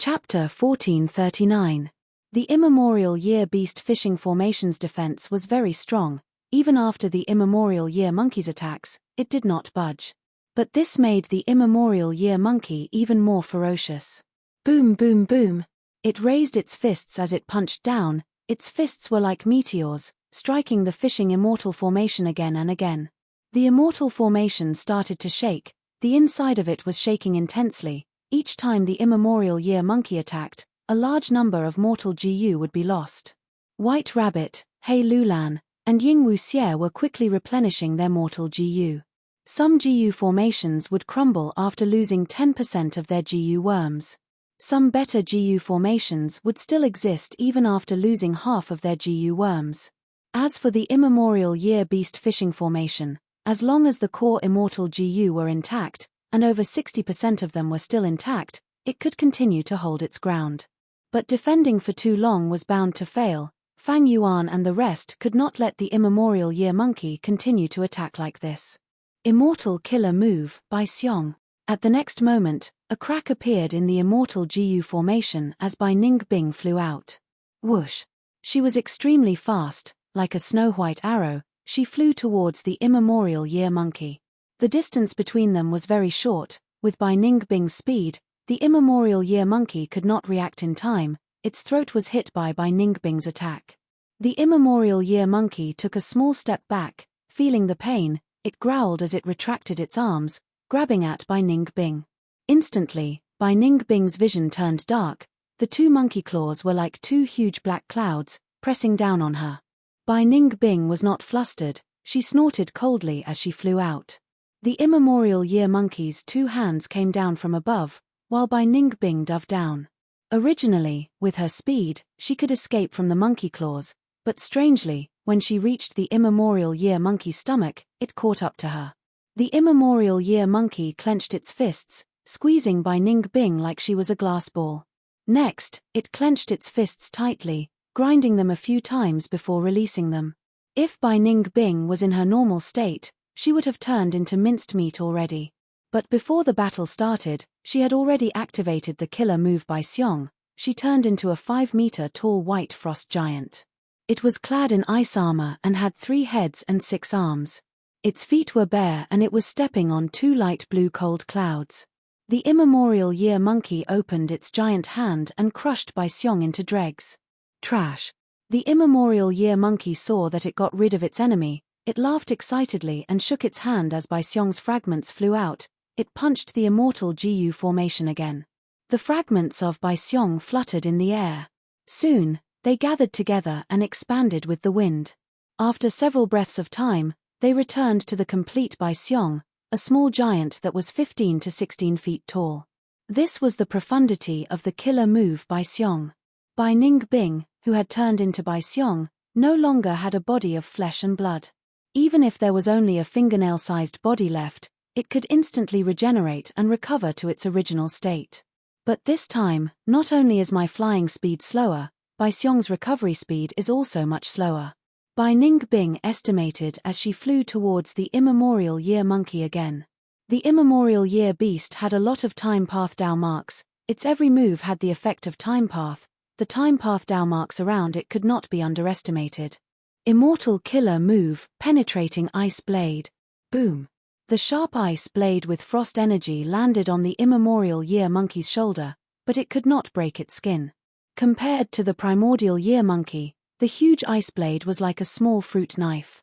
Chapter 1439. The immemorial year beast fishing formation's defense was very strong. Even after the immemorial year monkey's attacks, it did not budge. But this made the immemorial year monkey even more ferocious. Boom, boom, boom. It raised its fists as it punched down. Its fists were like meteors, striking the fishing immortal formation again and again. The immortal formation started to shake. The inside of it was shaking intensely. Each time the immemorial year monkey attacked, a large number of mortal GU would be lost. White Rabbit, Hei Lulan, and Ying Wuxie were quickly replenishing their mortal GU. Some GU formations would crumble after losing 10% of their GU worms. Some better GU formations would still exist even after losing half of their GU worms. As for the immemorial year beast fishing formation, as long as the core immortal GU were intact, and over 60% of them were still intact, it could continue to hold its ground. But defending for too long was bound to fail. Fang Yuan and the rest could not let the immemorial year monkey continue to attack like this. Immortal Killer Move by Xiong. At the next moment, a crack appeared in the immortal GU formation as Bai Ningbing flew out. Whoosh! She was extremely fast, like a snow-white arrow. She flew towards the immemorial year monkey. The distance between them was very short. With Bai Ningbing's speed, the immemorial year monkey could not react in time. Its throat was hit by Bai Ningbing's attack. The immemorial year monkey took a small step back. Feeling the pain, it growled as it retracted its arms, grabbing at Bai Ningbing. Instantly, Bai Ningbing's vision turned dark. The two monkey claws were like two huge black clouds, pressing down on her. Bai Ningbing was not flustered. She snorted coldly as she flew out. The immemorial year monkey's two hands came down from above, while Bai Ningbing dove down. Originally, with her speed, she could escape from the monkey claws, but strangely, when she reached the immemorial year monkey's stomach, it caught up to her. The immemorial year monkey clenched its fists, squeezing Bai Ningbing like she was a glass ball. Next, it clenched its fists tightly, grinding them a few times before releasing them. If Bai Ningbing was in her normal state, she would have turned into minced meat already. But before the battle started, she had already activated the killer move by Xiong. She turned into a 5-meter-tall white frost giant. It was clad in ice armor and had 3 heads and 6 arms. Its feet were bare and it was stepping on 2 light blue cold clouds. The immemorial year monkey opened its giant hand and crushed Bai Xiong into dregs. Trash! The immemorial year monkey saw that it got rid of its enemy. It laughed excitedly and shook its hand as Bai Xiong's fragments flew out. It punched the immortal GU formation again. The fragments of Bai Xiong fluttered in the air. Soon, they gathered together and expanded with the wind. After several breaths of time, they returned to the complete Bai Xiong, a small giant that was 15 to 16 feet tall. This was the profundity of the killer move Bai Xiong. Bai Ningbing, who had turned into Bai Xiong, no longer had a body of flesh and blood. Even if there was only a fingernail-sized body left, it could instantly regenerate and recover to its original state. But this time, not only is my flying speed slower, Bai Xiong's recovery speed is also much slower. Bai Ningbing estimated as she flew towards the immemorial year monkey again. The immemorial year beast had a lot of time path Dao marks. Its every move had the effect of time path. The time path Dao marks around it could not be underestimated. Immortal killer move, penetrating ice blade. Boom. The sharp ice blade with frost energy landed on the immemorial year monkey's shoulder, but it could not break its skin. Compared to the primordial year monkey, the huge ice blade was like a small fruit knife.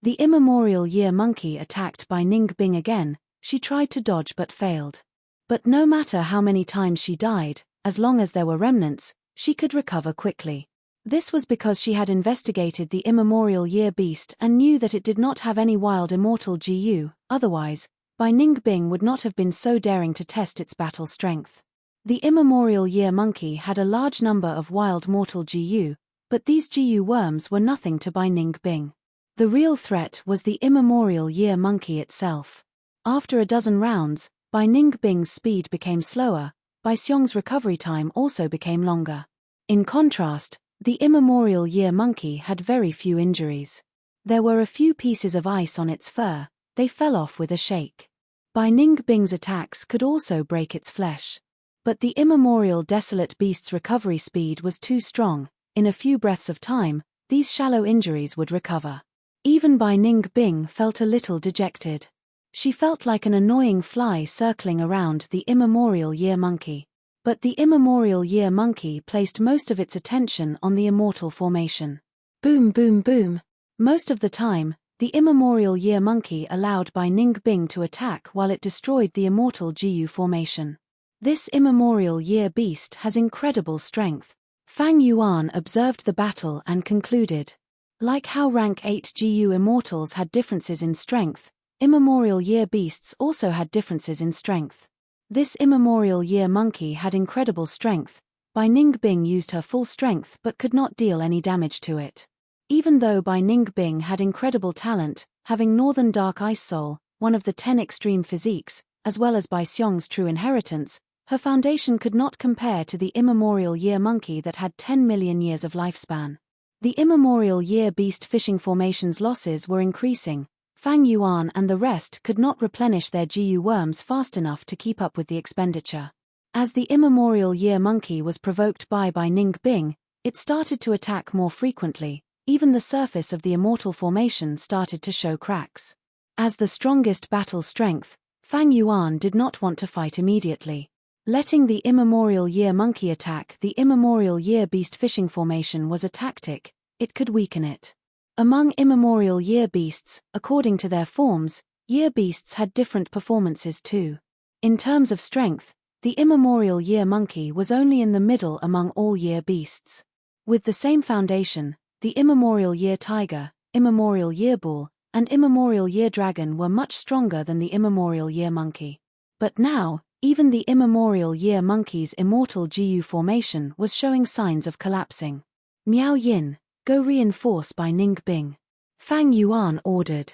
The immemorial year monkey attacked Bai Ningbing again. She tried to dodge but failed. But no matter how many times she died, as long as there were remnants, she could recover quickly. This was because she had investigated the immemorial year beast and knew that it did not have any wild immortal GU. Otherwise, Bai Ningbing would not have been so daring to test its battle strength. The immemorial year monkey had a large number of wild mortal GU, but these GU worms were nothing to Bai Ningbing. The real threat was the immemorial year monkey itself. After a dozen rounds, Bai Ningbing's speed became slower. Bai Xiong's recovery time also became longer. In contrast, the immemorial year monkey had very few injuries. There were a few pieces of ice on its fur. They fell off with a shake. Bai Ningbing's attacks could also break its flesh. But the immemorial desolate beast's recovery speed was too strong. In a few breaths of time, these shallow injuries would recover. Even Bai Ning Bing felt a little dejected. She felt like an annoying fly circling around the immemorial year monkey. But the immemorial year monkey placed most of its attention on the immortal formation. Boom boom boom. Most of the time, the immemorial year monkey allowed Bai Ning Bing to attack while it destroyed the immortal Jiyu formation. This immemorial year beast has incredible strength. Fang Yuan observed the battle and concluded. Like how rank 8 Jiyu immortals had differences in strength, immemorial year beasts also had differences in strength. This immemorial year monkey had incredible strength. Bai Ning Bing used her full strength but could not deal any damage to it. Even though Bai Ning Bing had incredible talent, having Northern Dark Ice Soul, one of the 10 extreme physiques, as well as Bai Xiong's true inheritance, her foundation could not compare to the immemorial year monkey that had 10 million years of lifespan. The immemorial year beast fishing formation's losses were increasing. Fang Yuan and the rest could not replenish their Jiyu worms fast enough to keep up with the expenditure. As the immemorial year monkey was provoked by Bai Ning Bing, it started to attack more frequently. Even the surface of the immortal formation started to show cracks. As the strongest battle strength, Fang Yuan did not want to fight immediately. Letting the immemorial year monkey attack the immemorial year beast fishing formation was a tactic. It could weaken it. Among immemorial year beasts, according to their forms, year beasts had different performances too. In terms of strength, the immemorial year monkey was only in the middle among all year beasts. With the same foundation, the immemorial year tiger, immemorial year bull, and immemorial year dragon were much stronger than the immemorial year monkey. But now, even the immemorial year monkey's immortal Jiyu formation was showing signs of collapsing. Miao Yin, go reinforce Bai Ning Bing. Fang Yuan ordered.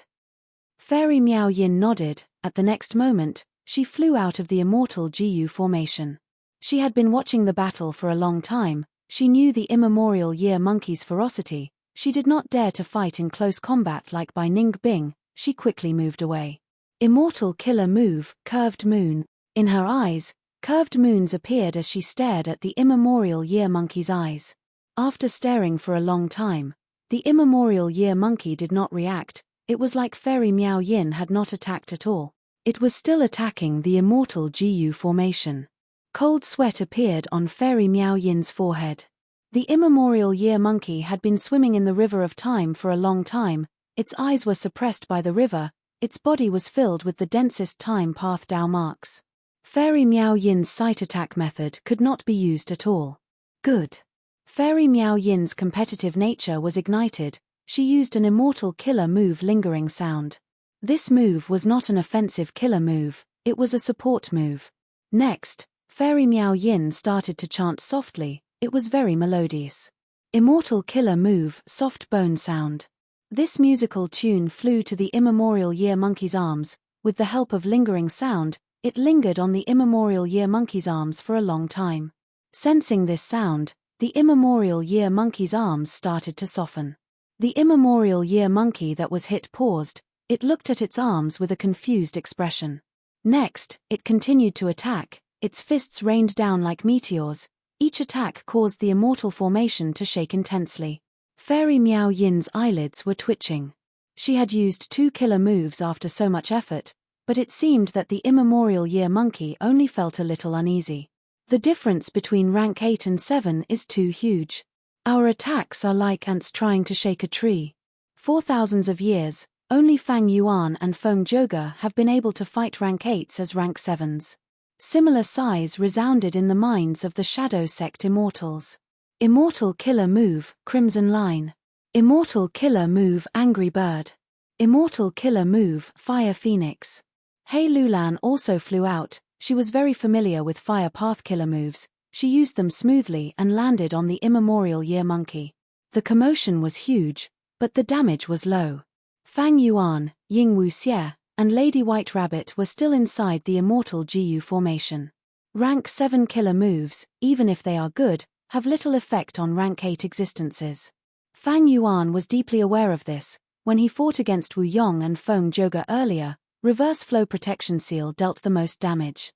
Fairy Miao Yin nodded. At the next moment, she flew out of the immortal Jiyu formation. She had been watching the battle for a long time. She knew the immemorial year monkey's ferocity. She did not dare to fight in close combat like Bai Ning Bing. She quickly moved away. Immortal killer move, curved moon. In her eyes, curved moons appeared as she stared at the immemorial year monkey's eyes. After staring for a long time, the immemorial year monkey did not react. It was like Fairy Miao Yin had not attacked at all. It was still attacking the immortal Jiyu formation. Cold sweat appeared on Fairy Miao Yin's forehead. The immemorial year monkey had been swimming in the river of time for a long time. Its eyes were suppressed by the river. Its body was filled with the densest time path Dao marks. Fairy Miao Yin's sight attack method could not be used at all. Good. Fairy Miao Yin's competitive nature was ignited. She used an immortal killer move, lingering sound. This move was not an offensive killer move, it was a support move. Next, Fairy Miao Yin started to chant softly. It was very melodious. Immortal killer move, soft bone sound. This musical tune flew to the immemorial year monkey's arms. With the help of lingering sound, it lingered on the immemorial year monkey's arms for a long time. Sensing this sound, the immemorial year monkey's arms started to soften. The immemorial year monkey that was hit paused. It looked at its arms with a confused expression. Next, it continued to attack. Its fists rained down like meteors. Each attack caused the immortal formation to shake intensely. Fairy Miao Yin's eyelids were twitching. She had used 2 killer moves after so much effort, but it seemed that the immemorial year monkey only felt a little uneasy. The difference between rank 8 and 7 is too huge. Our attacks are like ants trying to shake a tree. For thousands of years, only Fang Yuan and Feng Zhouge have been able to fight rank 8s as rank 7s. Similar sighs resounded in the minds of the Shadow Sect immortals. Immortal killer move, Crimson Line. Immortal killer move, Angry Bird. Immortal killer move, Fire Phoenix. Hei Lulan also flew out. She was very familiar with fire path killer moves. She used them smoothly and landed on the immemorial year monkey. The commotion was huge, but the damage was low. Fang Yuan, Ying Wuxie, and Lady White Rabbit were still inside the immortal Jiyu formation. Rank 7 killer moves, even if they are good, have little effect on rank 8 existences. Fang Yuan was deeply aware of this. When he fought against Wu Yong and Feng Zhouge earlier, Reverse Flow Protection Seal dealt the most damage.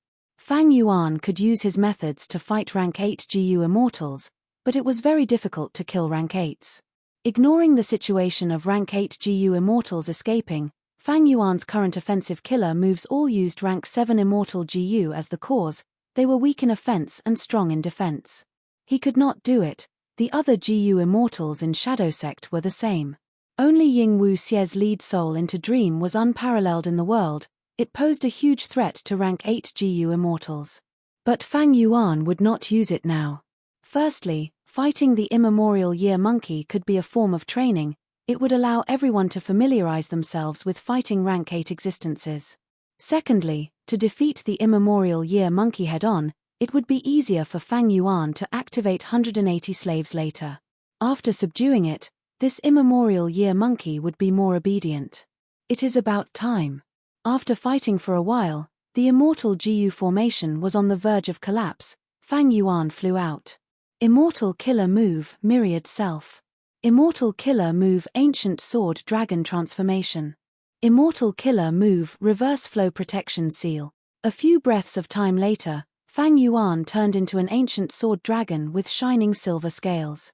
Fang Yuan could use his methods to fight rank 8 GU immortals, but it was very difficult to kill rank 8s. Ignoring the situation of rank 8 GU immortals escaping, Fang Yuan's current offensive killer moves all used rank 7 immortal GU as the cause. They were weak in offense and strong in defense. He could not do it. The other GU immortals in Shadow Sect were the same. Only Ying Wu Xie's lead soul into Dream was unparalleled in the world. It posed a huge threat to rank 8 GU immortals. But Fang Yuan would not use it now. Firstly, fighting the immemorial year monkey could be a form of training. It would allow everyone to familiarize themselves with fighting rank 8 existences. Secondly, to defeat the immemorial year monkey head-on, it would be easier for Fang Yuan to activate 180 slaves later. After subduing it, this immemorial year monkey would be more obedient. It is about time. After fighting for a while, the immortal GU formation was on the verge of collapse. Fang Yuan flew out. Immortal killer move, Myriad Self. Immortal killer move, Ancient Sword Dragon Transformation. Immortal killer move, Reverse Flow Protection Seal. A few breaths of time later, Fang Yuan turned into an ancient sword dragon with shining silver scales.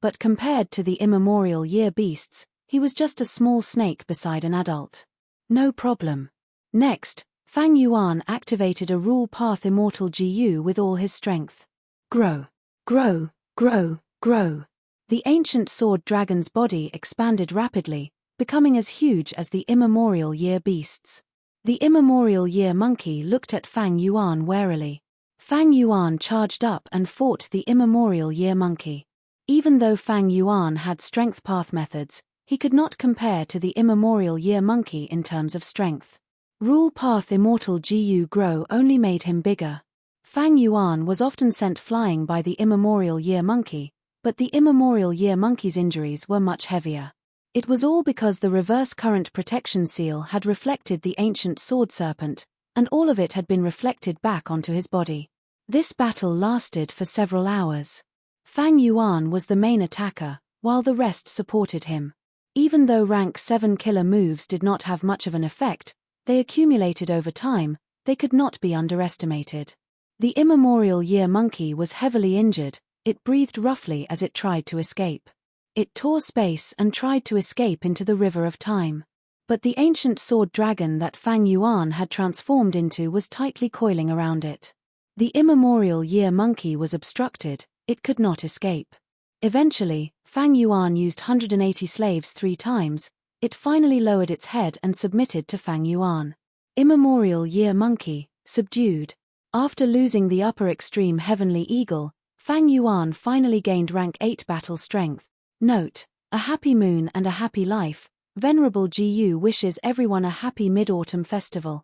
But compared to the immemorial year beasts, he was just a small snake beside an adult. No problem. Next, Fang Yuan activated a rule path immortal GU with all his strength. Grow. Grow, grow, grow. The ancient sword dragon's body expanded rapidly, becoming as huge as the immemorial year beasts. The immemorial year monkey looked at Fang Yuan warily. Fang Yuan charged up and fought the immemorial year monkey. Even though Fang Yuan had strength path methods, he could not compare to the immemorial year monkey in terms of strength. Rule path immortal GU grow only made him bigger. Fang Yuan was often sent flying by the immemorial year monkey, but the immemorial year monkey's injuries were much heavier. It was all because the reverse current protection seal had reflected the ancient sword serpent, and all of it had been reflected back onto his body. This battle lasted for several hours. Fang Yuan was the main attacker, while the rest supported him. Even though rank 7 killer moves did not have much of an effect, they accumulated over time. They could not be underestimated. The immemorial year monkey was heavily injured. It breathed roughly as it tried to escape. It tore space and tried to escape into the river of time. But the ancient sword dragon that Fang Yuan had transformed into was tightly coiling around it. The immemorial year monkey was obstructed. It could not escape. Eventually, Fang Yuan used 180 slaves 3 times. It finally lowered its head and submitted to Fang Yuan. Immemorial year monkey, subdued. After losing the upper extreme heavenly eagle, Fang Yuan finally gained rank 8 battle strength. Note: a happy moon and a happy life. Venerable GU wishes everyone a happy Mid-Autumn festival.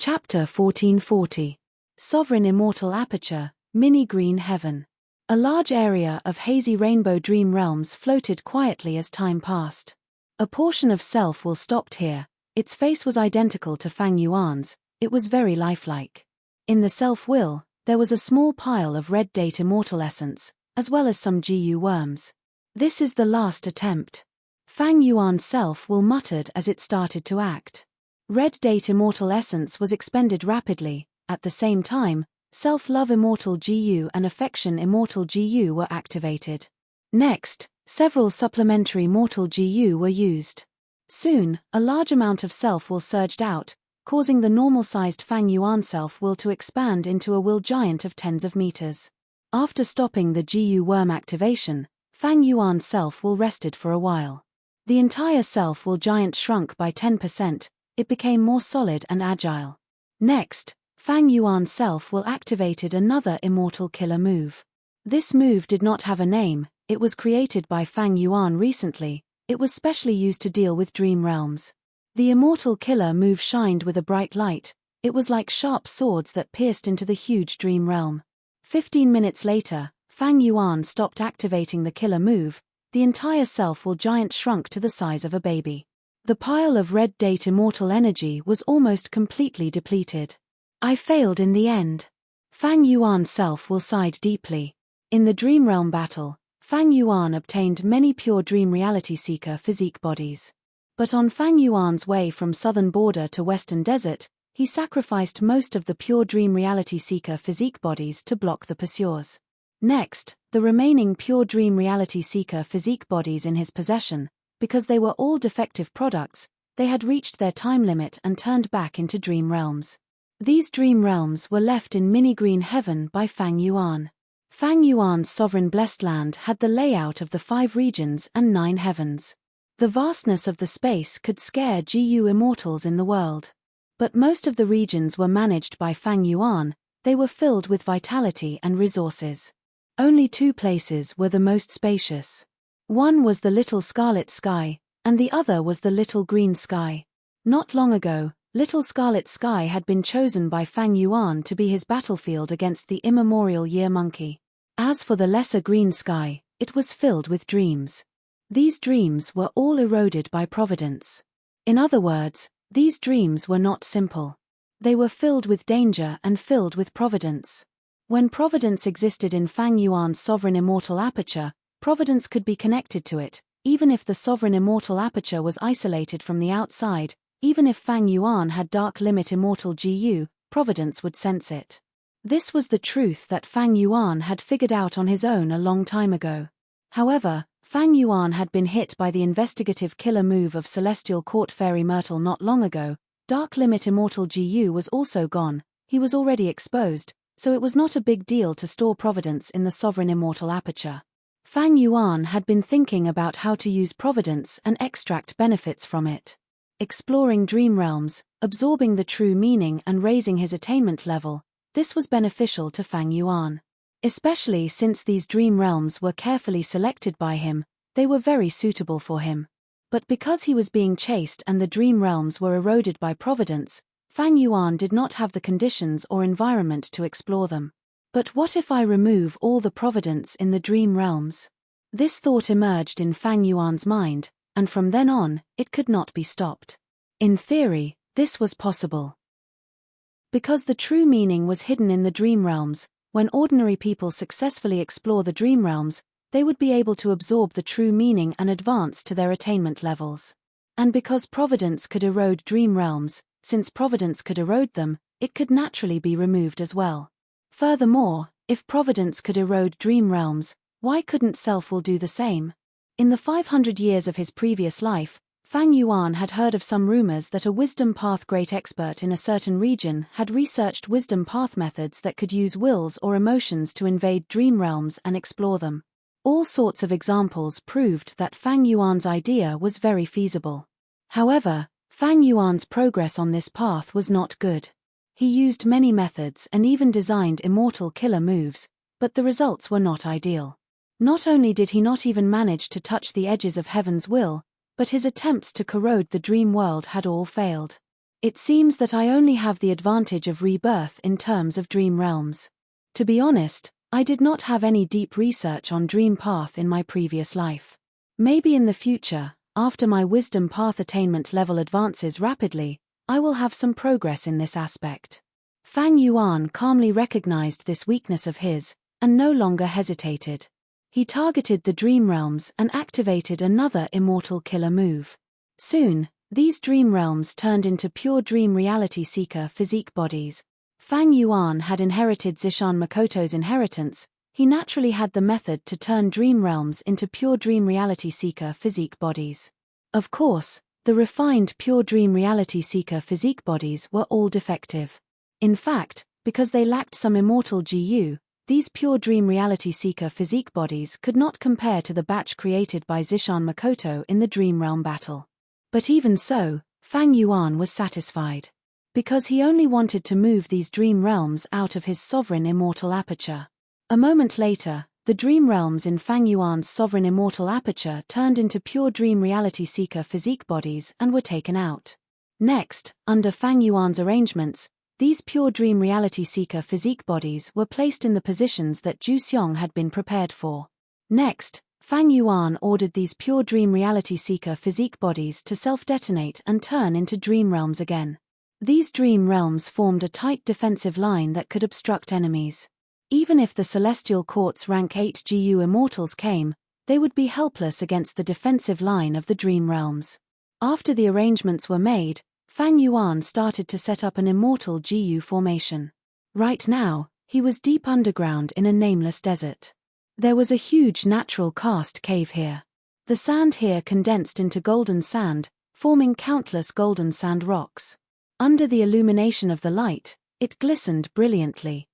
Chapter 1440. Sovereign Immortal Aperture, Mini Green Heaven. A large area of hazy rainbow dream realms floated quietly as time passed. A portion of self-will stopped here. Its face was identical to Fang Yuan's. It was very lifelike. In the self-will, there was a small pile of red date immortal essence, as well as some GU worms. This is the last attempt. Fang Yuan's self-will muttered as it started to act. Red date immortal essence was expended rapidly. At the same time, self-love immortal GU and affection immortal GU were activated. Next, several supplementary mortal GU were used. Soon, a large amount of self-will surged out, causing the normal-sized Fang Yuan self-will to expand into a will giant of tens of meters. After stopping the GU worm activation, Fang Yuan's self-will rested for a while. The entire self-will giant shrunk by 10%, it became more solid and agile. Next, Fang Yuan's self-will activated another immortal killer move. This move did not have a name. It was created by Fang Yuan recently. It was specially used to deal with dream realms. The immortal killer move shined with a bright light. It was like sharp swords that pierced into the huge dream realm. 15 minutes later, Fang Yuan stopped activating the killer move. The entire self-will giant shrunk to the size of a baby. The pile of red date immortal energy was almost completely depleted. I failed in the end. Fang Yuan's self-will sighed deeply. In the dream realm battle, Fang Yuan obtained many pure dream reality seeker physique bodies. But on Fang Yuan's way from southern border to western desert, he sacrificed most of the pure dream reality seeker physique bodies to block the pursuers. Next, the remaining pure dream reality seeker physique bodies in his possession, because they were all defective products, they had reached their time limit and turned back into dream realms. These dream realms were left in mini-green heaven by Fang Yuan. Fang Yuan's sovereign blessed land had the layout of the 5 regions and 9 heavens. The vastness of the space could scare GU immortals in the world. But most of the regions were managed by Fang Yuan, they were filled with vitality and resources. Only 2 places were the most spacious. One was the Little Scarlet Sky, and the other was the Little Green Sky. Not long ago, Little Scarlet Sky had been chosen by Fang Yuan to be his battlefield against the immemorial Year Monkey. As for the Lesser Green Sky, it was filled with dreams. These dreams were all eroded by providence. In other words, these dreams were not simple. They were filled with danger and filled with providence. When providence existed in Fang Yuan's sovereign immortal aperture, providence could be connected to it, even if the sovereign immortal aperture was isolated from the outside, even if Fang Yuan had dark limit immortal GU, providence would sense it. This was the truth that Fang Yuan had figured out on his own a long time ago. However, Fang Yuan had been hit by the investigative killer move of Celestial Court Fairy Myrtle not long ago. Dark limit immortal GU was also gone, he was already exposed, so it was not a big deal to store providence in the sovereign immortal aperture. Fang Yuan had been thinking about how to use providence and extract benefits from it. Exploring dream realms, absorbing the true meaning and raising his attainment level, this was beneficial to Fang Yuan. Especially since these dream realms were carefully selected by him, they were very suitable for him. But because he was being chased and the dream realms were eroded by providence, Fang Yuan did not have the conditions or environment to explore them. But what if I remove all the providence in the dream realms? This thought emerged in Fang Yuan's mind, and from then on, it could not be stopped. In theory, this was possible. Because the true meaning was hidden in the dream realms, when ordinary people successfully explore the dream realms, they would be able to absorb the true meaning and advance to their attainment levels. And because providence could erode dream realms, since providence could erode them, it could naturally be removed as well. Furthermore, if providence could erode dream realms, why couldn't self-will do the same? In the 500 years of his previous life, Fang Yuan had heard of some rumors that a wisdom path great expert in a certain region had researched wisdom path methods that could use wills or emotions to invade dream realms and explore them. All sorts of examples proved that Fang Yuan's idea was very feasible. However, Fang Yuan's progress on this path was not good. He used many methods and even designed immortal killer moves, but the results were not ideal. Not only did he not even manage to touch the edges of heaven's will, but his attempts to corrode the dream world had all failed. It seems that I only have the advantage of rebirth in terms of dream realms. To be honest, I did not have any deep research on dream path in my previous life. Maybe in the future, after my wisdom path attainment level advances rapidly, I will have some progress in this aspect. Fang Yuan calmly recognized this weakness of his, and no longer hesitated. He targeted the dream realms and activated another immortal killer move. Soon, these dream realms turned into pure dream reality seeker physique bodies. Fang Yuan had inherited Zishan Makoto's inheritance. He naturally had the method to turn dream realms into pure dream reality seeker physique bodies. Of course, the refined pure dream reality seeker physique bodies were all defective. In fact, because they lacked some immortal GU, these pure dream reality seeker physique bodies could not compare to the batch created by Zishan Makoto in the dream realm battle. But even so, Fang Yuan was satisfied. Because he only wanted to move these dream realms out of his sovereign immortal aperture. A moment later, the dream realms in Fang Yuan's sovereign immortal aperture turned into pure dream reality seeker physique bodies and were taken out. Next, under Fang Yuan's arrangements, these pure dream reality seeker physique bodies were placed in the positions that Zhu Xiong had been prepared for. Next, Fang Yuan ordered these pure dream reality seeker physique bodies to self-detonate and turn into dream realms again. These dream realms formed a tight defensive line that could obstruct enemies. Even if the Celestial Court's rank 8 GU immortals came, they would be helpless against the defensive line of the dream realms. After the arrangements were made, Fang Yuan started to set up an immortal GU formation. Right now, he was deep underground in a nameless desert. There was a huge natural karst cave here. The sand here condensed into golden sand, forming countless golden sand rocks. Under the illumination of the light, it glistened brilliantly.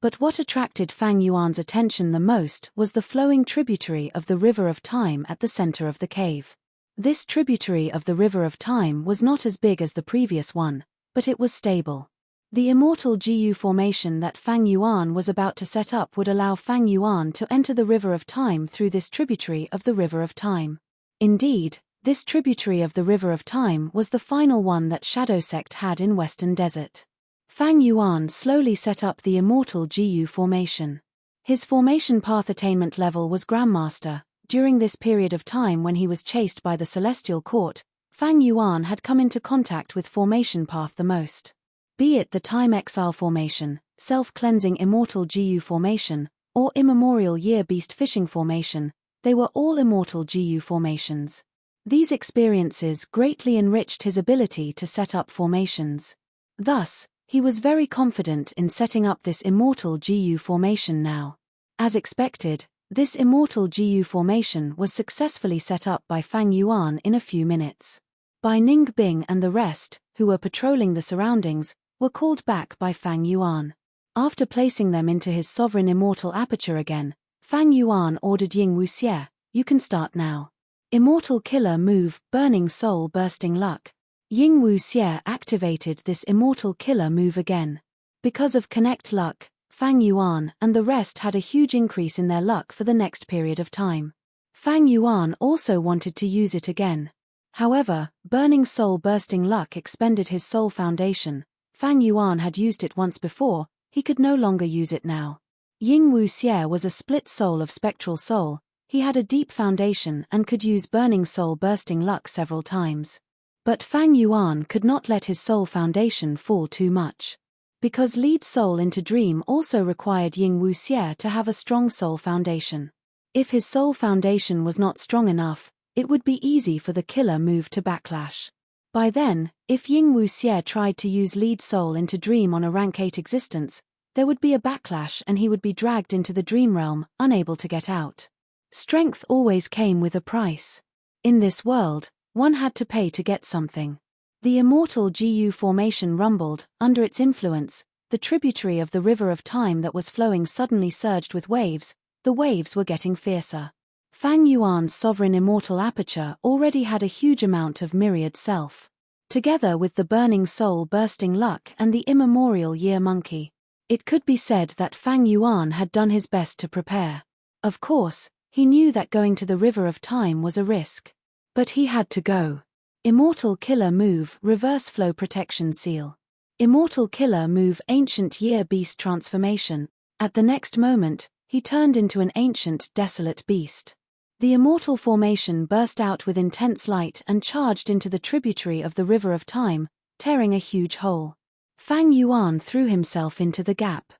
But what attracted Fang Yuan's attention the most was the flowing tributary of the River of Time at the center of the cave. This tributary of the River of Time was not as big as the previous one, but it was stable. The immortal GU formation that Fang Yuan was about to set up would allow Fang Yuan to enter the River of Time through this tributary of the River of Time. Indeed, this tributary of the River of Time was the final one that Shadow Sect had in Western Desert. Fang Yuan slowly set up the immortal GU formation. His formation path attainment level was Grandmaster. During this period of time when he was chased by the Celestial Court, Fang Yuan had come into contact with formation path the most. Be it the Time Exile formation, Self-Cleansing Immortal GU formation, or Immemorial Year Beast Fishing formation, they were all immortal GU formations. These experiences greatly enriched his ability to set up formations. Thus, he was very confident in setting up this immortal GU formation now. As expected, this immortal GU formation was successfully set up by Fang Yuan in a few minutes. Bai Ningbing and the rest, who were patrolling the surroundings, were called back by Fang Yuan. After placing them into his sovereign immortal aperture again, Fang Yuan ordered Ying Wuxie, "You can start now." Immortal Killer Move, Burning Soul Bursting Luck. Ying Wuxie activated this immortal killer move again. Because of Connect Luck, Fang Yuan and the rest had a huge increase in their luck for the next period of time. Fang Yuan also wanted to use it again. However, Burning Soul Bursting Luck expended his soul foundation. Fang Yuan had used it once before, he could no longer use it now. Ying Wuxie was a split soul of spectral soul, he had a deep foundation and could use Burning Soul Bursting Luck several times. But Fang Yuan could not let his soul foundation fall too much. Because Lead Soul into Dream also required Ying Wuxie to have a strong soul foundation. If his soul foundation was not strong enough, it would be easy for the killer move to backlash. By then, if Ying Wuxie tried to use Lead Soul into Dream on a rank 8 existence, there would be a backlash and he would be dragged into the dream realm, unable to get out. Strength always came with a price. In this world, one had to pay to get something. The immortal GU formation rumbled, under its influence, the tributary of the River of Time that was flowing suddenly surged with waves, the waves were getting fiercer. Fang Yuan's sovereign immortal aperture already had a huge amount of myriad self. Together with the Burning Soul Bursting Luck and the Immemorial Year Monkey, it could be said that Fang Yuan had done his best to prepare. Of course, he knew that going to the River of Time was a risk. But he had to go. Immortal Killer Move, Reverse Flow Protection Seal. Immortal Killer Move, Ancient Year Beast Transformation. At the next moment, he turned into an ancient, desolate beast. The immortal formation burst out with intense light and charged into the tributary of the River of Time, tearing a huge hole. Fang Yuan threw himself into the gap.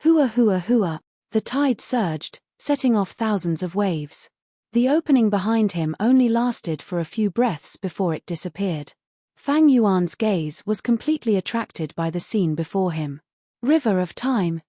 Hua hua hua, the tide surged, setting off thousands of waves. The opening behind him only lasted for a few breaths before it disappeared. Fang Yuan's gaze was completely attracted by the scene before him. River of Time.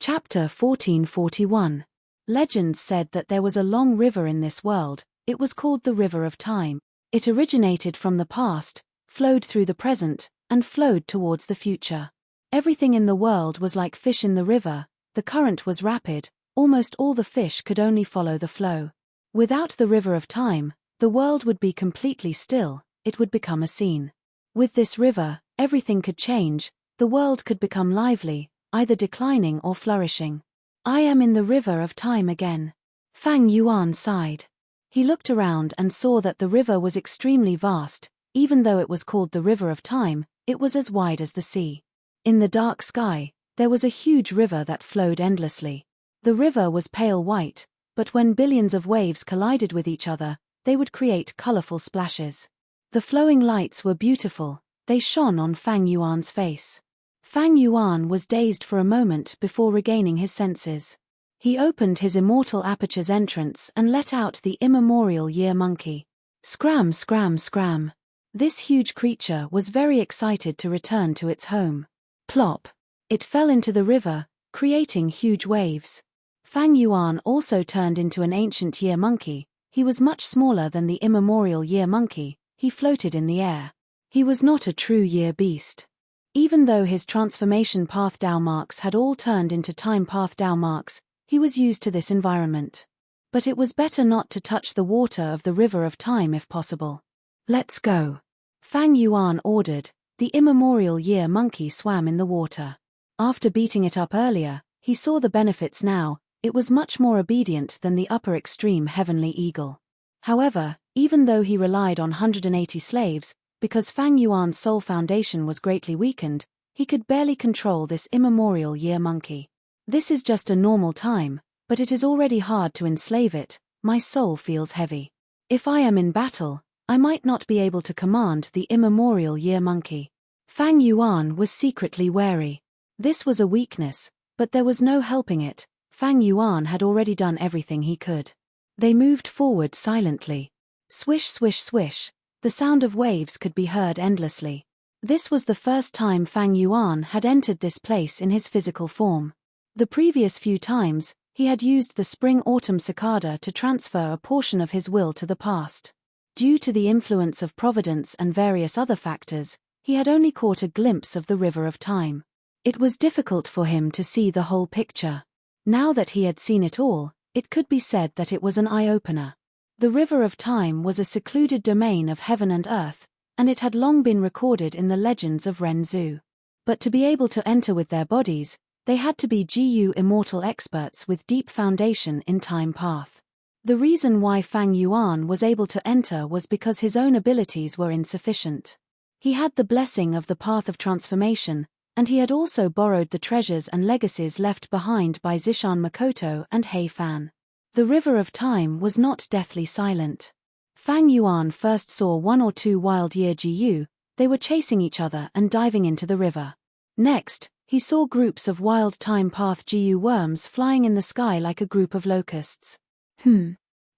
Chapter 1441. Legends said that there was a long river in this world, it was called the River of Time. It originated from the past, flowed through the present, and flowed towards the future. Everything in the world was like fish in the river, the current was rapid, almost all the fish could only follow the flow. Without the River of Time, the world would be completely still, it would become a scene. With this river, everything could change, the world could become lively, either declining or flourishing. I am in the River of Time again. Fang Yuan sighed. He looked around and saw that the river was extremely vast, even though it was called the River of Time, it was as wide as the sea. In the dark sky, there was a huge river that flowed endlessly. The river was pale white, but when billions of waves collided with each other, they would create colorful splashes. The flowing lights were beautiful, they shone on Fang Yuan's face. Fang Yuan was dazed for a moment before regaining his senses. He opened his immortal aperture's entrance and let out the Immemorial Year Monkey. Scram, scram, scram. This huge creature was very excited to return to its home. Plop. It fell into the river, creating huge waves. Fang Yuan also turned into an ancient year monkey. He was much smaller than the immemorial year monkey. He floated in the air. He was not a true year beast. Even though his transformation path Dao marks had all turned into time path Dao marks, he was used to this environment. But it was better not to touch the water of the river of time if possible. Let's go. Fang Yuan ordered. The immemorial year monkey swam in the water. After beating it up earlier, he saw the benefits now. It was much more obedient than the upper extreme heavenly eagle. However, even though he relied on 180 slaves, because Fang Yuan's soul foundation was greatly weakened, he could barely control this immemorial year monkey. This is just a normal time, but it is already hard to enslave it. My soul feels heavy. If I am in battle, I might not be able to command the immemorial year monkey. Fang Yuan was secretly wary. This was a weakness, but there was no helping it. Fang Yuan had already done everything he could. They moved forward silently. Swish, swish, swish. The sound of waves could be heard endlessly. This was the first time Fang Yuan had entered this place in his physical form. The previous few times, he had used the spring-autumn cicada to transfer a portion of his will to the past. Due to the influence of providence and various other factors, he had only caught a glimpse of the river of time. It was difficult for him to see the whole picture. Now that he had seen it all, it could be said that it was an eye-opener. The river of time was a secluded domain of heaven and earth, and it had long been recorded in the legends of Renzu. But to be able to enter with their bodies, they had to be Gu immortal experts with deep foundation in time path. The reason why Fang Yuan was able to enter was because his own abilities were insufficient. He had the blessing of the path of transformation, and he had also borrowed the treasures and legacies left behind by Zishan Makoto and Hei Fan. The river of time was not deathly silent. Fang Yuan first saw 1 or 2 wild year Gu. They were chasing each other and diving into the river. Next, he saw groups of wild time path Gu worms flying in the sky like a group of locusts.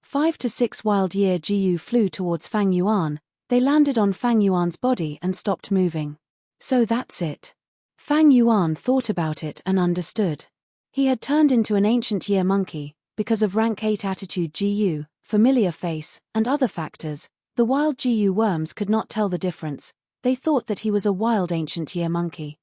5 to 6 wild year Gu flew towards Fang Yuan. They landed on Fang Yuan's body and stopped moving. So that's it. Fang Yuan thought about it and understood. He had turned into an ancient year monkey. Because of rank 8 attitude Gu, familiar face, and other factors, the wild Gu worms could not tell the difference. They thought that he was a wild ancient year monkey.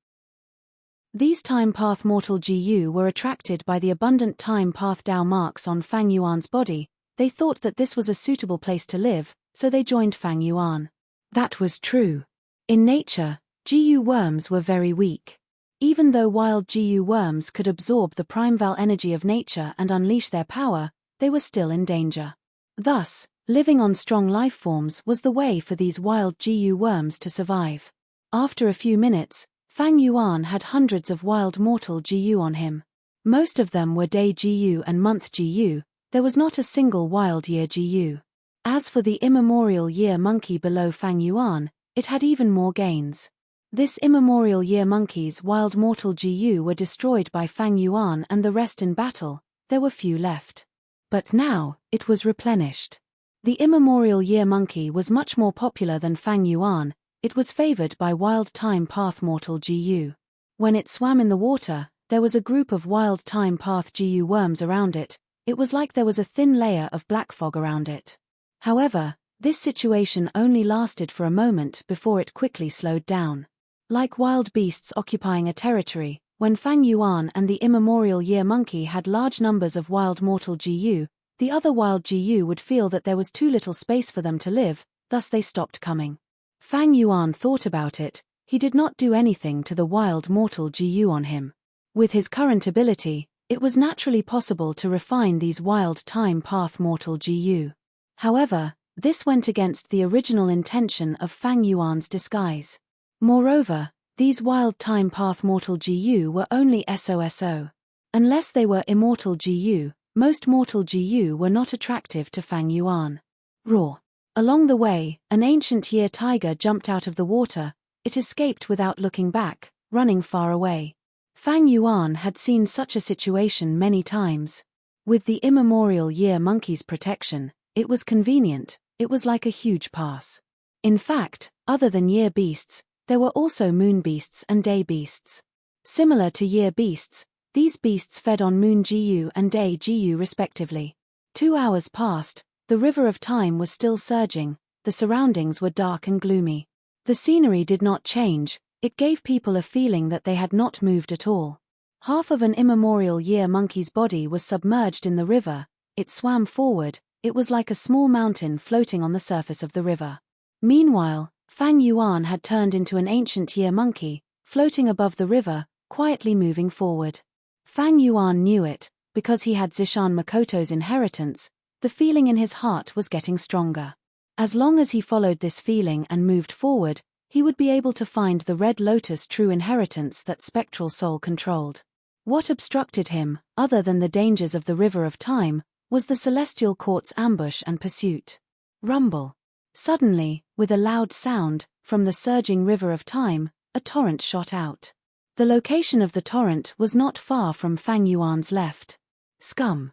These time path mortal Gu were attracted by the abundant time path Dao marks on Fang Yuan's body. They thought that this was a suitable place to live, so they joined Fang Yuan. That was true. In nature, Gu worms were very weak. Even though wild Gu worms could absorb the primeval energy of nature and unleash their power, they were still in danger. Thus, living on strong life forms was the way for these wild Gu worms to survive. After a few minutes, Fang Yuan had hundreds of wild mortal Gu on him. Most of them were day Gu and month Gu. There was not a single wild year Gu. As for the immemorial year monkey below Fang Yuan, it had even more gains. This immemorial year monkey's wild mortal Gu were destroyed by Fang Yuan and the rest in battle. There were few left. But now, it was replenished. The immemorial year monkey was much more popular than Fang Yuan. It was favored by wild time path mortal Gu. When it swam in the water, there was a group of wild time path Gu worms around it. It was like there was a thin layer of black fog around it. However, this situation only lasted for a moment before it quickly slowed down. Like wild beasts occupying a territory, when Fang Yuan and the immemorial year monkey had large numbers of wild mortal Gu, the other wild Gu would feel that there was too little space for them to live, thus they stopped coming. Fang Yuan thought about it. He did not do anything to the wild mortal Gu on him. With his current ability, it was naturally possible to refine these wild time path mortal Gu. However, this went against the original intention of Fang Yuan's disguise. Moreover, these wild time path mortal Gu were only SOSO. Unless they were immortal Gu, most mortal Gu were not attractive to Fang Yuan. Roar. Along the way, an ancient year tiger jumped out of the water. It escaped without looking back, running far away. Fang Yuan had seen such a situation many times. With the immemorial year monkey's protection, it was convenient. it was like a huge pass. In fact, other than year beasts, there were also moon beasts and day beasts. Similar to year beasts, these beasts fed on moon Gu and day Gu respectively. 2 hours passed, the river of time was still surging, the surroundings were dark and gloomy. The scenery did not change, it gave people a feeling that they had not moved at all. Half of an immemorial year monkey's body was submerged in the river, it swam forward, it was like a small mountain floating on the surface of the river. Meanwhile, Fang Yuan had turned into an ancient year monkey, floating above the river, quietly moving forward. Fang Yuan knew it, because he had Zishan Makoto's inheritance, the feeling in his heart was getting stronger. As long as he followed this feeling and moved forward, he would be able to find the Red Lotus true inheritance that spectral soul controlled. What obstructed him, other than the dangers of the river of time, was the celestial court's ambush and pursuit. Rumble. Suddenly, with a loud sound, from the surging river of time, a torrent shot out. The location of the torrent was not far from Fang Yuan's left. Scum.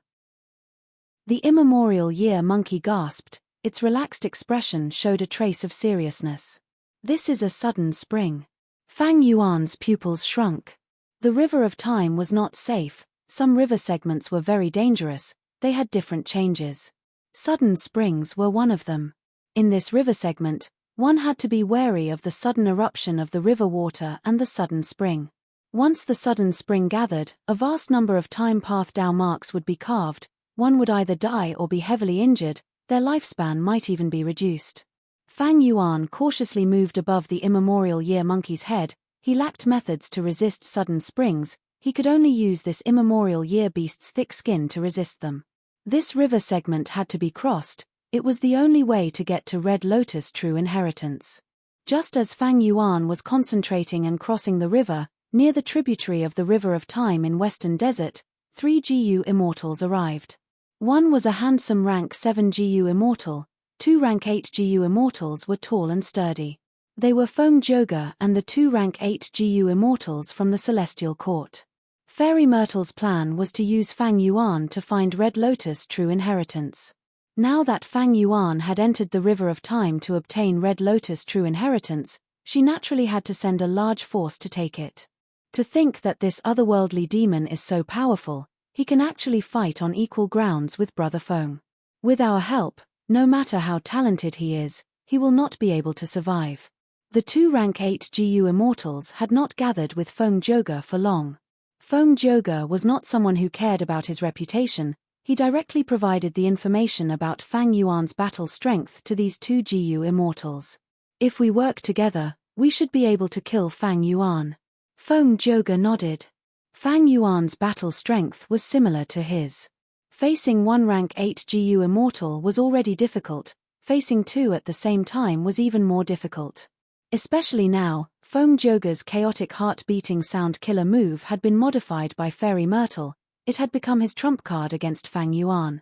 The immemorial year monkey gasped, its relaxed expression showed a trace of seriousness. This is a sudden spring. Fang Yuan's pupils shrunk. The river of time was not safe, some river segments were very dangerous, they had different changes. Sudden springs were one of them. In this river segment, one had to be wary of the sudden eruption of the river water and the sudden spring. Once the sudden spring gathered, a vast number of time path Dao marks would be carved, one would either die or be heavily injured, their lifespan might even be reduced. Fang Yuan cautiously moved above the immemorial year monkey's head, he lacked methods to resist sudden springs, he could only use this immemorial year beast's thick skin to resist them. This river segment had to be crossed, it was the only way to get to Red Lotus true inheritance. Just as Fang Yuan was concentrating and crossing the river, near the tributary of the River of Time in Western Desert, 3 Gu immortals arrived. One was a handsome rank 7 Gu immortal, 2 rank 8 Gu immortals were tall and sturdy. They were Feng Joga and the 2 rank 8 Gu immortals from the Celestial Court. Fairy Myrtle's plan was to use Fang Yuan to find Red Lotus true inheritance. Now that Fang Yuan had entered the River of Time to obtain Red Lotus true inheritance, she naturally had to send a large force to take it. To think that this otherworldly demon is so powerful, he can actually fight on equal grounds with Brother Feng. With our help, no matter how talented he is, he will not be able to survive. The 2 rank 8 Gu immortals had not gathered with Feng Joga for long. Feng Joga was not someone who cared about his reputation, he directly provided the information about Fang Yuan's battle strength to these 2 Gu immortals. If we work together, we should be able to kill Fang Yuan. Feng Joga nodded. Fang Yuan's battle strength was similar to his. Facing 1 rank 8 Gu immortal was already difficult, facing 2 at the same time was even more difficult. Especially now, Feng Joga's chaotic heart-beating sound killer move had been modified by Fairy Myrtle, it had become his trump card against Fang Yuan.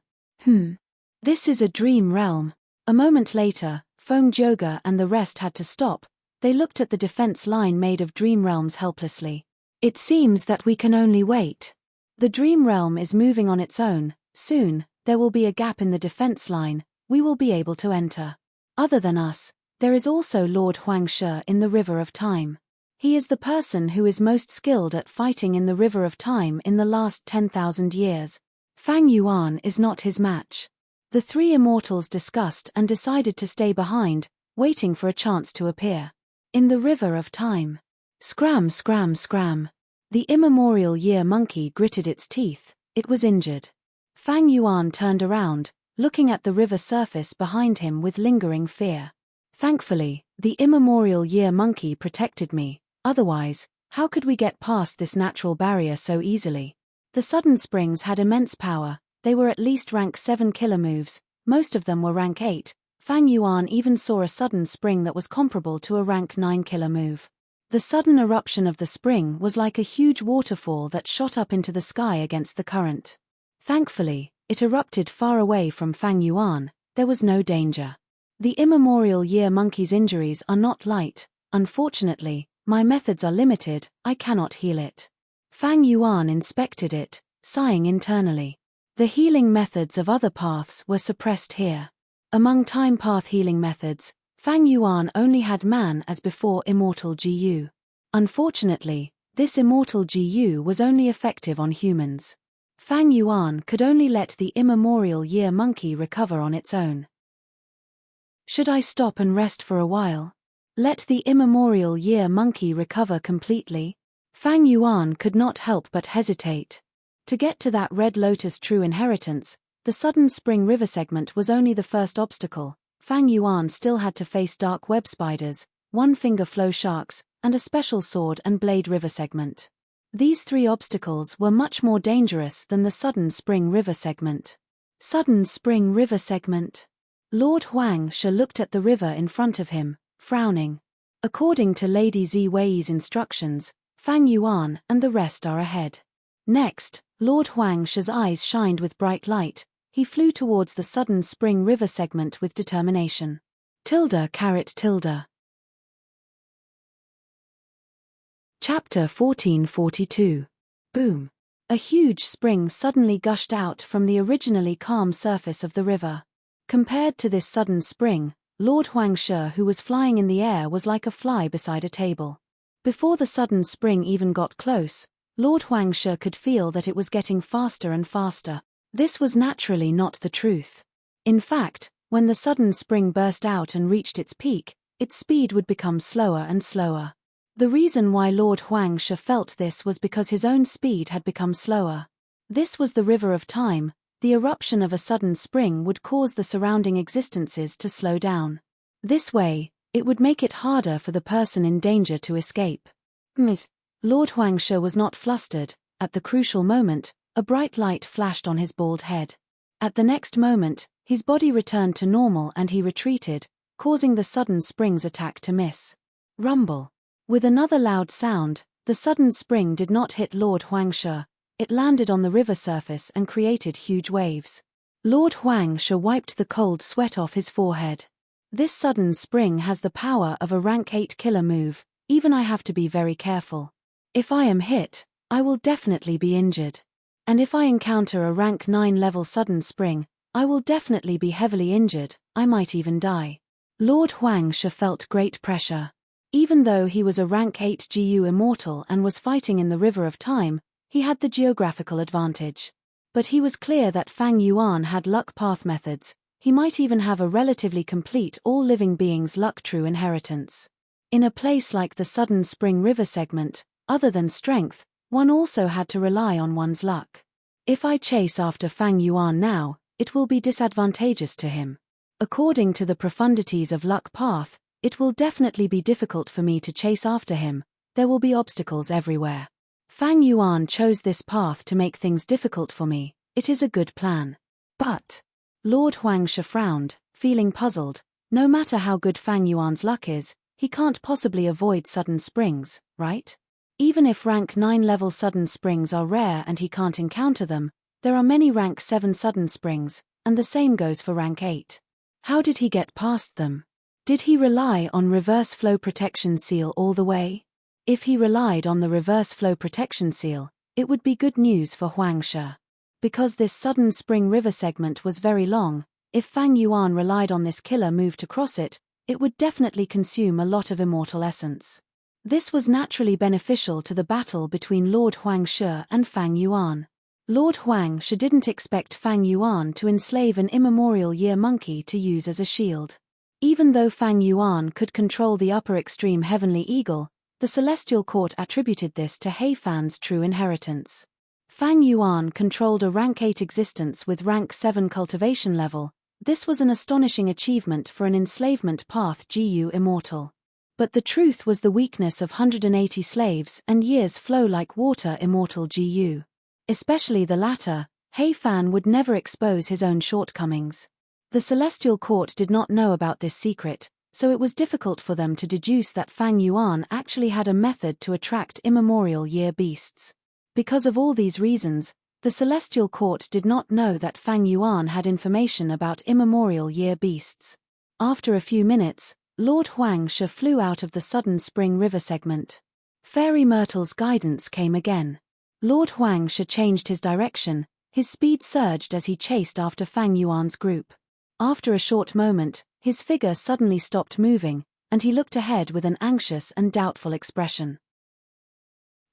This is a dream realm. A moment later, Feng Joga and the rest had to stop, they looked at the defense line made of dream realms helplessly. It seems that we can only wait. The dream realm is moving on its own, soon, there will be a gap in the defense line, we will be able to enter. Other than us, there is also Lord Huangshi in the River of Time. He is the person who is most skilled at fighting in the River of Time in the last 10,000 years. Fang Yuan is not his match. The 3 immortals discussed and decided to stay behind, waiting for a chance to appear. In the River of Time. Scram, scram, scram. The immemorial year monkey gritted its teeth, it was injured. Fang Yuan turned around, looking at the river surface behind him with lingering fear. Thankfully, the immemorial year monkey protected me, otherwise, how could we get past this natural barrier so easily? The sudden springs had immense power, they were at least rank 7 killer moves, most of them were rank 8, Fang Yuan even saw a sudden spring that was comparable to a rank 9 killer move. The sudden eruption of the spring was like a huge waterfall that shot up into the sky against the current. Thankfully, it erupted far away from Fang Yuan, there was no danger. The immemorial year monkey's injuries are not light, unfortunately, my methods are limited, I cannot heal it. Fang Yuan inspected it, sighing internally. The healing methods of other paths were suppressed here. Among time path healing methods, Fang Yuan only had man as before immortal GU. Unfortunately, this immortal GU was only effective on humans. Fang Yuan could only let the immemorial year monkey recover on its own. Should I stop and rest for a while? Let the immemorial year monkey recover completely? Fang Yuan could not help but hesitate. To get to that red lotus true inheritance, the sudden spring river segment was only the first obstacle. Fang Yuan still had to face dark web spiders, one-finger flow sharks, and a special sword and blade river segment. These three obstacles were much more dangerous than the sudden spring river segment. Sudden spring river segment. Lord Huang She looked at the river in front of him, frowning. According to Lady Zi Wei's instructions, Fang Yuan and the rest are ahead. Next, Lord Huang She's eyes shined with bright light. He flew towards the sudden spring river segment with determination. Tilde. Chapter 1442. Boom. A huge spring suddenly gushed out from the originally calm surface of the river. Compared to this sudden spring, Lord Huang She, who was flying in the air, was like a fly beside a table. Before the sudden spring even got close, Lord Huang She could feel that it was getting faster and faster. This was naturally not the truth. In fact, when the sudden spring burst out and reached its peak, its speed would become slower and slower. The reason why Lord Huang She felt this was because his own speed had become slower. This was the river of time. The eruption of a sudden spring would cause the surrounding existences to slow down. This way, it would make it harder for the person in danger to escape. Lord Huang She was not flustered. At the crucial moment, a bright light flashed on his bald head. At the next moment, his body returned to normal and he retreated, causing the sudden spring's attack to miss. Rumble. With another loud sound, the sudden spring did not hit Lord Huang She. It landed on the river surface and created huge waves. Lord Huang She wiped the cold sweat off his forehead. This sudden spring has the power of a rank 8 killer move. Even I have to be very careful. If I am hit, I will definitely be injured. And if I encounter a rank 9 level sudden spring, I will definitely be heavily injured. I might even die. Lord Huang She felt great pressure. Even though he was a rank 8 GU immortal and was fighting in the river of time, he had the geographical advantage. But he was clear that Fang Yuan had luck path methods. He might even have a relatively complete all living beings luck true inheritance. In a place like the sudden spring river segment, other than strength, one also had to rely on one's luck. If I chase after Fang Yuan now, it will be disadvantageous to him. According to the profundities of luck path, it will definitely be difficult for me to chase after him. There will be obstacles everywhere. Fang Yuan chose this path to make things difficult for me. It is a good plan. But Lord Huang She frowned, feeling puzzled. No matter how good Fang Yuan's luck is, he can't possibly avoid sudden springs, right? Even if rank 9 level sudden springs are rare and he can't encounter them, there are many rank 7 sudden springs, and the same goes for rank 8. How did he get past them? Did he rely on reverse flow protection seal all the way? If he relied on the reverse flow protection seal, it would be good news for Huang She. Because this sudden spring river segment was very long, if Fang Yuan relied on this killer move to cross it, it would definitely consume a lot of immortal essence. This was naturally beneficial to the battle between Lord Huang She and Fang Yuan. Lord Huang She didn't expect Fang Yuan to enslave an immemorial year monkey to use as a shield. Even though Fang Yuan could control the upper extreme heavenly eagle, the celestial court attributed this to He Fan's true inheritance. Fang Yuan controlled a rank 8 existence with rank 7 cultivation level. This was an astonishing achievement for an enslavement path GU immortal. But the truth was the weakness of 180 slaves and years flow like water immortal GU. Especially the latter, He Fan would never expose his own shortcomings. The celestial court did not know about this secret, so it was difficult for them to deduce that Fang Yuan actually had a method to attract immemorial year beasts. Because of all these reasons, the celestial court did not know that Fang Yuan had information about immemorial year beasts. After a few minutes, Lord Huang She flew out of the sudden spring river segment. Fairy Myrtle's guidance came again. Lord Huang She changed his direction, his speed surged as he chased after Fang Yuan's group. After a short moment, his figure suddenly stopped moving, and he looked ahead with an anxious and doubtful expression.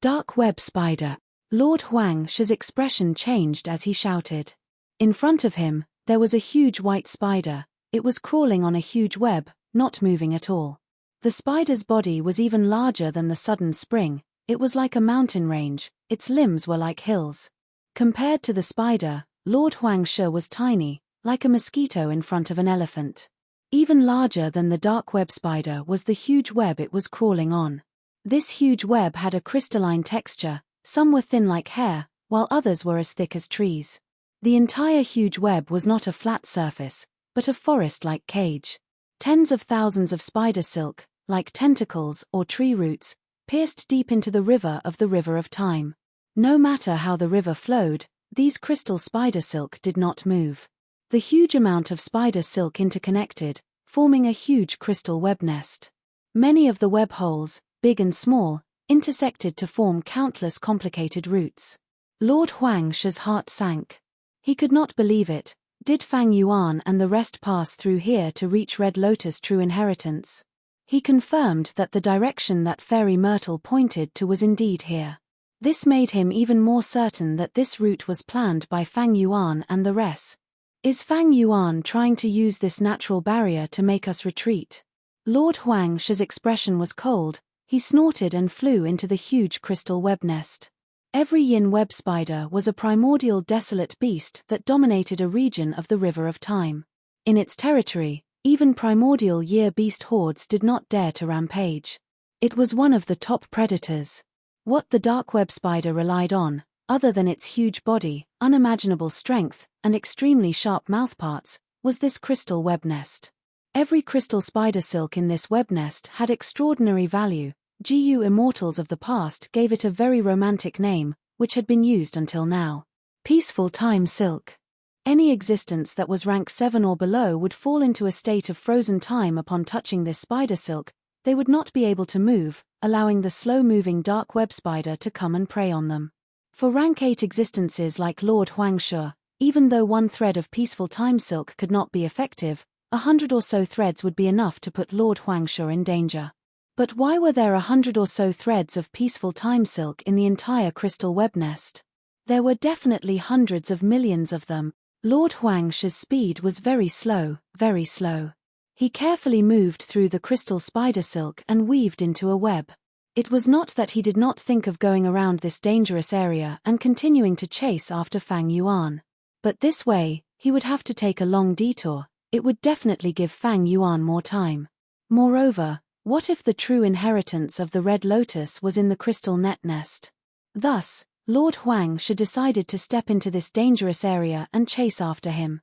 Dark web spider. Lord Huang She's expression changed as he shouted. In front of him, there was a huge white spider. It was crawling on a huge web, not moving at all. The spider's body was even larger than the sudden spring. It was like a mountain range, its limbs were like hills. Compared to the spider, Lord Huang She was tiny, like a mosquito in front of an elephant. Even larger than the dark web spider was the huge web it was crawling on. This huge web had a crystalline texture, some were thin like hair, while others were as thick as trees. The entire huge web was not a flat surface, but a forest-like cage. Tens of thousands of spider silk, like tentacles or tree roots, pierced deep into the river of time. No matter how the river flowed, these crystal spider silk did not move. The huge amount of spider silk interconnected, forming a huge crystal web nest. Many of the web holes, big and small, intersected to form countless complicated roots. Lord Huang She's heart sank. He could not believe it. Did Fang Yuan and the rest pass through here to reach Red Lotus' true inheritance? He confirmed that the direction that Fairy Myrtle pointed to was indeed here. This made him even more certain that this route was planned by Fang Yuan and the rest. Is Fang Yuan trying to use this natural barrier to make us retreat? Lord Huang She's expression was cold. He snorted and flew into the huge crystal web nest. Every yin web spider was a primordial desolate beast that dominated a region of the river of time. In its territory, even primordial year beast hordes did not dare to rampage. It was one of the top predators. What the dark web spider relied on, other than its huge body, unimaginable strength, and extremely sharp mouthparts, was this crystal web nest. Every crystal spider silk in this web nest had extraordinary value. GU immortals of the past gave it a very romantic name, which had been used until now. Peaceful time silk. Any existence that was rank 7 or below would fall into a state of frozen time upon touching this spider silk. They would not be able to move, allowing the slow-moving dark web spider to come and prey on them. For rank 8 existences like Lord Huang She, even though one thread of peaceful time silk could not be effective, 100 or so threads would be enough to put Lord Huang She in danger. But why were there 100 or so threads of peaceful time silk in the entire crystal web nest? There were definitely hundreds of millions of them. Lord Huang She's speed was very slow, very slow. He carefully moved through the crystal spider silk and weaved into a web. It was not that he did not think of going around this dangerous area and continuing to chase after Fang Yuan. But this way, he would have to take a long detour. It would definitely give Fang Yuan more time. Moreover, what if the true inheritance of the Red Lotus was in the crystal net nest? Thus, Lord Huang She decided to step into this dangerous area and chase after him.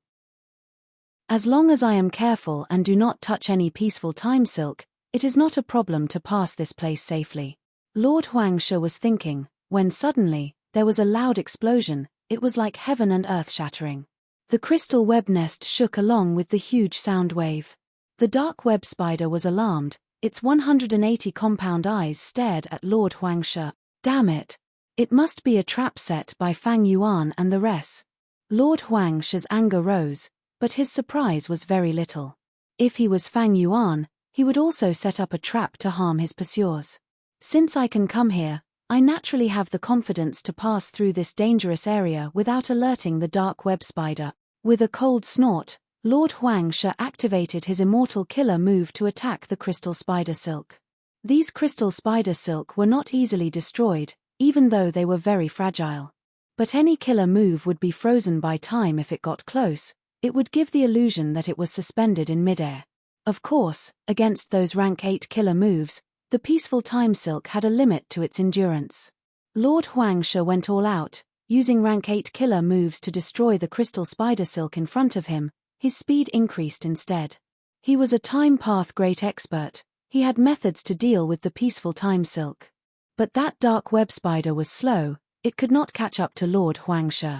As long as I am careful and do not touch any peaceful time silk, it is not a problem to pass this place safely. Lord Huang She was thinking, when suddenly, there was a loud explosion. It was like heaven and earth shattering. The crystal web nest shook along with the huge sound wave. The dark web spider was alarmed. Its 180 compound eyes stared at Lord Huang She. Damn it! It must be a trap set by Fang Yuan and the rest. Lord Huang She's anger rose, but his surprise was very little. If he was Fang Yuan, he would also set up a trap to harm his pursuers. Since I can come here, I naturally have the confidence to pass through this dangerous area without alerting the dark web spider. With a cold snort, Lord Huang She activated his immortal killer move to attack the crystal spider silk. These crystal spider silk were not easily destroyed, even though they were very fragile. But any killer move would be frozen by time if it got close. It would give the illusion that it was suspended in midair. Of course, against those rank 8 killer moves, the peaceful time silk had a limit to its endurance. Lord Huang She went all out, using rank 8 killer moves to destroy the crystal spider silk in front of him. His speed increased instead. He was a time path great expert. He had methods to deal with the peaceful time silk. But that dark web spider was slow. It could not catch up to Lord Huang She.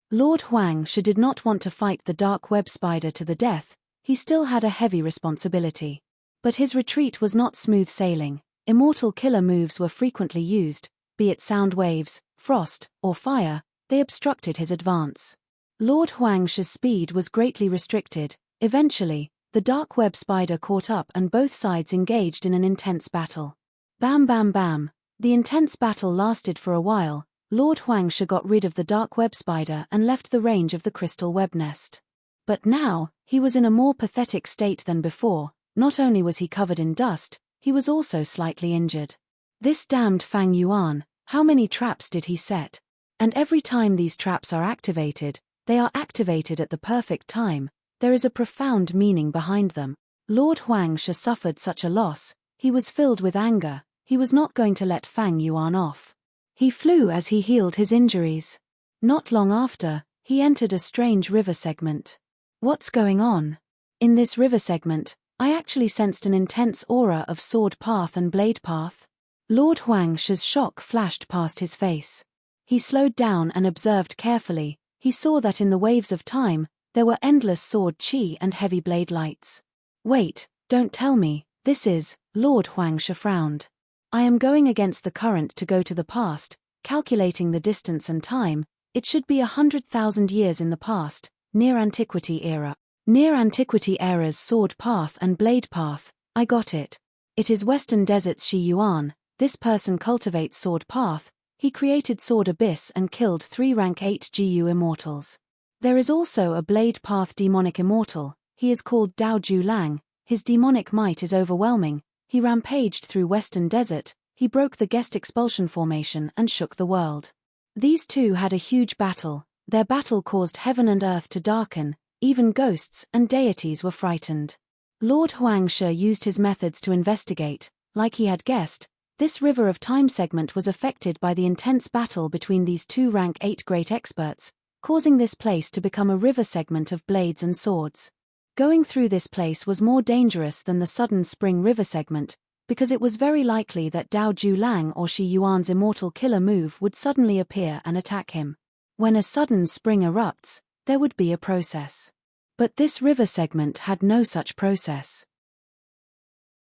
Lord Huang She did not want to fight the dark web spider to the death. He still had a heavy responsibility. But his retreat was not smooth sailing. Immortal killer moves were frequently used, be it sound waves, frost, or fire. They obstructed his advance. Lord Huang She's speed was greatly restricted. Eventually, the dark web spider caught up and both sides engaged in an intense battle. Bam bam bam. The intense battle lasted for a while. Lord Huangshe got rid of the dark web spider and left the range of the crystal web nest. But now, he was in a more pathetic state than before. Not only was he covered in dust, he was also slightly injured. This damned Fang Yuan, how many traps did he set? And every time these traps are activated, they are activated at the perfect time. There is a profound meaning behind them. Lord Huangshe suffered such a loss. He was filled with anger. He was not going to let Fang Yuan off. He flew as he healed his injuries. Not long after, he entered a strange river segment. What's going on? In this river segment, I actually sensed an intense aura of sword path and blade path. Lord Huangshe's shock flashed past his face. He slowed down and observed carefully. He saw that in the waves of time, there were endless sword chi and heavy blade lights. Wait, don't tell me, this is, Lord Huangshe frowned. I am going against the current to go to the past, calculating the distance and time, it should be 100,000 years in the past, Near Antiquity era. Near Antiquity era's sword path and blade path, I got it. It is Western Desert's Shi Yuan. This person cultivates sword path, he created sword abyss and killed 3 rank 8 GU immortals. There is also a blade path demonic immortal, he is called Dao Ju Lang, his demonic might is overwhelming, he rampaged through Western Desert, he broke the guest expulsion formation and shook the world. These two had a huge battle, their battle caused heaven and earth to darken, even ghosts and deities were frightened. Lord Huangshe used his methods to investigate, like he had guessed, this river of time segment was affected by the intense battle between these two rank 8 great experts, causing this place to become a river segment of blades and swords. Going through this place was more dangerous than the sudden spring river segment, because it was very likely that Dao Ju Lang or Shi Yuan's immortal killer move would suddenly appear and attack him. When a sudden spring erupts, there would be a process. But this river segment had no such process.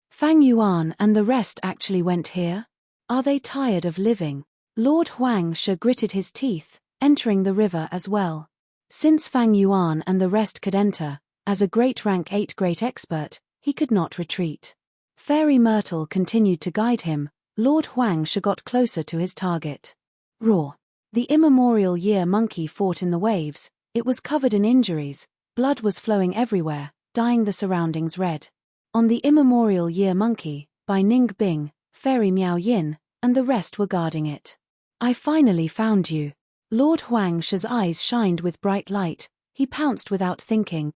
Fang Yuan and the rest actually went here? Are they tired of living? Lord Huangshe gritted his teeth, entering the river as well. Since Fang Yuan and the rest could enter, as a great rank 8 great expert, he could not retreat. Fairy Myrtle continued to guide him. Lord Huangshe got closer to his target. Roar. The immemorial year monkey fought in the waves, it was covered in injuries, blood was flowing everywhere, dyeing the surroundings red. On the immemorial year monkey, by Ning Bing, Fairy Miao Yin, and the rest were guarding it. I finally found you. Lord Huangshe's eyes shined with bright light, he pounced without thinking.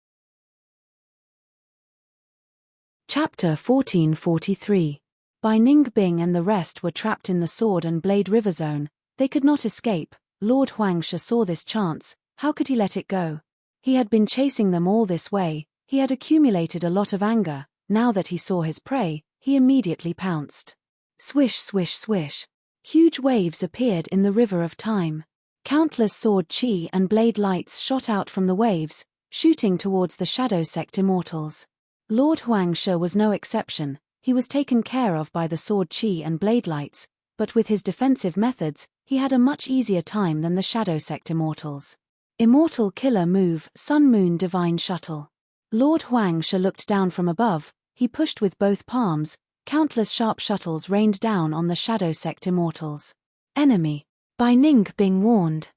Chapter 1443. By Ning Bing and the rest were trapped in the Sword and Blade River Zone, they could not escape. Lord Huangshe saw this chance, how could he let it go? He had been chasing them all this way, he had accumulated a lot of anger, now that he saw his prey, he immediately pounced. Swish swish swish. Huge waves appeared in the river of time. Countless sword chi and blade lights shot out from the waves, shooting towards the Shadow Sect immortals. Lord Huangshe was no exception, he was taken care of by the sword chi and blade lights, but with his defensive methods, he had a much easier time than the Shadow Sect immortals. Immortal killer move, Sun Moon Divine Shuttle. Lord Huangshe looked down from above, he pushed with both palms, countless sharp shuttles rained down on the Shadow Sect immortals. Enemy. By Ning Bing warned.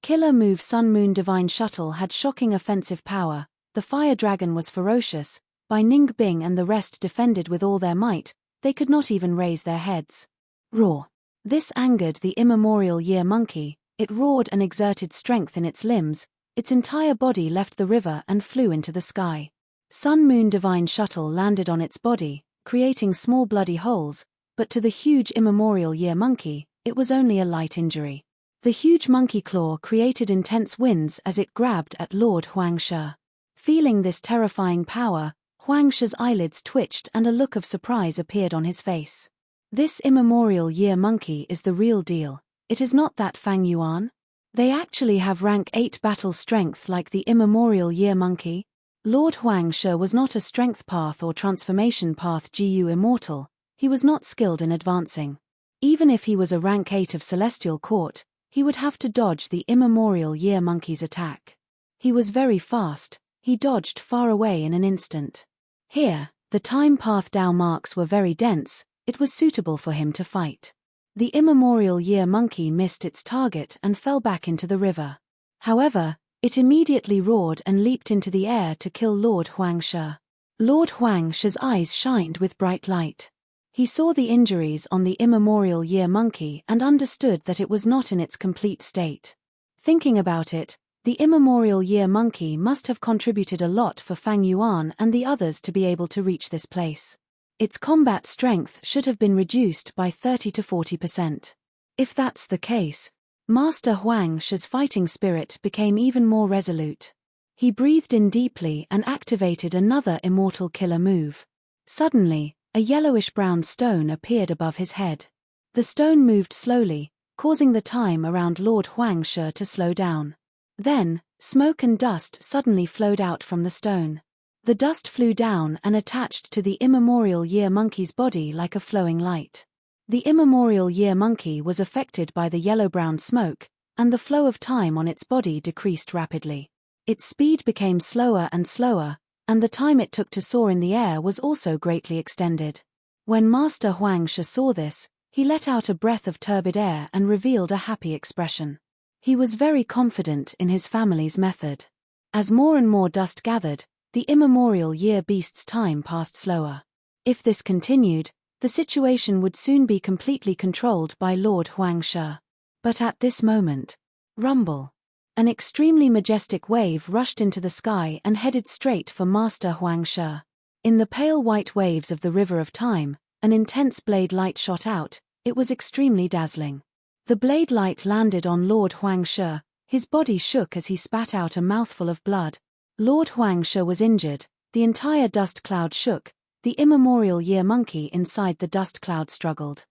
Killer move Sun Moon Divine Shuttle had shocking offensive power, the fire dragon was ferocious, by Ning Bing and the rest defended with all their might, they could not even raise their heads. Roar. This angered the immemorial year monkey, it roared and exerted strength in its limbs, its entire body left the river and flew into the sky. Sun Moon Divine Shuttle landed on its body, creating small bloody holes, but to the huge immemorial year monkey, it was only a light injury. The huge monkey claw created intense winds as it grabbed at Lord Huangshe. Feeling this terrifying power, Huangshe's eyelids twitched and a look of surprise appeared on his face. This immemorial year monkey is the real deal, it is not that Fang Yuan. They actually have rank 8 battle strength like the immemorial year monkey. Lord Huangshe was not a strength path or transformation path GU immortal, he was not skilled in advancing. Even if he was a rank 8 of Celestial Court, he would have to dodge the immemorial year monkey's attack. He was very fast, He dodged far away in an instant. Here, the time path Dao marks were very dense, it was suitable for him to fight. The immemorial year monkey missed its target and fell back into the river. However, it immediately roared and leaped into the air to kill Lord Huangshe. Lord Huangshe's eyes shined with bright light. He saw the injuries on the immemorial year monkey and understood that it was not in its complete state. Thinking about it, the immemorial year monkey must have contributed a lot for Fang Yuan and the others to be able to reach this place. Its combat strength should have been reduced by 30 to 40%. If that's the case, Master Huangshe's fighting spirit became even more resolute. He breathed in deeply and activated another immortal killer move. Suddenly, a yellowish-brown stone appeared above his head. The stone moved slowly, causing the time around Lord Huangshe to slow down. Then, smoke and dust suddenly flowed out from the stone. The dust flew down and attached to the immemorial year monkey's body like a flowing light. The immemorial year monkey was affected by the yellow-brown smoke, and the flow of time on its body decreased rapidly. Its speed became slower and slower, and the time it took to soar in the air was also greatly extended. When Master Huangshe saw this, he let out a breath of turbid air and revealed a happy expression. He was very confident in his family's method. As more and more dust gathered, the immemorial year beast's time passed slower. If this continued, the situation would soon be completely controlled by Lord Huangshe. But at this moment, rumble! An extremely majestic wave rushed into the sky and headed straight for Master Huangshe. In the pale white waves of the river of time, an intense blade light shot out. It was extremely dazzling. The blade light landed on Lord Huangshe. His body shook as he spat out a mouthful of blood. Lord Huangshe was injured, the entire dust cloud shook, the immemorial year monkey inside the dust cloud struggled.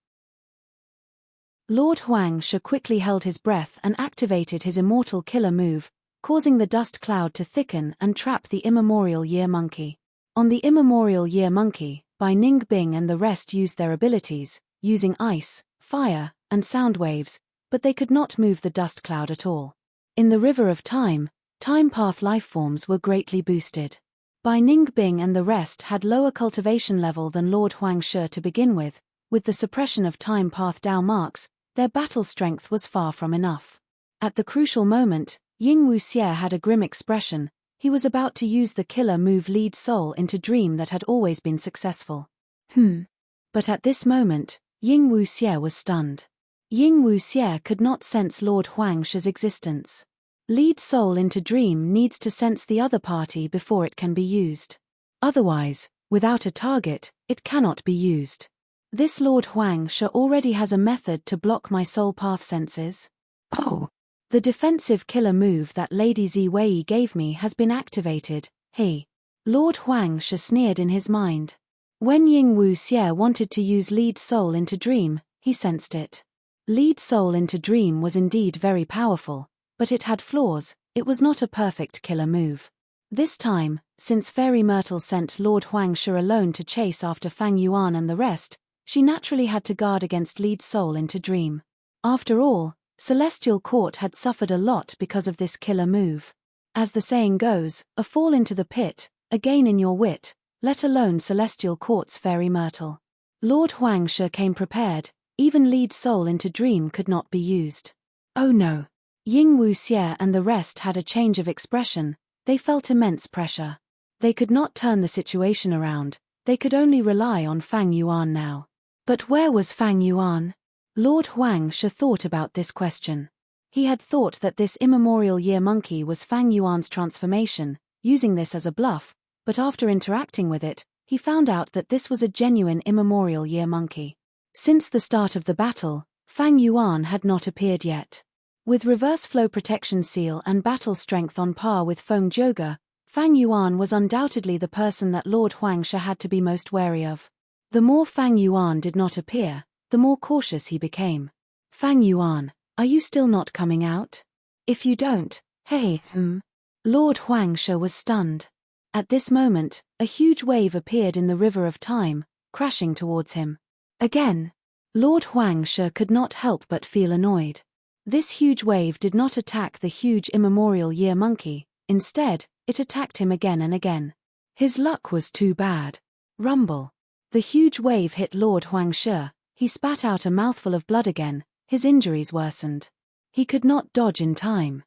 Lord Huangshe quickly held his breath and activated his immortal killer move, causing the dust cloud to thicken and trap the immemorial year monkey. On the immemorial year monkey, Bai Ningbing and the rest used their abilities, using ice, fire, and sound waves, but they could not move the dust cloud at all. In the river of time, time path lifeforms were greatly boosted. Bai Ningbing and the rest had lower cultivation level than Lord Huangshe to begin with the suppression of time path Dao marks, their battle strength was far from enough. At the crucial moment, Ying Wuxie had a grim expression. He was about to use the killer move Lead Soul into Dream that had always been successful. But at this moment, Ying Wuxie was stunned. Ying Wuxie could not sense Lord Huangshe's existence. Lead Soul into Dream needs to sense the other party before it can be used. Otherwise, without a target, it cannot be used. This Lord Huangshe already has a method to block my soul path senses. Oh! The defensive killer move that Lady Ziwei gave me has been activated. Hey! Lord Huangshe sneered in his mind. When Ying Wuxie wanted to use Lead Soul into Dream, he sensed it. Lead Soul into Dream was indeed very powerful, but it had flaws. It was not a perfect killer move. This time, since Fairy Myrtle sent Lord Huangshe alone to chase after Fang Yuan and the rest, she naturally had to guard against Lead Soul into Dream. After all, Celestial Court had suffered a lot because of this killer move. As the saying goes, a fall into the pit, a gain in your wit, let alone Celestial Court's Fairy Myrtle. Lord Huangshe came prepared, even Lead Soul into Dream could not be used. Oh no! Ying Wuxie and the rest had a change of expression. They felt immense pressure. They could not turn the situation around, they could only rely on Fang Yuan now. But where was Fang Yuan? Lord Huangshe thought about this question. He had thought that this immemorial year monkey was Fang Yuan's transformation, using this as a bluff, but after interacting with it, he found out that this was a genuine immemorial year monkey. Since the start of the battle, Fang Yuan had not appeared yet. With reverse flow protection seal and battle strength on par with Feng Joga, Fang Yuan was undoubtedly the person that Lord Huangshe had to be most wary of. The more Fang Yuan did not appear, the more cautious he became. Fang Yuan, are you still not coming out? If you don't, Lord Huangshe was stunned. At this moment, a huge wave appeared in the river of time, crashing towards him. Again, Lord Huangshe could not help but feel annoyed. This huge wave did not attack the huge immemorial year monkey, Instead, it attacked him again and again. His luck was too bad. Rumble. The huge wave hit Lord Huangshi. He spat out a mouthful of blood again. His injuries worsened. He could not dodge in time.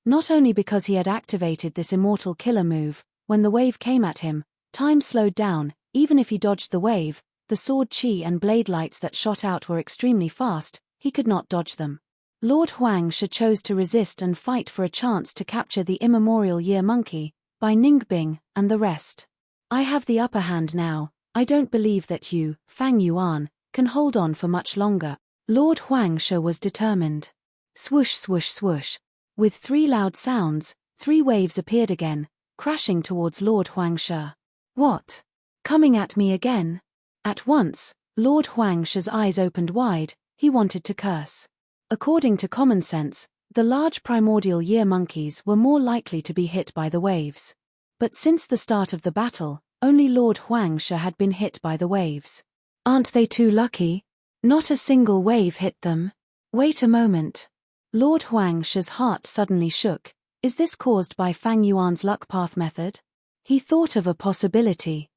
Not only because he had activated this immortal killer move, when the wave came at him, time slowed down. Even if he dodged the wave, the sword chi and blade lights that shot out were extremely fast, he could not dodge them. Lord Huangshi chose to resist and fight for a chance to capture the immemorial year monkey, by Ningbing, and the rest. I have the upper hand now. I don't believe that you, Fang Yuan, can hold on for much longer. Lord Huangshi was determined. Swoosh swoosh swoosh. With 3 loud sounds, 3 waves appeared again, crashing towards Lord Huangshi. What? Coming at me again? At once, Lord Huangshi's eyes opened wide. He wanted to curse. According to common sense, the large primordial year monkeys were more likely to be hit by the waves. But since the start of the battle, only Lord Huangshi had been hit by the waves. Aren't they too lucky? Not a single wave hit them. Wait a moment. Lord Huangshi's heart suddenly shook. Is this caused by Fang Yuan's luck path method? He thought of a possibility.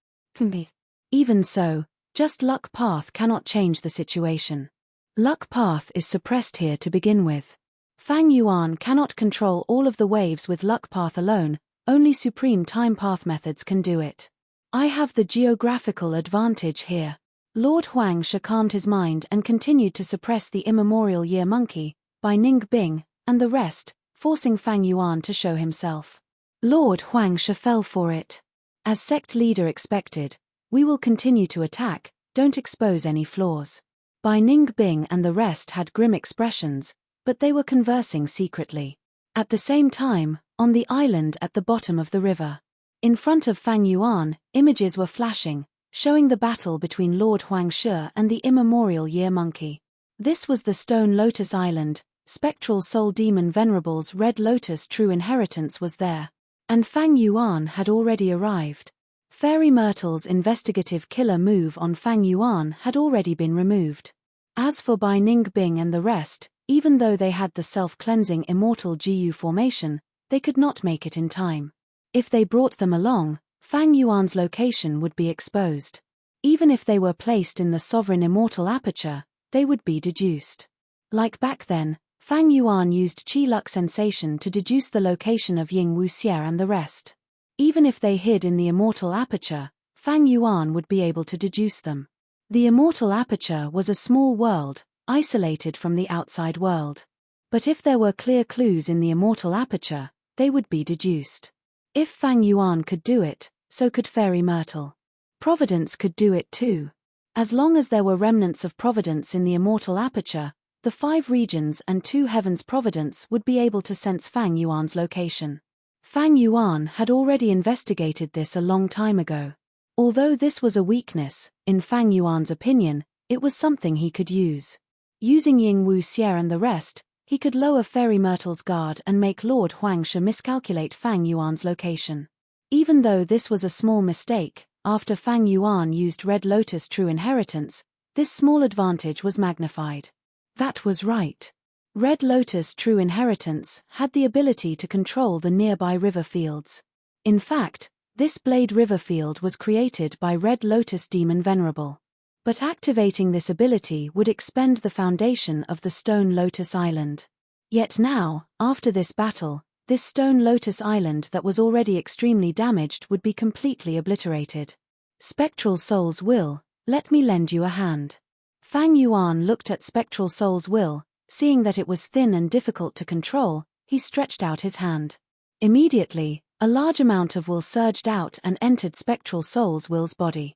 Even so, just luck path cannot change the situation. Luck path is suppressed here to begin with. Fang Yuan cannot control all of the waves with luck path alone, only supreme time path methods can do it. I have the geographical advantage here. Lord Huangshi calmed his mind and continued to suppress the immemorial year monkey, by Ningbing, and the rest, forcing Fang Yuan to show himself. Lord Huangshi fell for it. As sect leader expected, we will continue to attack, don't expose any flaws. Bai Ningbing and the rest had grim expressions, but they were conversing secretly. At the same time, on the island at the bottom of the river, in front of Fang Yuan, images were flashing, showing the battle between Lord Huangshi and the immemorial year monkey. This was the Stone Lotus Island. Spectral Soul Demon Venerable's Red Lotus True Inheritance was there. And Fang Yuan had already arrived. Fairy Myrtle's investigative killer move on Fang Yuan had already been removed. As for Bai Ningbing and the rest, even though they had the self-cleansing immortal GU formation, they could not make it in time. If they brought them along, Fang Yuan's location would be exposed. Even if they were placed in the sovereign immortal aperture, they would be deduced. Like back then, Fang Yuan used Qi Luck Sensation to deduce the location of Ying Wuxia and the rest. Even if they hid in the immortal aperture, Fang Yuan would be able to deduce them. The immortal aperture was a small world, isolated from the outside world. But if there were clear clues in the immortal aperture, they would be deduced. If Fang Yuan could do it, so could Fairy Myrtle. Providence could do it too. As long as there were remnants of Providence in the immortal aperture, the 5 regions and 2 heavens Providence would be able to sense Fang Yuan's location. Fang Yuan had already investigated this a long time ago. Although this was a weakness, in Fang Yuan's opinion, it was something he could use. Using Ying Wuxia and the rest, he could lower Fairy Myrtle's guard and make Lord Huangshi miscalculate Fang Yuan's location. Even though this was a small mistake, after Fang Yuan used Red Lotus True Inheritance, this small advantage was magnified. That was right. Red Lotus True Inheritance had the ability to control the nearby river fields. In fact, this Blade River field was created by Red Lotus Demon Venerable. But activating this ability would expend the foundation of the Stone Lotus Island. Yet now, after this battle, this Stone Lotus Island that was already extremely damaged would be completely obliterated. Spectral Soul's will, let me lend you a hand. Fang Yuan looked at Spectral Soul's will, seeing that it was thin and difficult to control, he stretched out his hand. Immediately, a large amount of will surged out and entered Spectral Soul's will's body.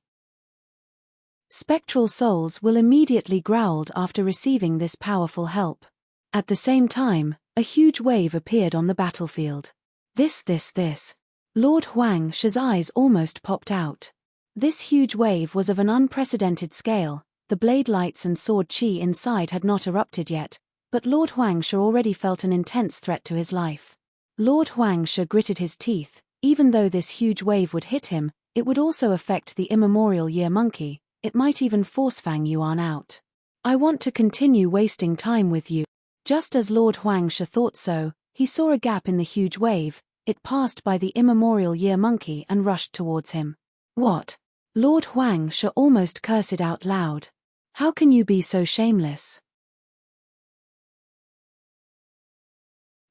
Spectral Soul's will immediately growled after receiving this powerful help. At the same time, a huge wave appeared on the battlefield. This. Lord Huangshi's eyes almost popped out. This huge wave was of an unprecedented scale. The blade lights and sword chi inside had not erupted yet, but Lord Huangshi already felt an intense threat to his life. Lord Huangshi gritted his teeth. Even though this huge wave would hit him, it would also affect the immemorial year monkey. It might even force Fang Yuan out. I want to continue wasting time with you. Just as Lord Huangshi thought so, He saw a gap in the huge wave. It passed by the immemorial year monkey and rushed towards him. What? Lord Huang Shi almost cursed out loud. How can you be so shameless?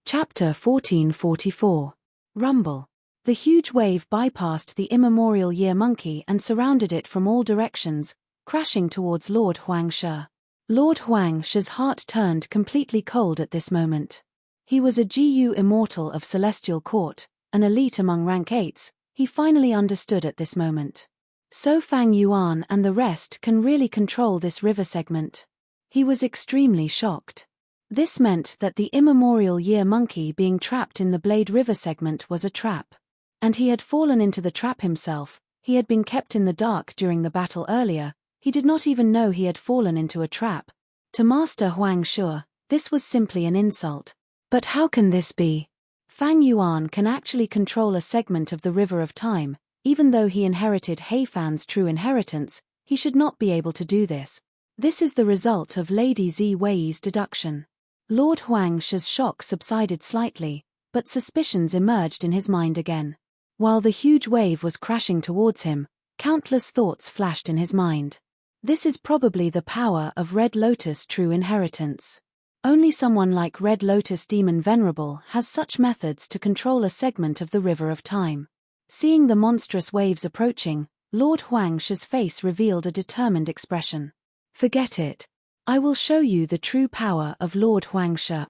Chapter 1444. Rumble. The huge wave bypassed the immemorial year monkey and surrounded it from all directions, crashing towards Lord Huang Shi. Lord Huang Shi's heart turned completely cold at this moment. He was a Gu immortal of Celestial Court, an elite among rank 8s. He finally understood at this moment. So Fang Yuan and the rest can really control this river segment. He was extremely shocked. This meant that the immemorial year monkey being trapped in the Blade River segment was a trap. And he had fallen into the trap himself. He had been kept in the dark during the battle earlier. He did not even know he had fallen into a trap. To Master Huang Shi, this was simply an insult. But how can this be? Fang Yuan can actually control a segment of the River of Time. Even though he inherited He Fan's true inheritance, he should not be able to do this. This is the result of Lady Zi Wei's deduction. Lord Huang Shi's shock subsided slightly, but suspicions emerged in his mind again. While the huge wave was crashing towards him, countless thoughts flashed in his mind. This is probably the power of Red Lotus' true inheritance. Only someone like Red Lotus Demon Venerable has such methods to control a segment of the River of Time. Seeing the monstrous waves approaching, Lord Huang Shi's face revealed a determined expression. Forget it. I will show you the true power of Lord Huang Shi.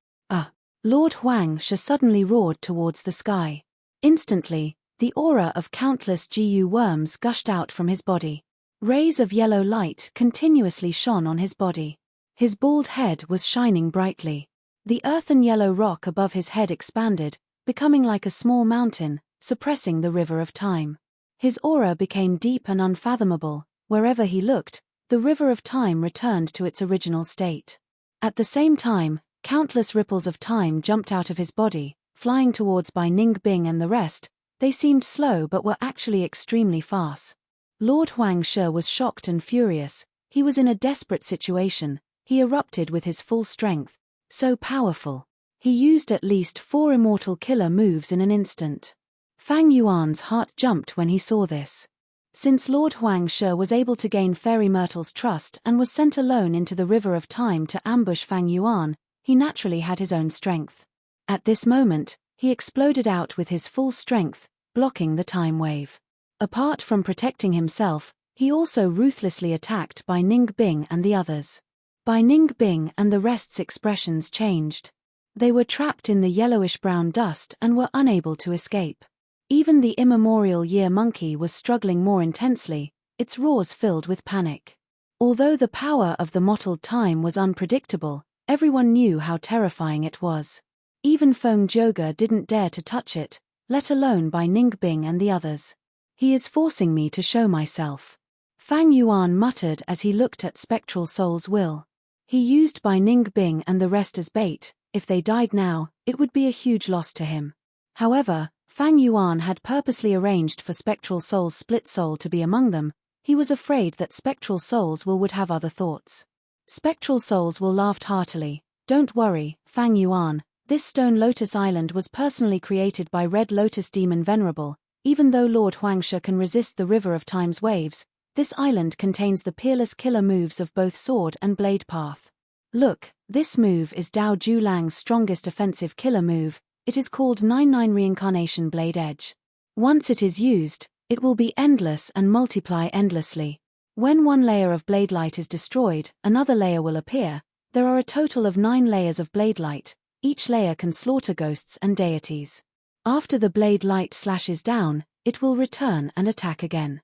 Lord Huang Shi suddenly roared towards the sky. Instantly, the aura of countless Gu worms gushed out from his body. Rays of yellow light continuously shone on his body. His bald head was shining brightly. The earthen yellow rock above his head expanded, becoming like a small mountain, suppressing the River of Time. His aura became deep and unfathomable. Wherever he looked, the River of Time returned to its original state. At the same time, countless ripples of time jumped out of his body, flying towards Bai Ningbing and the rest. They seemed slow but were actually extremely fast. Lord Huang Shi was shocked and furious. He was in a desperate situation. He erupted with his full strength. So powerful. He used at least 4 immortal killer moves in an instant. Fang Yuan's heart jumped when he saw this. Since Lord Huang Shi was able to gain Fairy Myrtle's trust and was sent alone into the River of Time to ambush Fang Yuan, he naturally had his own strength. At this moment, he exploded out with his full strength, blocking the time wave. Apart from protecting himself, he also ruthlessly attacked Bai Ningbing and the others. Bai Ningbing and the rest's expressions changed. They were trapped in the yellowish-brown dust and were unable to escape. Even the immemorial year monkey was struggling more intensely, its roars filled with panic. Although the power of the mottled time was unpredictable, everyone knew how terrifying it was. Even Feng Joga didn't dare to touch it, let alone Bai Ningbing and the others. He is forcing me to show myself. Fang Yuan muttered as he looked at Spectral Soul's will. He used Bai Ningbing and the rest as bait. If they died now, it would be a huge loss to him. However, Fang Yuan had purposely arranged for Spectral Soul's split soul to be among them. He was afraid that Spectral Souls would have other thoughts. Spectral Souls laughed heartily. Don't worry, Fang Yuan, this Stone Lotus Island was personally created by Red Lotus Demon Venerable. Even though Lord Huang Shi can resist the River of Time's waves, this island contains the peerless killer moves of both sword and blade path. Look, this move is Dao Julang's strongest offensive killer move. It is called 9-9 Reincarnation Blade Edge. Once it is used, it will be endless and multiply endlessly. When one layer of blade light is destroyed, another layer will appear. There are a total of 9 layers of blade light. Each layer can slaughter ghosts and deities. After the blade light slashes down, it will return and attack again.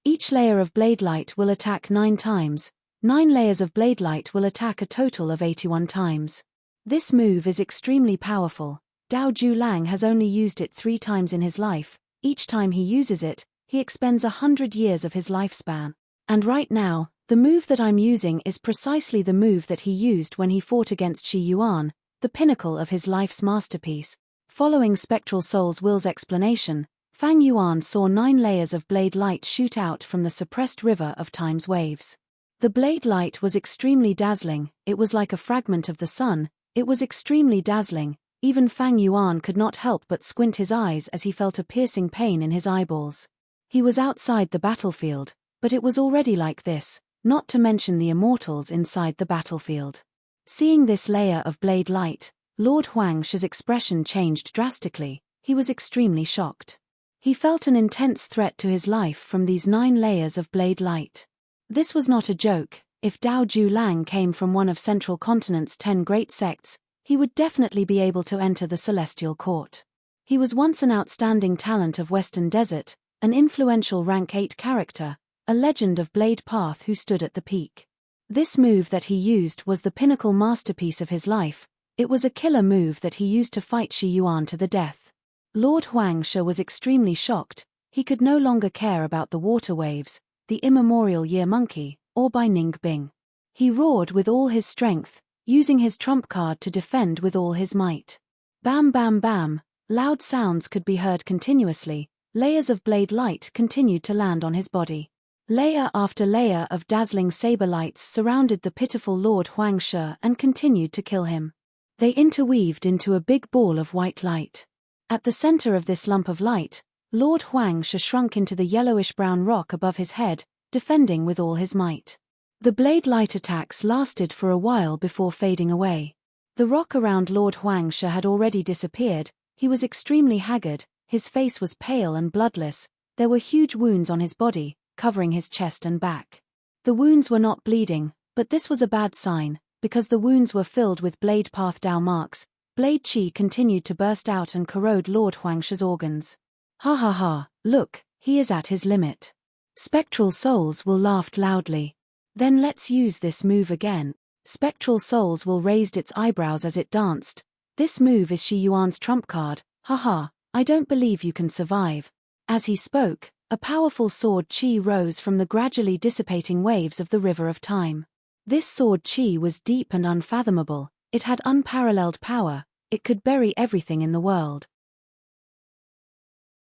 Each layer of blade light will attack 9 times. 9 layers of blade light will attack a total of 81 times. This move is extremely powerful. Dao Julang has only used it 3 times in his life. Each time he uses it, he expends 100 years of his lifespan. And right now, the move that I'm using is precisely the move that he used when he fought against Shi Yuan, the pinnacle of his life's masterpiece. Following Spectral Soul's will's explanation, Fang Yuan saw 9 layers of blade light shoot out from the suppressed River of Time's waves. The blade light was extremely dazzling. It was like a fragment of the sun. It was extremely dazzling. Even Fang Yuan could not help but squint his eyes as he felt a piercing pain in his eyeballs. He was outside the battlefield, but it was already like this, not to mention the immortals inside the battlefield. Seeing this layer of blade light, Lord Huangshi's expression changed drastically. He was extremely shocked. He felt an intense threat to his life from these 9 layers of blade light. This was not a joke. If Dao Ju Lang came from one of Central Continent's 10 great sects, he would definitely be able to enter the Celestial Court. He was once an outstanding talent of Western Desert, an influential rank 8 character, a legend of Blade Path who stood at the peak. This move that he used was the pinnacle masterpiece of his life. It was a killer move that he used to fight Shi Yuan to the death. Lord Huangshi was extremely shocked. He could no longer care about the water waves, the immemorial year monkey, or by Ning Bing. He roared with all his strength, using his trump card to defend with all his might. Bam bam bam, loud sounds could be heard continuously. Layers of blade light continued to land on his body. Layer after layer of dazzling saber lights surrounded the pitiful Lord Huangshi and continued to kill him. They interweaved into a big ball of white light. At the center of this lump of light, Lord Huangshi shrunk into the yellowish-brown rock above his head, defending with all his might. The blade light attacks lasted for a while before fading away. The rock around Lord Huangshi had already disappeared. He was extremely haggard, his face was pale and bloodless, there were huge wounds on his body, covering his chest and back. The wounds were not bleeding, but this was a bad sign, because the wounds were filled with blade path Dao marks. Blade chi continued to burst out and corrode Lord Huangshi's organs. Ha ha ha, look, he is at his limit. Spectral Souls will laughed loudly. Then let's use this move again. Spectral Souls will raised its eyebrows as it danced. This move is Shi Yuan's trump card. Haha, I don't believe you can survive. As he spoke, a powerful sword chi rose from the gradually dissipating waves of the river of time. This sword chi was deep and unfathomable. It had unparalleled power. It could bury everything in the world.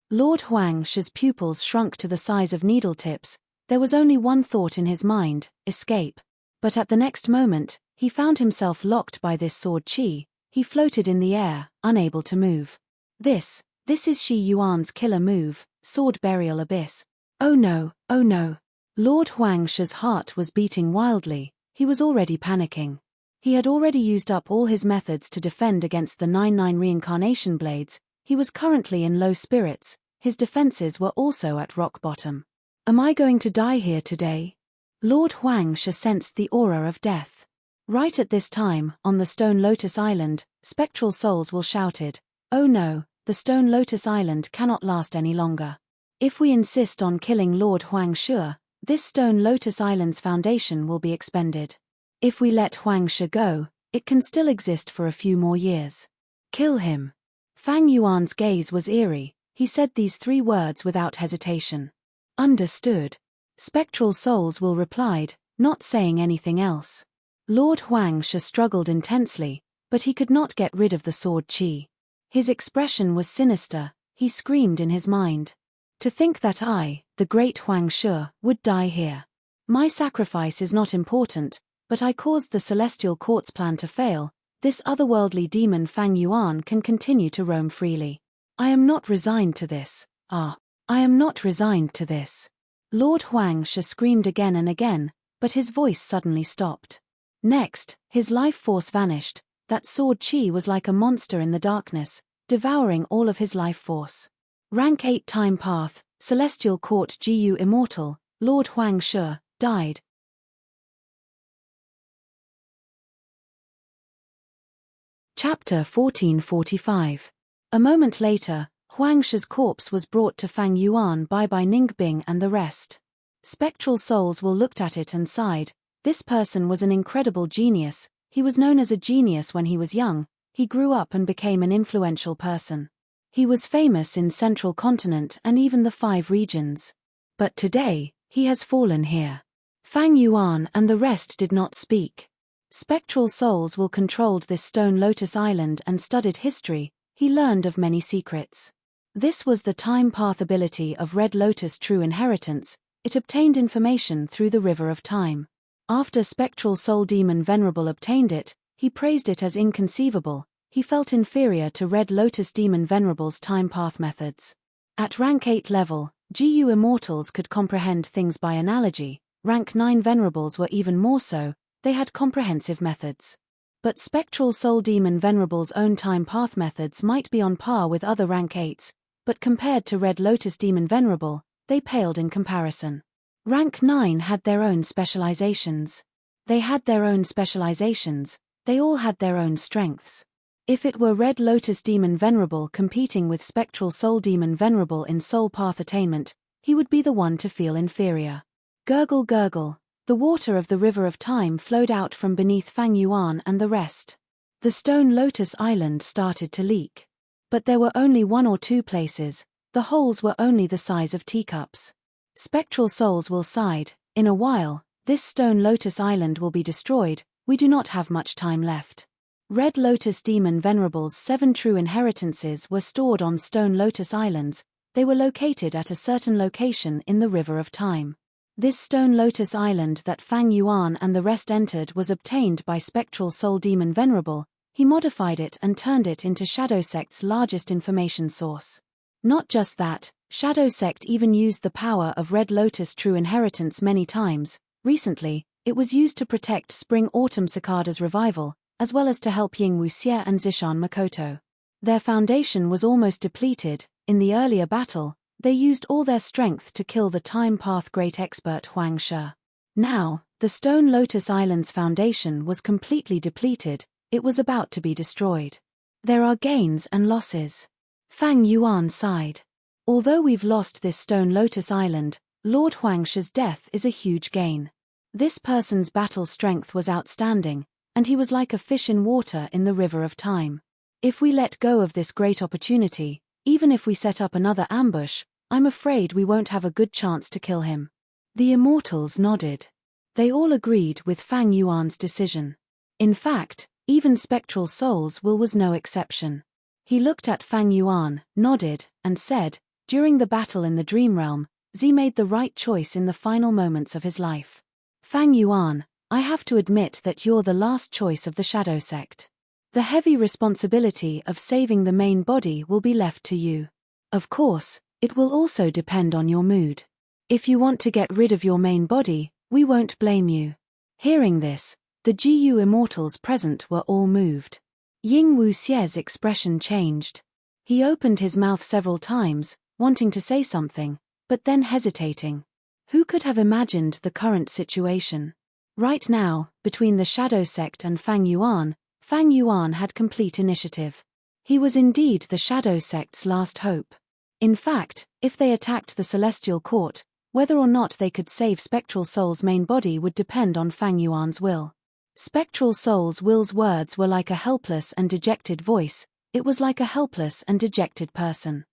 Lord Huangshi's pupils shrunk to the size of needle tips. There was only one thought in his mind, escape. But at the next moment, he found himself locked by this sword chi. He floated in the air, unable to move. This is Shi Yuan's killer move, Sword Burial Abyss. Oh no, oh no. Lord Huangshi's heart was beating wildly. He was already panicking. He had already used up all his methods to defend against the 9 reincarnation blades. He was currently in low spirits. His defenses were also at rock bottom. Am I going to die here today? Lord Huangshi sensed the aura of death. Right at this time, on the Stone Lotus Island, Spectral Souls will shouted, "Oh no, the Stone Lotus Island cannot last any longer. If we insist on killing Lord Huangshi, this Stone Lotus Island's foundation will be expended. If we let Huangshi go, it can still exist for a few more years. Kill him." Fang Yuan's gaze was eerie. He said these 3 words without hesitation. Understood. Spectral Souls will replied, not saying anything else. Lord Huangshi struggled intensely, but he could not get rid of the sword chi. His expression was sinister. He screamed in his mind. To think that I, the great Huangshi, would die here. My sacrifice is not important, but I caused the Celestial Court's plan to fail. This otherworldly demon Fang Yuan can continue to roam freely. I am not resigned to this. I am not resigned to this. Lord Huangshi screamed again and again, but his voice suddenly stopped. Next, his life force vanished. That sword chi was like a monster in the darkness, devouring all of his life force. Rank 8 Time Path, Celestial Court Gu Immortal, Lord Huangshi, died. Chapter 1445. A moment later, Huangshi's corpse was brought to Fang Yuan by Ningbing and the rest. Spectral Souls will looked at it and sighed. This person was an incredible genius. He was known as a genius when he was young. He grew up and became an influential person. He was famous in Central Continent and even the 5 regions. But today, he has fallen here. Fang Yuan and the rest did not speak. Spectral Souls will controlled this Stone Lotus Island and studied history. He learned of many secrets. This was the Time Path ability of Red Lotus True Inheritance. It obtained information through the River of Time. After Spectral Soul Demon Venerable obtained it, He praised it as inconceivable. He felt inferior to Red Lotus Demon Venerable's time path methods. At rank 8 level, GU Immortals could comprehend things by analogy. Rank 9 Venerables were even more so, they had comprehensive methods. But Spectral Soul Demon Venerable's own time path methods might be on par with other rank 8s, but compared to Red Lotus Demon Venerable, they paled in comparison. Rank 9 had their own specializations. They had their own specializations, they all had their own strengths. If it were Red Lotus Demon Venerable competing with Spectral Soul Demon Venerable in soul path attainment, he would be the one to feel inferior. Gurgle gurgle, the water of the river of time flowed out from beneath Fang Yuan and the rest. The stone lotus island started to leak. But there were only 1 or 2 places, the holes were only the size of teacups. Spectral souls will sighed, in a while, this stone lotus island will be destroyed, we do not have much time left. Red Lotus Demon Venerable's 7 true inheritances were stored on stone lotus islands, they were located at a certain location in the river of time. This stone lotus island that Fang Yuan and the rest entered was obtained by Spectral Soul Demon Venerable. He modified it and turned it into Shadow Sect's largest information source. Not just that, Shadow Sect even used the power of Red Lotus True Inheritance many times. Recently, it was used to protect Spring-Autumn Cicada's revival, as well as to help Ying Wuxie and Zishan Makoto. Their foundation was almost depleted. In the earlier battle, they used all their strength to kill the Time Path Great Expert Huang Shi. Now, the Stone Lotus Island's foundation was completely depleted, it was about to be destroyed. There are gains and losses. Fang Yuan sighed. Although we've lost this Stone Lotus Island, Lord Huang Shi's death is a huge gain. This person's battle strength was outstanding, and he was like a fish in water in the river of time. If we let go of this great opportunity, even if we set up another ambush, I'm afraid we won't have a good chance to kill him. The immortals nodded. They all agreed with Fang Yuan's decision. In fact, even Spectral Soul's will was no exception. He looked at Fang Yuan, nodded, and said, during the battle in the Dream Realm, Z made the right choice in the final moments of his life. Fang Yuan, I have to admit that you're the last choice of the Shadow Sect. The heavy responsibility of saving the main body will be left to you. Of course, it will also depend on your mood. If you want to get rid of your main body, we won't blame you. Hearing this, the GU Immortals present were all moved. Ying Wuxie's expression changed. He opened his mouth several times, wanting to say something, but then hesitating. Who could have imagined the current situation? Right now, between the Shadow Sect and Fang Yuan had complete initiative. He was indeed the Shadow Sect's last hope. In fact, if they attacked the Celestial Court, whether or not they could save Spectral Soul's main body would depend on Fang Yuan's will. Spectral Soul's will's words were like a helpless and dejected voice, it was like a helpless and dejected person.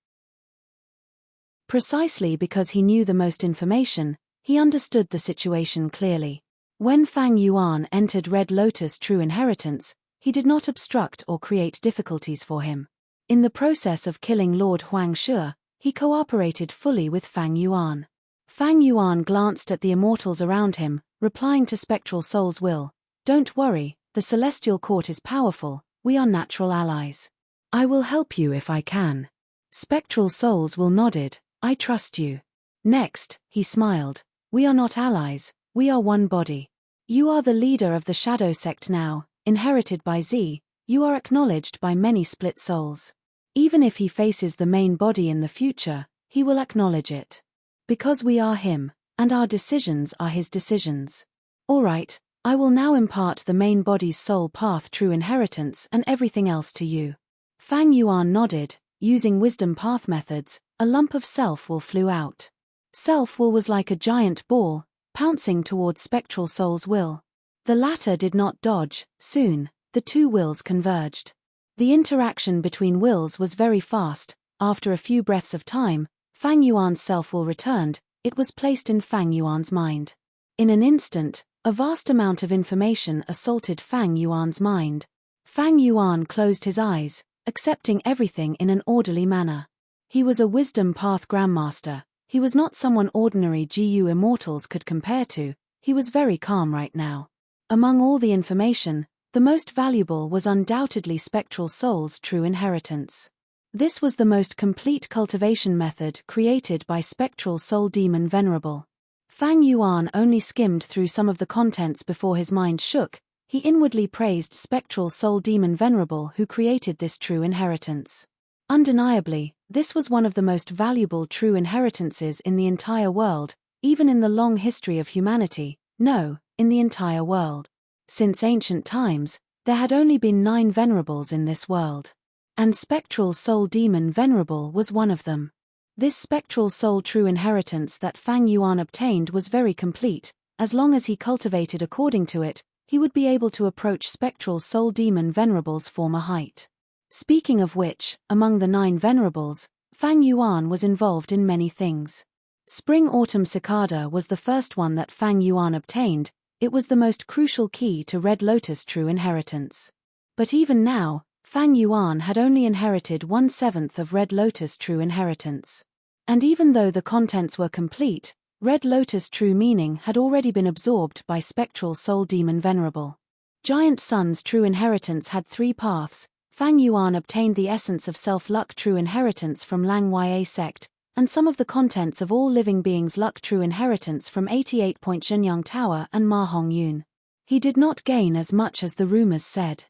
Precisely because he knew the most information, he understood the situation clearly. When Fang Yuan entered Red Lotus True Inheritance, he did not obstruct or create difficulties for him. In the process of killing Lord Huang Shi, he cooperated fully with Fang Yuan. Fang Yuan glanced at the immortals around him, replying to Spectral Soul's will, "Don't worry, the Celestial Court is powerful, we are natural allies. I will help you if I can." Spectral Soul's will nodded, "I trust you." Next, he smiled, "We are not allies, we are one body. You are the leader of the Shadow Sect now, inherited by Z, you are acknowledged by many split souls. Even if he faces the main body in the future, he will acknowledge it. Because we are him, and our decisions are his decisions. Alright, I will now impart the main body's soul path true inheritance and everything else to you." Fang Yuan nodded, using wisdom path methods, a lump of self-will flew out. Self-will was like a giant ball, pouncing towards Spectral Soul's will. The latter did not dodge, soon, the two wills converged. The interaction between wills was very fast, after a few breaths of time, Fang Yuan's self-will returned, it was placed in Fang Yuan's mind. In an instant, a vast amount of information assaulted Fang Yuan's mind. Fang Yuan closed his eyes, accepting everything in an orderly manner. He was a wisdom path grandmaster, he was not someone ordinary GU Immortals could compare to, he was very calm right now. Among all the information, The most valuable was undoubtedly Spectral Soul's true inheritance. This was the most complete cultivation method created by Spectral Soul Demon Venerable. Fang Yuan only skimmed through some of the contents before his mind shook. He inwardly praised Spectral Soul Demon Venerable who created this true inheritance. Undeniably, this was one of the most valuable true inheritances in the entire world, even in the long history of humanity, no, in the entire world. Since ancient times, there had only been 9 venerables in this world. And Spectral Soul Demon Venerable was one of them. This Spectral Soul true inheritance that Fang Yuan obtained was very complete. As long as he cultivated according to it, he would be able to approach Spectral Soul Demon Venerable's former height. Speaking of which, among the 9 venerables, Fang Yuan was involved in many things. Spring-Autumn Cicada was the first one that Fang Yuan obtained. It was the most crucial key to Red Lotus true inheritance. But even now, Fang Yuan had only inherited 1/7 of Red Lotus true inheritance. And even though the contents were complete, Red Lotus true meaning had already been absorbed by Spectral Soul Demon Venerable. Giant Sun's true inheritance had 3 paths. Fang Yuan obtained the essence of self-luck true inheritance from Lang Ya sect, and some of the contents of all living beings' luck true inheritance from 88 Point Zhenyang Tower and Ma Hong Yun. He did not gain as much as the rumors said.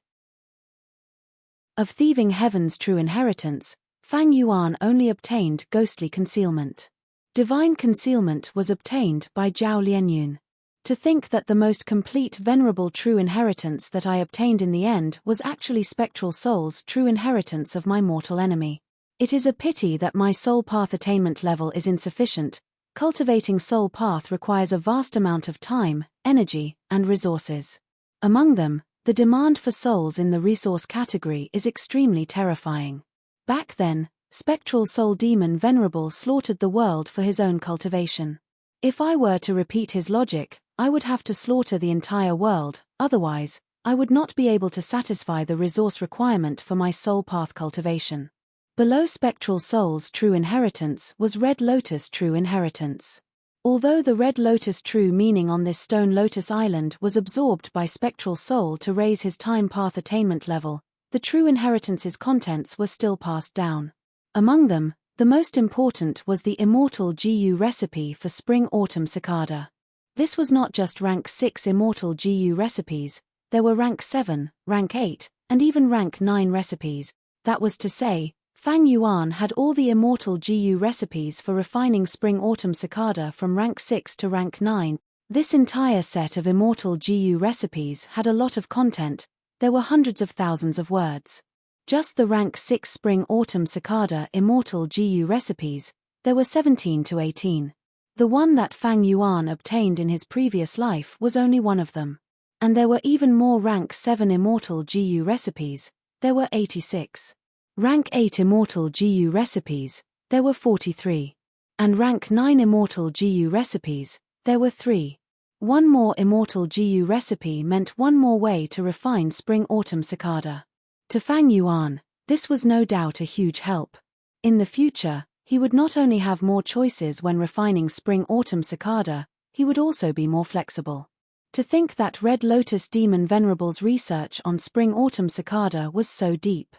Of Thieving Heaven's true inheritance, Fang Yuan only obtained ghostly concealment. Divine concealment was obtained by Zhao Lianyun. To think that the most complete venerable true inheritance that I obtained in the end was actually Spectral Soul's true inheritance of my mortal enemy. It is a pity that my soul path attainment level is insufficient. Cultivating soul path requires a vast amount of time, energy, and resources. Among them, the demand for souls in the resource category is extremely terrifying. Back then, Spectral Soul Demon Venerable slaughtered the world for his own cultivation. If I were to repeat his logic, I would have to slaughter the entire world, otherwise, I would not be able to satisfy the resource requirement for my soul path cultivation. Below Spectral Soul's true inheritance was Red Lotus true inheritance. Although the Red Lotus true meaning on this Stone Lotus Island was absorbed by Spectral Soul to raise his time path attainment level, the true inheritance's contents were still passed down. Among them, the most important was the Immortal GU recipe for Spring-Autumn Cicada. This was not just rank 6 Immortal GU recipes, there were rank 7, rank 8, and even rank 9 recipes. That was to say, Fang Yuan had all the Immortal GU recipes for refining Spring-Autumn Cicada from rank 6 to rank 9. This entire set of Immortal GU recipes had a lot of content. There were hundreds of thousands of words. Just the rank 6 Spring-Autumn Cicada Immortal GU recipes, there were 17 to 18. The one that Fang Yuan obtained in his previous life was only one of them. And there were even more rank 7 Immortal GU recipes, there were 86. Rank 8 Immortal GU recipes, there were 43. And rank 9 Immortal GU recipes, there were 3. One more Immortal GU recipe meant one more way to refine Spring-Autumn Cicada. To Fang Yuan, this was no doubt a huge help. In the future, he would not only have more choices when refining Spring-Autumn Cicada, he would also be more flexible. To think that Red Lotus Demon Venerable's research on Spring-Autumn Cicada was so deep.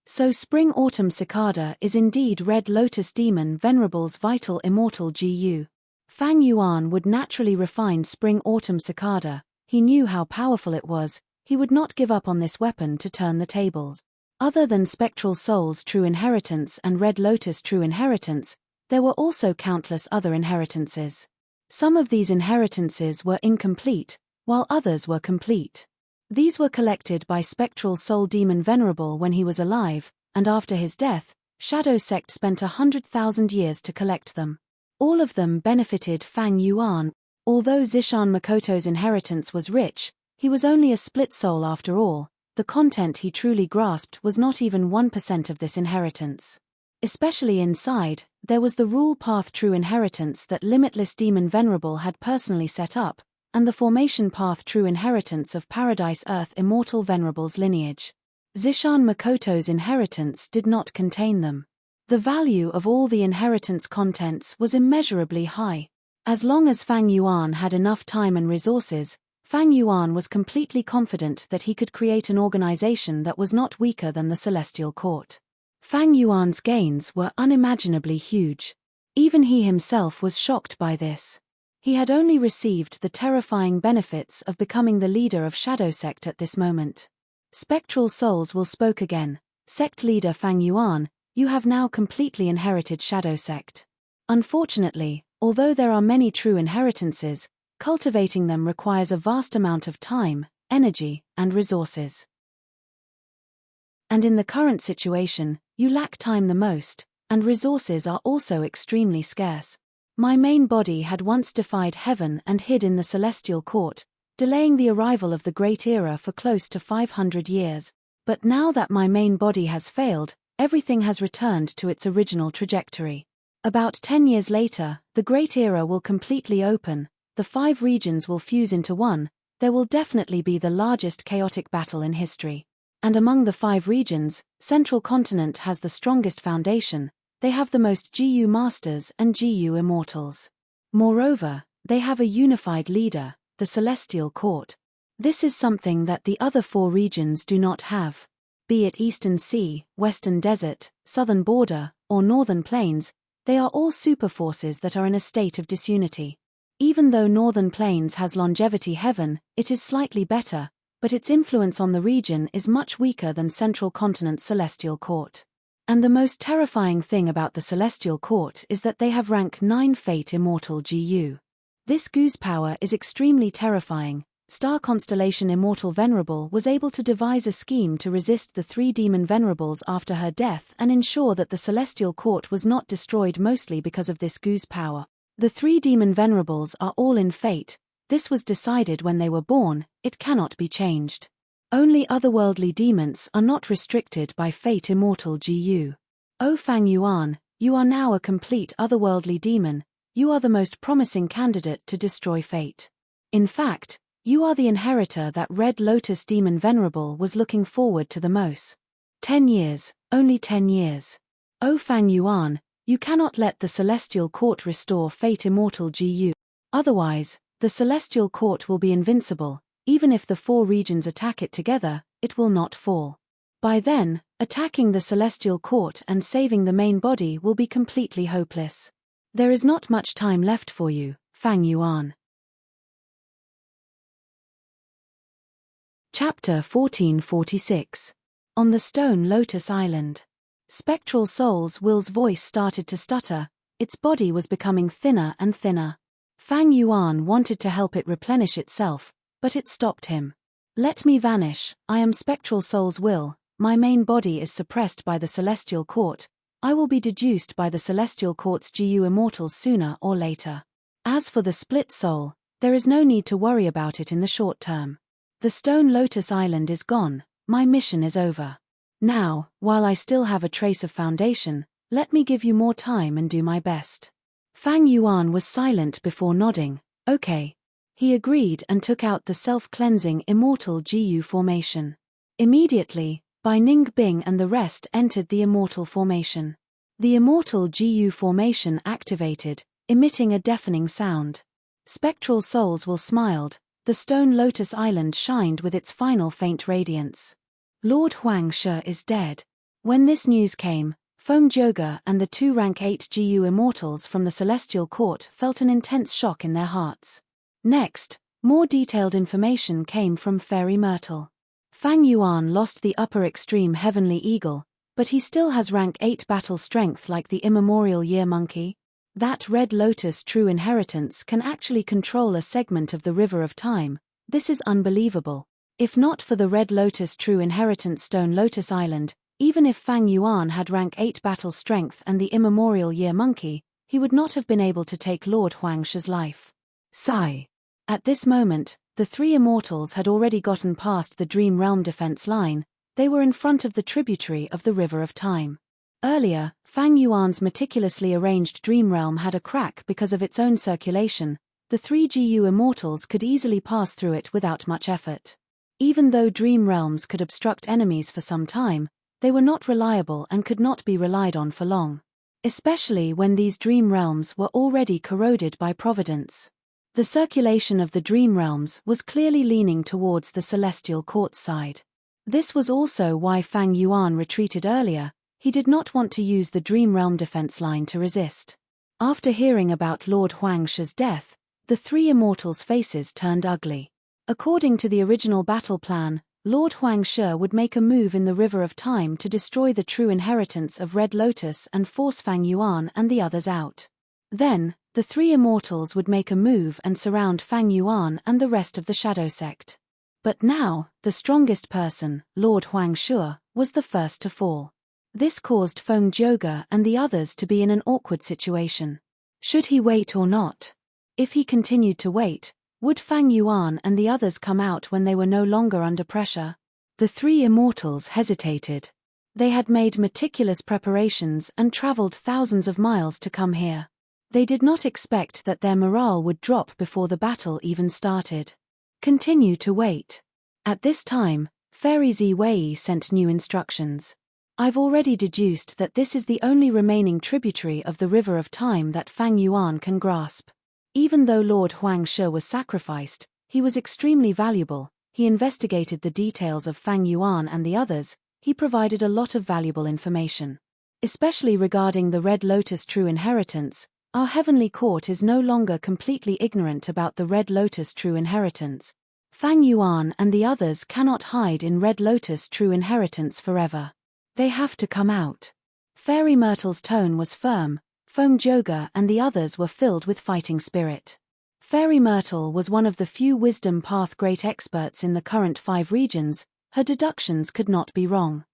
So Spring-Autumn Cicada is indeed Red Lotus Demon Venerable's vital Immortal GU. Fang Yuan would naturally refine Spring-Autumn Cicada. He knew how powerful it was. He would not give up on this weapon to turn the tables. Other than Spectral Soul's true inheritance and Red Lotus true inheritance, there were also countless other inheritances. Some of these inheritances were incomplete, while others were complete. These were collected by Spectral Soul Demon Venerable when he was alive, and after his death, Shadow Sect spent 100,000 years to collect them. All of them benefited Fang Yuan. Although Zishan Makoto's inheritance was rich, he was only a split soul after all. The content he truly grasped was not even 1% of this inheritance. Especially inside, there was the Rule Path True Inheritance that Limitless Demon Venerable had personally set up, and the Formation Path True Inheritance of Paradise Earth Immortal Venerable's lineage. Zishan Makoto's inheritance did not contain them. The value of all the inheritance contents was immeasurably high. As long as Fang Yuan had enough time and resources, Fang Yuan was completely confident that he could create an organization that was not weaker than the Celestial Court. Fang Yuan's gains were unimaginably huge. Even he himself was shocked by this. He had only received the terrifying benefits of becoming the leader of Shadow Sect at this moment. Spectral souls will spoke again. Sect leader Fang Yuan, you have now completely inherited Shadow Sect. Unfortunately, although there are many true inheritances, cultivating them requires a vast amount of time, energy, and resources. And in the current situation, you lack time the most, and resources are also extremely scarce. My main body had once defied heaven and hid in the Celestial Court, delaying the arrival of the Great Era for close to 500 years. But now that my main body has failed, everything has returned to its original trajectory. About 10 years later, the Great Era will completely open, the 5 regions will fuse into one, there will definitely be the largest chaotic battle in history. And among the 5 regions, Central Continent has the strongest foundation, they have the most GU Masters and GU Immortals. Moreover, they have a unified leader, the Celestial Court. This is something that the other 4 regions do not have. Be it Eastern Sea, Western Desert, Southern Border, or Northern Plains, they are all superforces that are in a state of disunity. Even though Northern Plains has longevity heaven, it is slightly better, but its influence on the region is much weaker than Central Continent's Celestial Court. And the most terrifying thing about the Celestial Court is that they have rank 9 Fate Immortal GU. This goose power is extremely terrifying. Star constellation Immortal Venerable was able to devise a scheme to resist the 3 demon Venerables after her death and ensure that the Celestial Court was not destroyed, mostly because of this goose power. The 3 demon Venerables are all in fate. This was decided when they were born, it cannot be changed. Only otherworldly demons are not restricted by Fate Immortal GU. O Fang Yuan, you are now a complete otherworldly demon, you are the most promising candidate to destroy fate. In fact, you are the inheritor that Red Lotus Demon Venerable was looking forward to the most. 10 years, only 10 years. O Fang Yuan, you cannot let the Celestial Court restore Fate Immortal GU. Otherwise, the Celestial Court will be invincible, even if the 4 regions attack it together, it will not fall. By then, attacking the Celestial Court and saving the main body will be completely hopeless. There is not much time left for you, Fang Yuan. Chapter 1446. On the Stone Lotus Island. Spectral Soul's Will's voice started to stutter, its body was becoming thinner and thinner. Fang Yuan wanted to help it replenish itself, but it stopped him. Let me vanish, I am Spectral Soul's will, my main body is suppressed by the Celestial Court, I will be deduced by the Celestial Court's GU Immortals sooner or later. As for the split soul, there is no need to worry about it in the short term. The Stone Lotus Island is gone, my mission is over. Now, while I still have a trace of foundation, let me give you more time and do my best. Fang Yuan was silent before nodding, okay. He agreed and took out the self-cleansing Immortal GU formation. Immediately, Bai Ning Bing and the rest entered the Immortal formation. The Immortal GU formation activated, emitting a deafening sound. Spectral Souls will smiled, the Stone Lotus Island shined with its final faint radiance. Lord Huang She is dead. When this news came, Feng Jioge and the 2 rank 8 GU Immortals from the Celestial Court felt an intense shock in their hearts. Next, more detailed information came from Fairy Myrtle. Fang Yuan lost the upper extreme Heavenly Eagle, but he still has rank 8 battle strength like the immemorial Year Monkey. That Red Lotus true inheritance can actually control a segment of the River of Time. This is unbelievable. If not for the Red Lotus true inheritance Stone Lotus Island, even if Fang Yuan had rank 8 battle strength and the immemorial Year Monkey, he would not have been able to take Lord Huang She's life. Sigh. At this moment, the 3 immortals had already gotten past the Dream Realm defense line, they were in front of the tributary of the River of Time. Earlier, Fang Yuan's meticulously arranged Dream Realm had a crack because of its own circulation, the 3 GU immortals could easily pass through it without much effort. Even though Dream Realms could obstruct enemies for some time, they were not reliable and could not be relied on for long. Especially when these Dream Realms were already corroded by Providence. The circulation of the dream realms was clearly leaning towards the celestial court's side. This was also why Fang Yuan retreated earlier. He did not want to use the dream realm defense line to resist. After hearing about Lord Huangshi's death, the three immortals' faces turned ugly. According to the original battle plan, Lord Huangshi would make a move in the River of Time to destroy the true inheritance of Red Lotus and force Fang Yuan and the others out. Then, the three immortals would make a move and surround Fang Yuan and the rest of the Shadow Sect. But now, the strongest person, Lord Huangshi, was the first to fall. This caused Feng Zhouge and the others to be in an awkward situation. Should he wait or not? If he continued to wait, would Fang Yuan and the others come out when they were no longer under pressure? The three immortals hesitated. They had made meticulous preparations and traveled thousands of miles to come here. They did not expect that their morale would drop before the battle even started. Continue to wait. At this time, Fairy Ziwei sent new instructions. I've already deduced that this is the only remaining tributary of the River of Time that Fang Yuan can grasp. Even though Lord Huangshi was sacrificed, he was extremely valuable. He investigated the details of Fang Yuan and the others. He provided a lot of valuable information. Especially regarding the Red Lotus true inheritance, our heavenly court is no longer completely ignorant about the Red Lotus true inheritance. Fang Yuan and the others cannot hide in Red Lotus true inheritance forever. They have to come out. Fairy Myrtle's tone was firm. Feng Zhouge and the others were filled with fighting spirit. Fairy Myrtle was one of the few wisdom path great experts in the current 5 regions. Her deductions could not be wrong.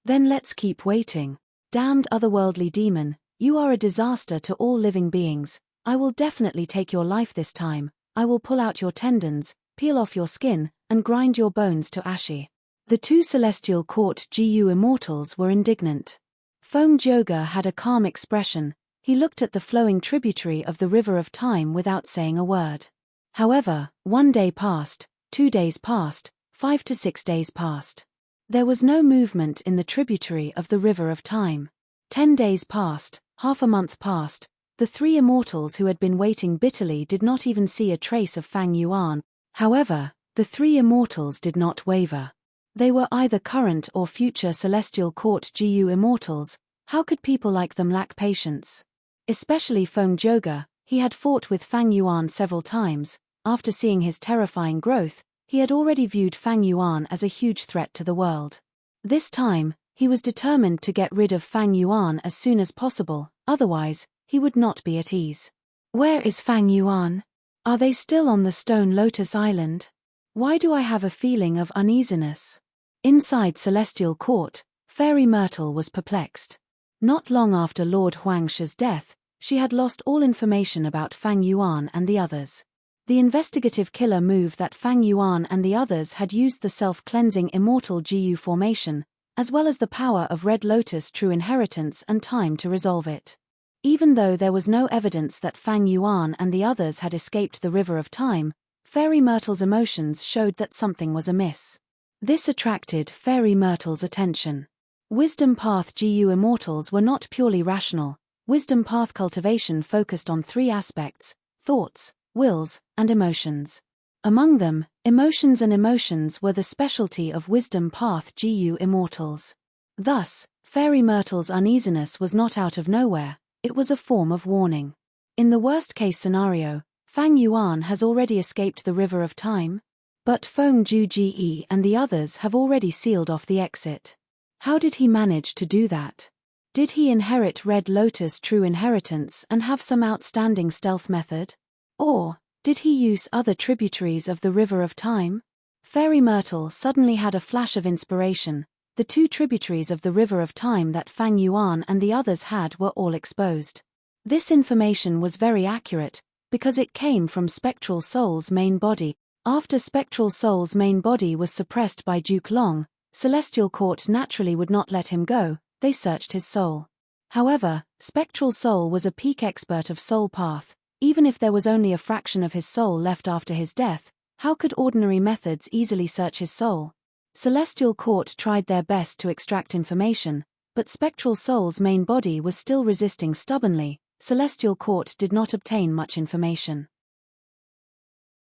Then let's keep waiting. Damned otherworldly demon, you are a disaster to all living beings. I will definitely take your life this time. I will pull out your tendons, peel off your skin, and grind your bones to ashy. The 2 Celestial Court GU immortals were indignant. Feng Zhouge had a calm expression. He looked at the flowing tributary of the River of Time without saying a word. However, 1 day passed, 2 days passed, 5 to 6 days passed. There was no movement in the tributary of the River of Time. 10 days passed, half a month passed. The 3 immortals who had been waiting bitterly did not even see a trace of Fang Yuan. However, the 3 immortals did not waver. They were either current or future Celestial Court GU immortals. How could people like them lack patience? Especially Feng Zhouge. He had fought with Fang Yuan several times. After seeing his terrifying growth, he had already viewed Fang Yuan as a huge threat to the world. This time, he was determined to get rid of Fang Yuan as soon as possible, otherwise, he would not be at ease. Where is Fang Yuan? Are they still on the Stone Lotus Island? Why do I have a feeling of uneasiness? Inside Celestial Court, Fairy Myrtle was perplexed. Not long after Lord Huangshi's death, she had lost all information about Fang Yuan and the others. The investigative killer move that Fang Yuan and the others had used the self-cleansing immortal GU formation, as well as the power of Red Lotus true inheritance and time to resolve it. Even though there was no evidence that Fang Yuan and the others had escaped the River of Time, Fairy Myrtle's emotions showed that something was amiss. This attracted Fairy Myrtle's attention. Wisdom Path GU immortals were not purely rational. Wisdom Path cultivation focused on 3 aspects: thoughts, wills, and emotions. Among them, emotions and emotions were the specialty of Wisdom Path GU immortals. Thus, Fairy Myrtle's uneasiness was not out of nowhere, it was a form of warning. In the worst-case scenario, Fang Yuan has already escaped the River of Time, but Feng Zhouge and the others have already sealed off the exit. How did he manage to do that? Did he inherit Red Lotus true inheritance and have some outstanding stealth method? Or, did he use other tributaries of the River of Time? Fairy Myrtle suddenly had a flash of inspiration. The 2 tributaries of the River of Time that Fang Yuan and the others had were all exposed. This information was very accurate, because it came from Spectral Soul's main body. After Spectral Soul's main body was suppressed by Duke Long, Celestial Court naturally would not let him go. They searched his soul. However, Spectral Soul was a peak expert of Soul Path. Even if there was only a fraction of his soul left after his death, how could ordinary methods easily search his soul? Celestial Court tried their best to extract information, but Spectral Soul's main body was still resisting stubbornly. Celestial Court did not obtain much information.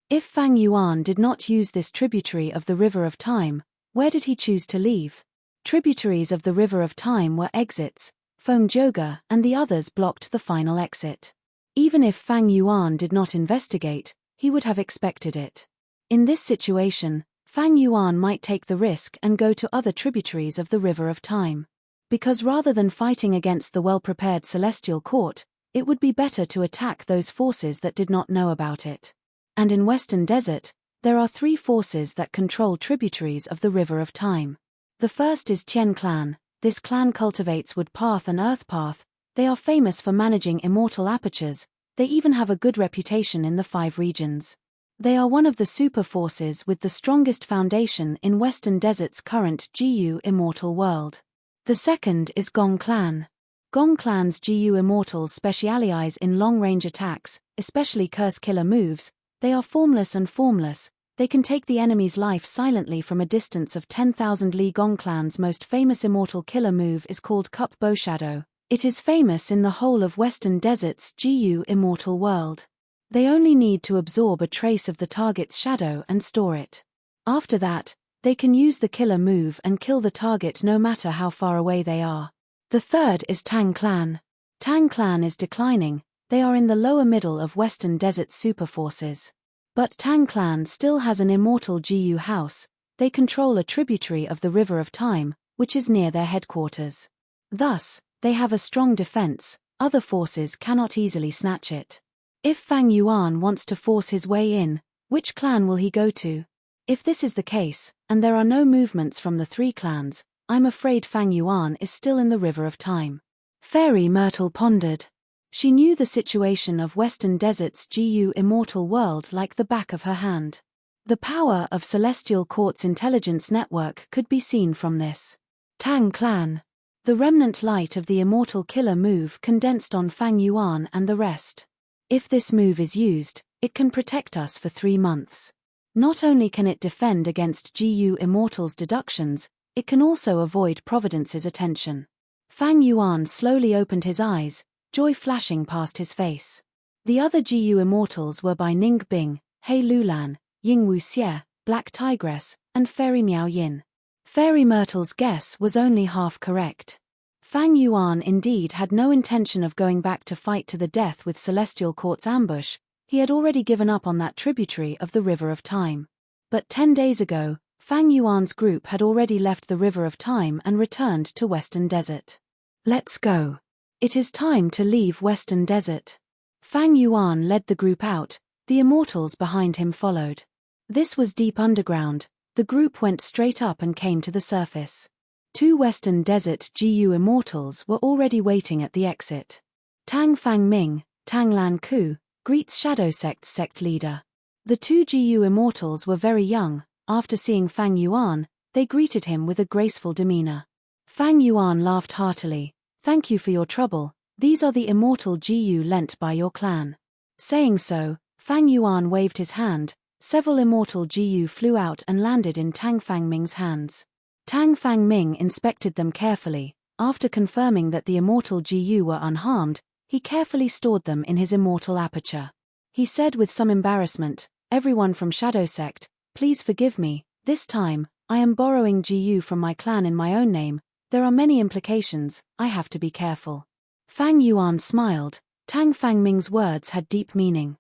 If Fang Yuan did not use this tributary of the River of Time, where did he choose to leave? Tributaries of the River of Time were exits, Fengjoga and the others blocked the final exit. Even if Fang Yuan did not investigate, he would have expected it. In this situation, Fang Yuan might take the risk and go to other tributaries of the River of Time. Because rather than fighting against the well-prepared Celestial Court, it would be better to attack those forces that did not know about it. And in Western Desert, there are 3 forces that control tributaries of the River of Time. The first is Tian Clan. This clan cultivates Wood Path and Earth Path. They are famous for managing immortal apertures. They even have a good reputation in the 5 regions. They are one of the super forces with the strongest foundation in Western Desert's current GU immortal world. The second is Gong Clan. Gong Clan's GU immortals specialize in long-range attacks, especially curse killer moves. They are formless and formless. They can take the enemy's life silently from a distance of 10,000 li. Gong Clan's most famous immortal killer move is called Cup Bow Shadow. It is famous in the whole of Western Desert's GU immortal world. They only need to absorb a trace of the target's shadow and store it. After that, they can use the killer move and kill the target no matter how far away they are. The third is Tang Clan. Tang Clan is declining. They are in the lower middle of Western Desert super forces. But Tang Clan still has an immortal GU house. They control a tributary of the River of Time, which is near their headquarters. Thus, they have a strong defense. Other forces cannot easily snatch it. If Fang Yuan wants to force his way in, which clan will he go to? If this is the case, and there are no movements from the 3 clans, I'm afraid Fang Yuan is still in the River of Time. Fairy Myrtle pondered. She knew the situation of Western Desert's GU immortal world like the back of her hand. The power of Celestial Court's intelligence network could be seen from this. Tang Clan. The remnant light of the immortal killer move condensed on Fang Yuan and the rest. If this move is used, it can protect us for 3 months. Not only can it defend against GU Immortal's deductions, it can also avoid Providence's attention. Fang Yuan slowly opened his eyes, joy flashing past his face. The other GU Immortals were by Ning Bing, He Lulan, Ying Wuxie, Black Tigress, and Fairy Miao Yin. Fairy Myrtle's guess was only half correct. Fang Yuan indeed had no intention of going back to fight to the death with Celestial Court's ambush. He had already given up on that tributary of the River of Time. But 10 days ago, Fang Yuan's group had already left the River of Time and returned to Western Desert. Let's go. It is time to leave Western Desert. Fang Yuan led the group out, the immortals behind him followed. This was deep underground. The group went straight up and came to the surface. 2 Western Desert GU immortals were already waiting at the exit. Tang Fang Ming, Tang Lan Ku, greets Shadow Sect's sect leader. The 2 GU immortals were very young. After seeing Fang Yuan, they greeted him with a graceful demeanor. Fang Yuan laughed heartily. Thank you for your trouble. These are the immortal GU lent by your clan. Saying so, Fang Yuan waved his hand. Several immortal GU flew out and landed in Tang Fang Ming's hands. Tang Fang Ming inspected them carefully. After confirming that the immortal GU were unharmed, he carefully stored them in his immortal aperture. He said with some embarrassment, "Everyone from Shadow Sect, please forgive me. This time, I am borrowing GU from my clan in my own name. There are many implications. I have to be careful." Fang Yuan smiled. Tang Fang Ming's words had deep meaning.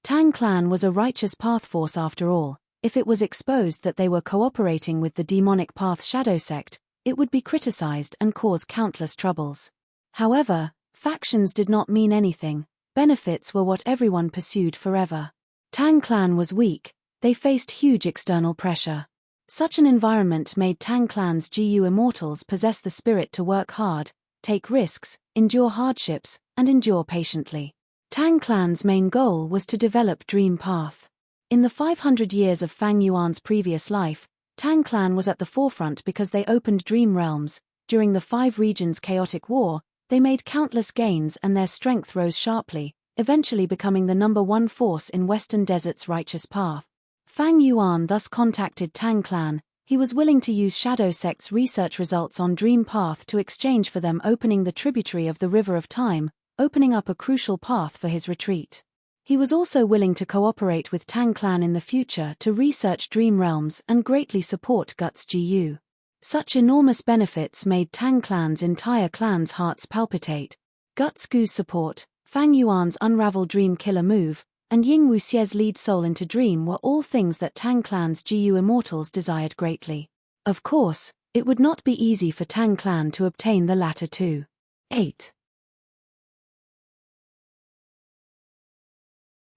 Tang Clan was a righteous path force after all. If it was exposed that they were cooperating with the demonic path Shadow Sect, it would be criticized and cause countless troubles. However, factions did not mean anything. Benefits were what everyone pursued forever. Tang Clan was weak. They faced huge external pressure. Such an environment made Tang Clan's GU immortals possess the spirit to work hard, take risks, endure hardships, and endure patiently. Tang Clan's main goal was to develop Dream Path. In the 500 years of Fang Yuan's previous life, Tang Clan was at the forefront because they opened Dream Realms. During the 5 regions' chaotic war, they made countless gains and their strength rose sharply, eventually becoming the #1 force in Western Desert's righteous path. Fang Yuan thus contacted Tang Clan. He was willing to use Shadow Sect's research results on Dream Path to exchange for them opening the tributary of the River of Time, opening up a crucial path for his retreat. He was also willing to cooperate with Tang Clan in the future to research dream realms and greatly support Guts Gu. Such enormous benefits made Tang Clan's entire clan's hearts palpitate. Guts Gu's support, Fang Yuan's unravel dream killer move, and Ying Wuxie's lead soul into dream were all things that Tang Clan's Gu immortals desired greatly. Of course, it would not be easy for Tang Clan to obtain the latter too. 8.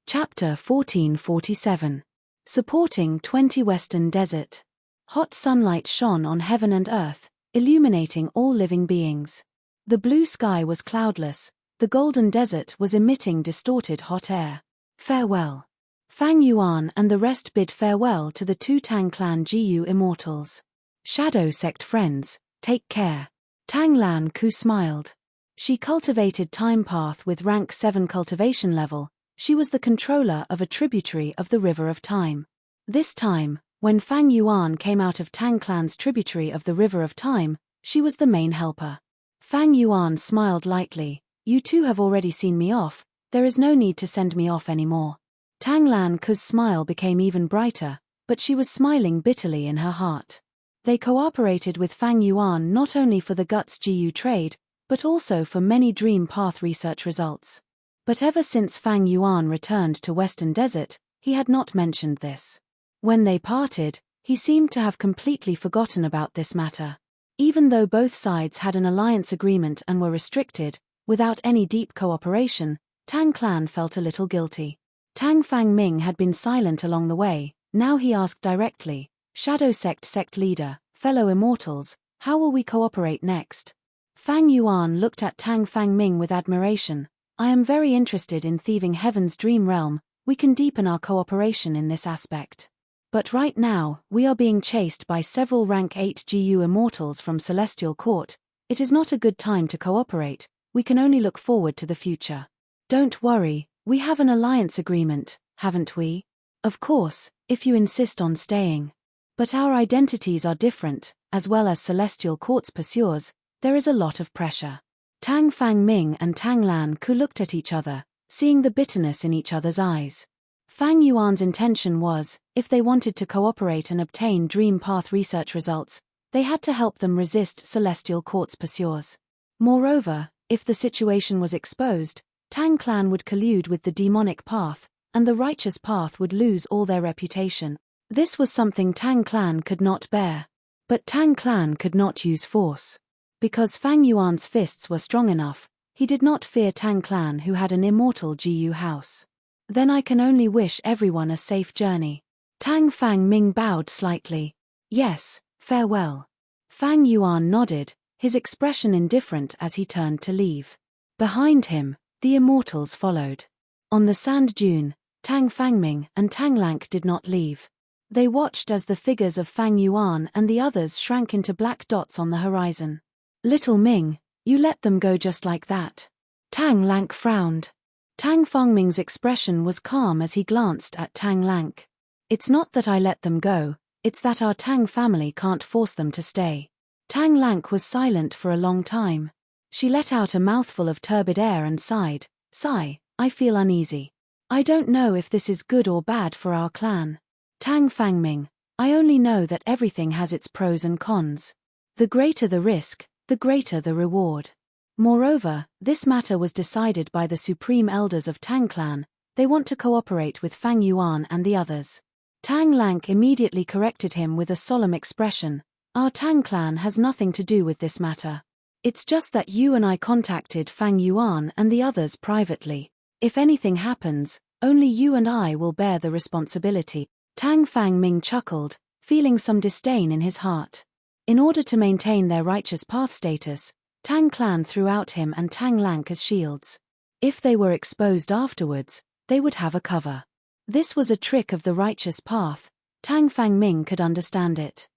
Chapter 1447. Supporting 20 Western Desert. Hot sunlight shone on heaven and earth, illuminating all living beings. The blue sky was cloudless, the golden desert was emitting distorted hot air. Farewell. Fang Yuan and the rest bid farewell to the two Tang Clan Gu immortals. Shadow Sect friends, take care. Tang Lan Ku smiled. She cultivated Time Path with rank 7 cultivation level. She was the controller of a tributary of the River of Time. This time, when Fang Yuan came out of Tang Clan's tributary of the River of Time, she was the main helper. Fang Yuan smiled lightly. You two have already seen me off, there is no need to send me off anymore. Tang Lan Ku's smile became even brighter, but she was smiling bitterly in her heart. They cooperated with Fang Yuan not only for the Guts Gu trade, but also for many Dream Path research results. But ever since Fang Yuan returned to Western Desert, he had not mentioned this. When they parted, he seemed to have completely forgotten about this matter. Even though both sides had an alliance agreement and were restricted, without any deep cooperation, Tang Clan felt a little guilty. Tang Fangming had been silent along the way, now he asked directly, Shadow Sect leader, fellow immortals, how will we cooperate next? Fang Yuan looked at Tang Fangming with admiration. I am very interested in thieving Heaven's dream realm, we can deepen our cooperation in this aspect. But right now, we are being chased by several rank 8 GU immortals from Celestial Court. It is not a good time to cooperate, we can only look forward to the future. Don't worry, we have an alliance agreement, haven't we? Of course, if you insist on staying. But our identities are different, as well as Celestial Court's pursuers, there is a lot of pressure. Tang Fangming and Tang Lan Ku looked at each other, seeing the bitterness in each other's eyes. Fang Yuan's intention was, if they wanted to cooperate and obtain Dream Path research results, they had to help them resist Celestial Court's pursuers. Moreover, if the situation was exposed, Tang Clan would collude with the demonic path, and the righteous path would lose all their reputation. This was something Tang Clan could not bear. But Tang Clan could not use force. Because Fang Yuan's fists were strong enough, he did not fear Tang Clan who had an immortal Gu house. Then I can only wish everyone a safe journey. Tang Fangming bowed slightly. Yes, farewell. Fang Yuan nodded, his expression indifferent as he turned to leave. Behind him, the immortals followed. On the sand dune, Tang Fangming and Tang Lank did not leave. They watched as the figures of Fang Yuan and the others shrank into black dots on the horizon. Little Ming, you let them go just like that. Tang Lank frowned. Tang Fangming's expression was calm as he glanced at Tang Lank. It's not that I let them go, it's that our Tang family can't force them to stay. Tang Lank was silent for a long time. She let out a mouthful of turbid air and sighed. Sigh, I feel uneasy. I don't know if this is good or bad for our clan. Tang Fangming, I only know that everything has its pros and cons. The greater the risk, the greater the reward. Moreover, this matter was decided by the supreme elders of Tang Clan. They want to cooperate with Fang Yuan and the others. Tang Lank immediately corrected him with a solemn expression. Our Tang Clan has nothing to do with this matter. It's just that you and I contacted Fang Yuan and the others privately. If anything happens, only you and I will bear the responsibility. Tang Fangming chuckled, feeling some disdain in his heart. In order to maintain their righteous path status, Tang Clan threw out him and Tang Lank as shields. If they were exposed afterwards, they would have a cover. This was a trick of the righteous path. Tang Fangming could understand it.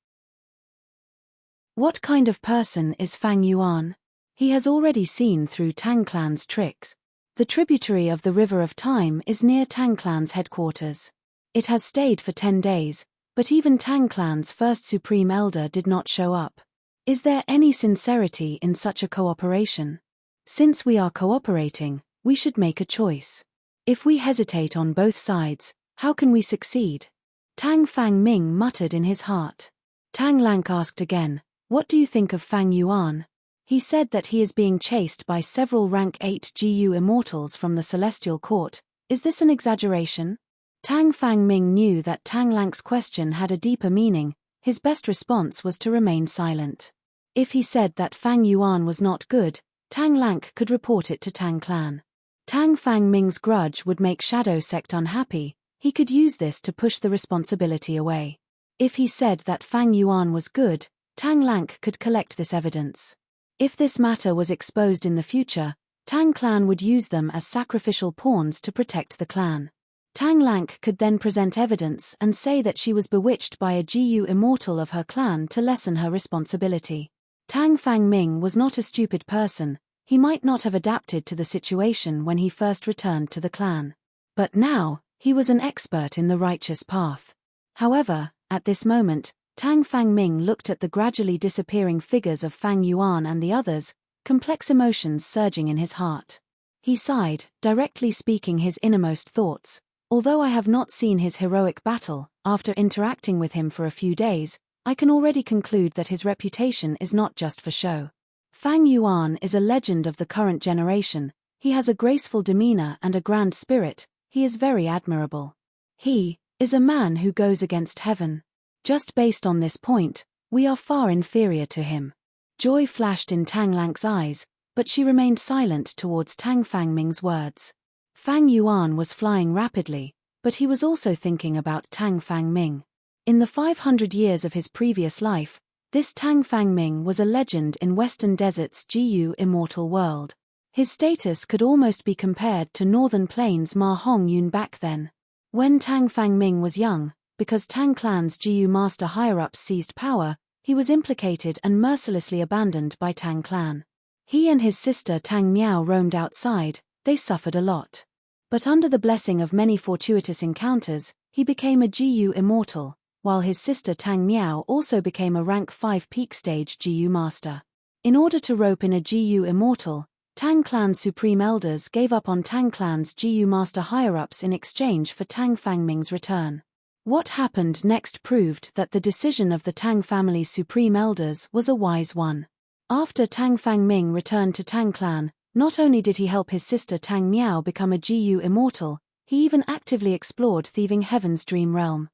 What kind of person is Fang Yuan? He has already seen through Tang Clan's tricks. The tributary of the River of Time is near Tang Clan's headquarters. It has stayed for 10 days, But even Tang Clan's first Supreme Elder did not show up. Is there any sincerity in such a cooperation? Since we are cooperating, we should make a choice. If we hesitate on both sides, how can we succeed? Tang Fang Ming muttered in his heart. Tang Lank asked again, "What do you think of Fang Yuan? He said that he is being chased by several rank 8 GU immortals from the Celestial Court. Is this an exaggeration?" Tang Fang Ming knew that Tang Lank's question had a deeper meaning. His best response was to remain silent. If he said that Fang Yuan was not good, Tang Lank could report it to Tang Clan. Tang Fang Ming's grudge would make Shadow Sect unhappy. He could use this to push the responsibility away. If he said that Fang Yuan was good, Tang Lank could collect this evidence. If this matter was exposed in the future, Tang Clan would use them as sacrificial pawns to protect the clan. Tang Lank could then present evidence and say that she was bewitched by a GU immortal of her clan to lessen her responsibility. Tang Fang Ming was not a stupid person. He might not have adapted to the situation when he first returned to the clan. But now, he was an expert in the righteous path. However, at this moment, Tang Fang Ming looked at the gradually disappearing figures of Fang Yuan and the others, complex emotions surging in his heart. He sighed, directly speaking his innermost thoughts. Although I have not seen his heroic battle, after interacting with him for a few days, I can already conclude that his reputation is not just for show. Fang Yuan is a legend of the current generation. He has a graceful demeanor and a grand spirit. He is very admirable. He is a man who goes against heaven. Just based on this point, we are far inferior to him. Joy flashed in Tang Lank's eyes, but she remained silent towards Tang Fang Ming's words. Fang Yuan was flying rapidly, but he was also thinking about Tang Fang Ming. In the 500 years of his previous life, this Tang Fang Ming was a legend in Western Desert's GU immortal world. His status could almost be compared to Northern Plains Ma Hong Yun back then. When Tang Fang Ming was young, because Tang Clan's GU master higher-ups seized power, he was implicated and mercilessly abandoned by Tang Clan. He and his sister Tang Miao roamed outside. They suffered a lot. But under the blessing of many fortuitous encounters, he became a GU immortal, while his sister Tang Miao also became a rank 5 peak stage GU master. In order to rope in a GU immortal, Tang Clan's supreme elders gave up on Tang Clan's GU master higher-ups in exchange for Tang Fang Ming's return. What happened next proved that the decision of the Tang family's supreme elders was a wise one. After Tang Fang Ming returned to Tang Clan, not only did he help his sister Tang Miao become a GU immortal, he even actively explored thieving Heaven's dream realm.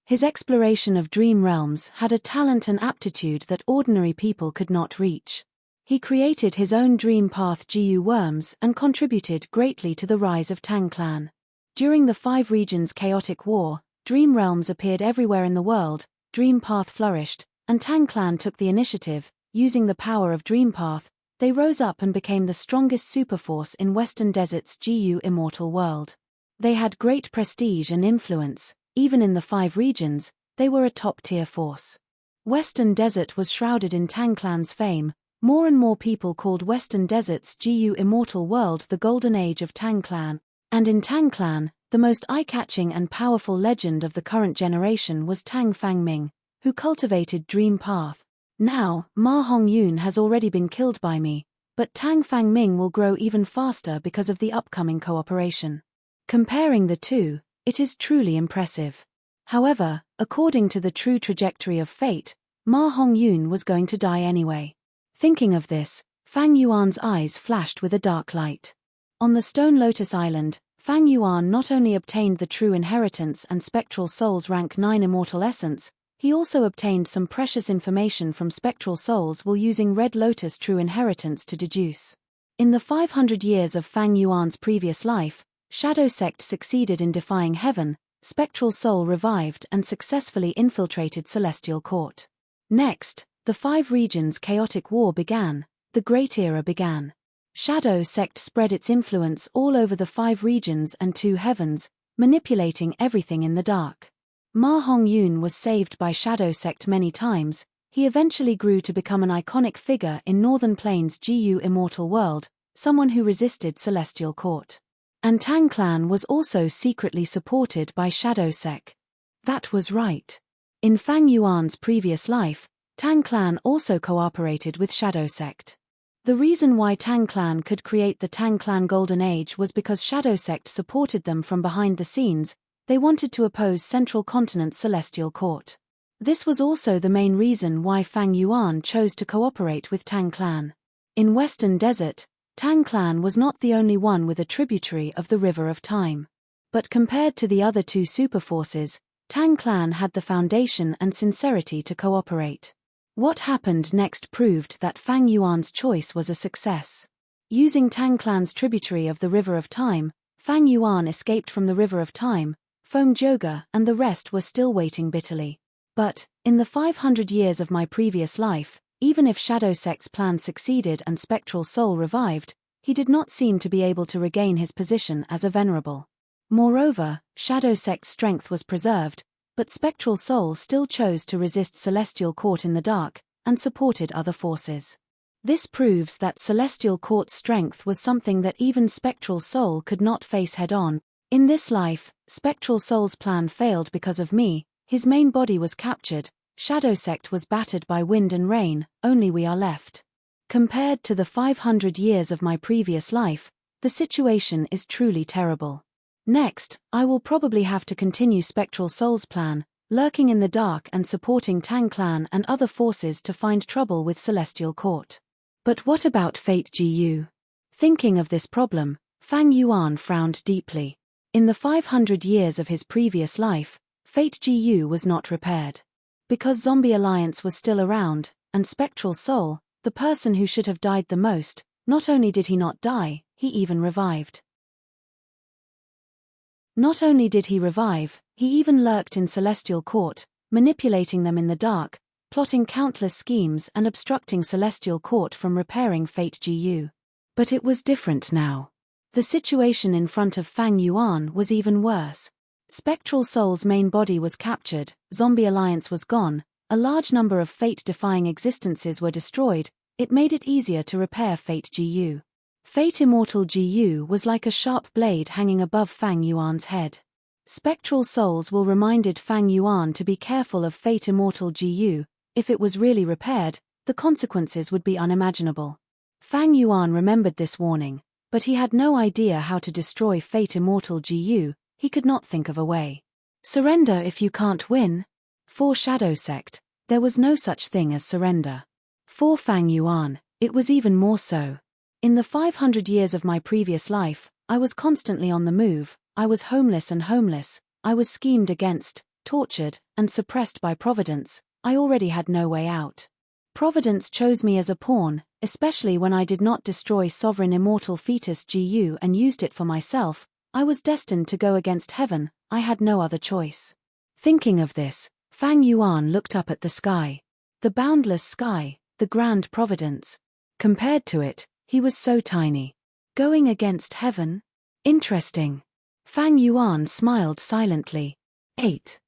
His exploration of dream realms had a talent and aptitude that ordinary people could not reach. He created his own dream path GU worms and contributed greatly to the rise of Tang Clan. During the 5 regions' chaotic war, dream realms appeared everywhere in the world, dream path flourished, and Tang Clan took the initiative. Using the power of dream path, they rose up and became the strongest superforce in Western Desert's GU immortal world. They had great prestige and influence. Even in the 5 regions, they were a top-tier force. Western Desert was shrouded in Tang Clan's fame. More and more people called Western Desert's GU immortal world the Golden Age of Tang Clan. And in Tang Clan, the most eye-catching and powerful legend of the current generation was Tang Fang Ming, who cultivated Dream Path. Now, Ma Hong Yun has already been killed by me, but Tang Fang Ming will grow even faster because of the upcoming cooperation. Comparing the two, it is truly impressive. However, according to the true trajectory of fate, Ma Hong Yun was going to die anyway. Thinking of this, Fang Yuan's eyes flashed with a dark light. On the Stone Lotus Island, Fang Yuan not only obtained the true inheritance and Spectral Soul's rank 9 immortal essence, he also obtained some precious information from Spectral Souls while using Red Lotus true inheritance to deduce. In the 500 years of Fang Yuan's previous life, Shadow Sect succeeded in defying heaven, Spectral Soul revived and successfully infiltrated Celestial Court. Next, the 5 regions' chaotic war began. The Great Era began. Shadow Sect spread its influence all over the 5 regions and 2 heavens, manipulating everything in the dark. Ma Hong Yun was saved by Shadow Sect many times. He eventually grew to become an iconic figure in Northern Plains' GU immortal world, someone who resisted Celestial Court. And Tang Clan was also secretly supported by Shadow Sect. That was right. In Fang Yuan's previous life, Tang clan also cooperated with Shadow Sect. The reason why Tang clan could create the Tang clan Golden Age was because Shadow Sect supported them from behind the scenes. They wanted to oppose Central Continent's Celestial Court. This was also the main reason why Fang Yuan chose to cooperate with Tang clan. In Western Desert, Tang clan was not the only one with a tributary of the River of Time. But compared to the other two superforces, Tang clan had the foundation and sincerity to cooperate. What happened next proved that Fang Yuan's choice was a success. Using Tang clan's tributary of the River of Time, Fang Yuan escaped from the River of Time. Feng Zhouge and the rest were still waiting bitterly. But, in the 500 years of my previous life, even if Shadow Sect's plan succeeded and Spectral Soul revived, he did not seem to be able to regain his position as a Venerable. Moreover, Shadow Sect's strength was preserved, but Spectral Soul still chose to resist Celestial Court in the dark, and supported other forces. This proves that Celestial Court's strength was something that even Spectral Soul could not face head-on. In this life, Spectral Soul's plan failed because of me. His main body was captured, Shadow Sect was battered by wind and rain, only we are left. Compared to the 500 years of my previous life, the situation is truly terrible. Next, I will probably have to continue Spectral Soul's plan, lurking in the dark and supporting Tang clan and other forces to find trouble with Celestial Court. But what about Fate Gu? Thinking of this problem, Fang Yuan frowned deeply. In the 500 years of his previous life, Fate Gu was not repaired. Because Zombie Alliance was still around, and Spectral Soul, the person who should have died the most, not only did he not die, he even revived. Not only did he revive, he even lurked in Celestial Court, manipulating them in the dark, plotting countless schemes and obstructing Celestial Court from repairing Fate Gu. But it was different now. The situation in front of Fang Yuan was even worse. Spectral Soul's main body was captured, Zombie Alliance was gone, a large number of fate-defying existences were destroyed. It made it easier to repair Fate Gu. Fate Immortal Gu was like a sharp blade hanging above Fang Yuan's head. Spectral Souls will reminded Fang Yuan to be careful of Fate Immortal Gu. If it was really repaired, the consequences would be unimaginable. Fang Yuan remembered this warning, but he had no idea how to destroy Fate Immortal Gu. He could not think of a way. Surrender if you can't win. For Shadow Sect, there was no such thing as surrender. For Fang Yuan, it was even more so. In the 500 years of my previous life, I was constantly on the move, I was homeless, I was schemed against, tortured, and suppressed by Providence. I already had no way out. Providence chose me as a pawn, especially when I did not destroy Sovereign Immortal Fetus Gu and used it for myself. I was destined to go against heaven, I had no other choice. Thinking of this, Fang Yuan looked up at the sky. The boundless sky, the grand providence. Compared to it, he was so tiny. Going against heaven? Interesting. Fang Yuan smiled silently. 8.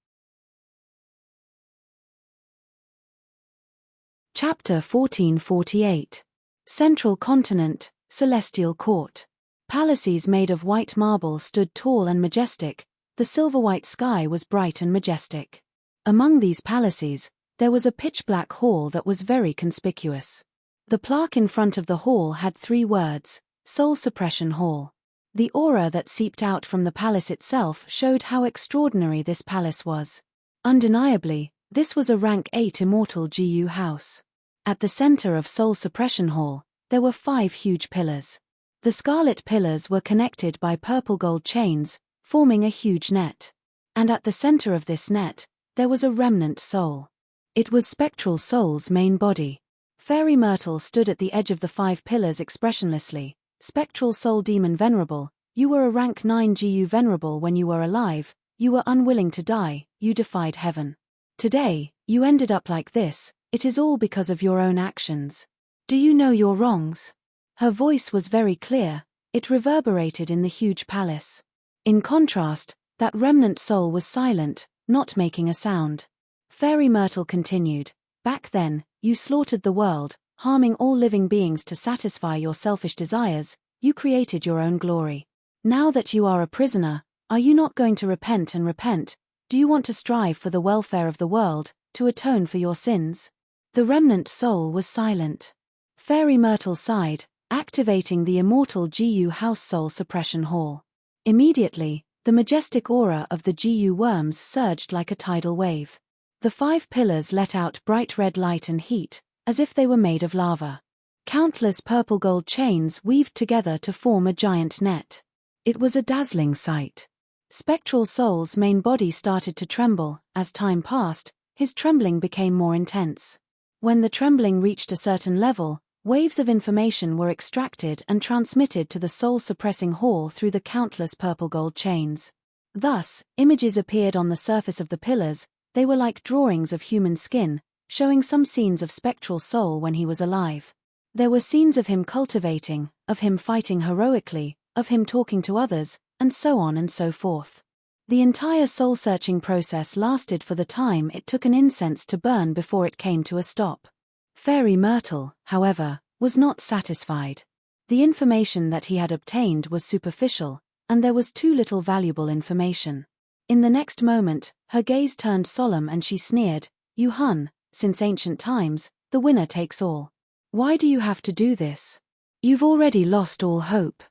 Chapter 1448. Central Continent, Celestial Court. Palaces made of white marble stood tall and majestic. The silver-white sky was bright and majestic. Among these palaces, there was a pitch-black hall that was very conspicuous. The plaque in front of the hall had 3 words, Soul Suppression Hall. The aura that seeped out from the palace itself showed how extraordinary this palace was. Undeniably, this was a rank 8 Immortal Gu house. At the center of Soul Suppression Hall, there were 5 huge pillars. The scarlet pillars were connected by purple gold chains, forming a huge net. And at the center of this net, there was a remnant soul. It was Spectral Soul's main body. Fairy Myrtle stood at the edge of the 5 pillars expressionlessly. Spectral Soul Demon Venerable, you were a rank 9 Gu Venerable when you were alive, you were unwilling to die, you defied heaven. Today, you ended up like this, it is all because of your own actions. Do you know your wrongs? Her voice was very clear, it reverberated in the huge palace. In contrast, that remnant soul was silent, not making a sound. Fairy Myrtle continued, back then, you slaughtered the world, harming all living beings to satisfy your selfish desires, you created your own glory. Now that you are a prisoner, are you not going to repent and repent? Do you want to strive for the welfare of the world, to atone for your sins? The remnant soul was silent. Fairy Myrtle sighed, activating the immortal GU House Soul Suppression Hall. Immediately, the majestic aura of the GU worms surged like a tidal wave. The 5 pillars let out bright red light and heat, as if they were made of lava. Countless purple-gold chains weaved together to form a giant net. It was a dazzling sight. Spectral Soul's main body started to tremble. As time passed, his trembling became more intense. When the trembling reached a certain level, waves of information were extracted and transmitted to the soul-suppressing hall through the countless purple-gold chains. Thus, images appeared on the surface of the pillars. They were like drawings of human skin, showing some scenes of Spectral Soul when he was alive. There were scenes of him cultivating, of him fighting heroically, of him talking to others, and so on and so forth. The entire soul-searching process lasted for the time it took an incense to burn before it came to a stop. Fairy Myrtle, however, was not satisfied. The information that he had obtained was superficial, and there was too little valuable information. In the next moment, her gaze turned solemn and she sneered, "You Hun, since ancient times, the winner takes all. Why do you have to do this? You've already lost all hope.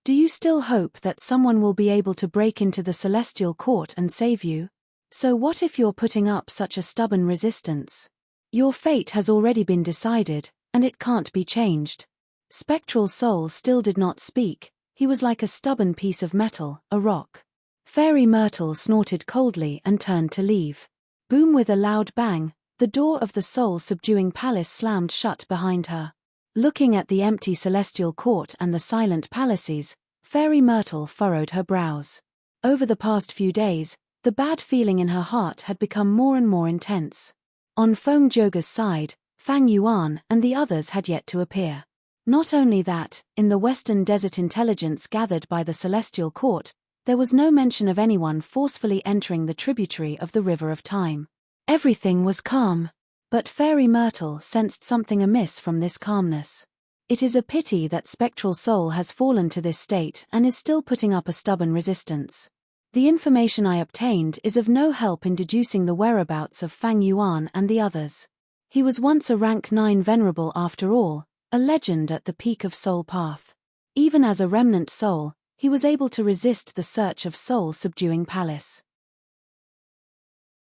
Do you still hope that someone will be able to break into the celestial court and save you? So what if you're putting up such a stubborn resistance? Your fate has already been decided, and it can't be changed." Spectral Soul still did not speak. He was like a stubborn piece of metal, a rock. Fairy Myrtle snorted coldly and turned to leave. Boom! With a loud bang, the door of the soul-subduing palace slammed shut behind her. Looking at the empty celestial court and the silent palaces, Fairy Myrtle furrowed her brows. Over the past few days, the bad feeling in her heart had become more and more intense. On Feng Joga's side, Fang Yuan and the others had yet to appear. Not only that, in the Western Desert intelligence gathered by the Celestial Court, there was no mention of anyone forcefully entering the tributary of the River of Time. Everything was calm. But Fairy Myrtle sensed something amiss from this calmness. It is a pity that Spectral Soul has fallen to this state and is still putting up a stubborn resistance. The information I obtained is of no help in deducing the whereabouts of Fang Yuan and the others. He was once a rank 9 Venerable after all, a legend at the peak of Soul Path. Even as a remnant soul, he was able to resist the search of soul-subduing palace.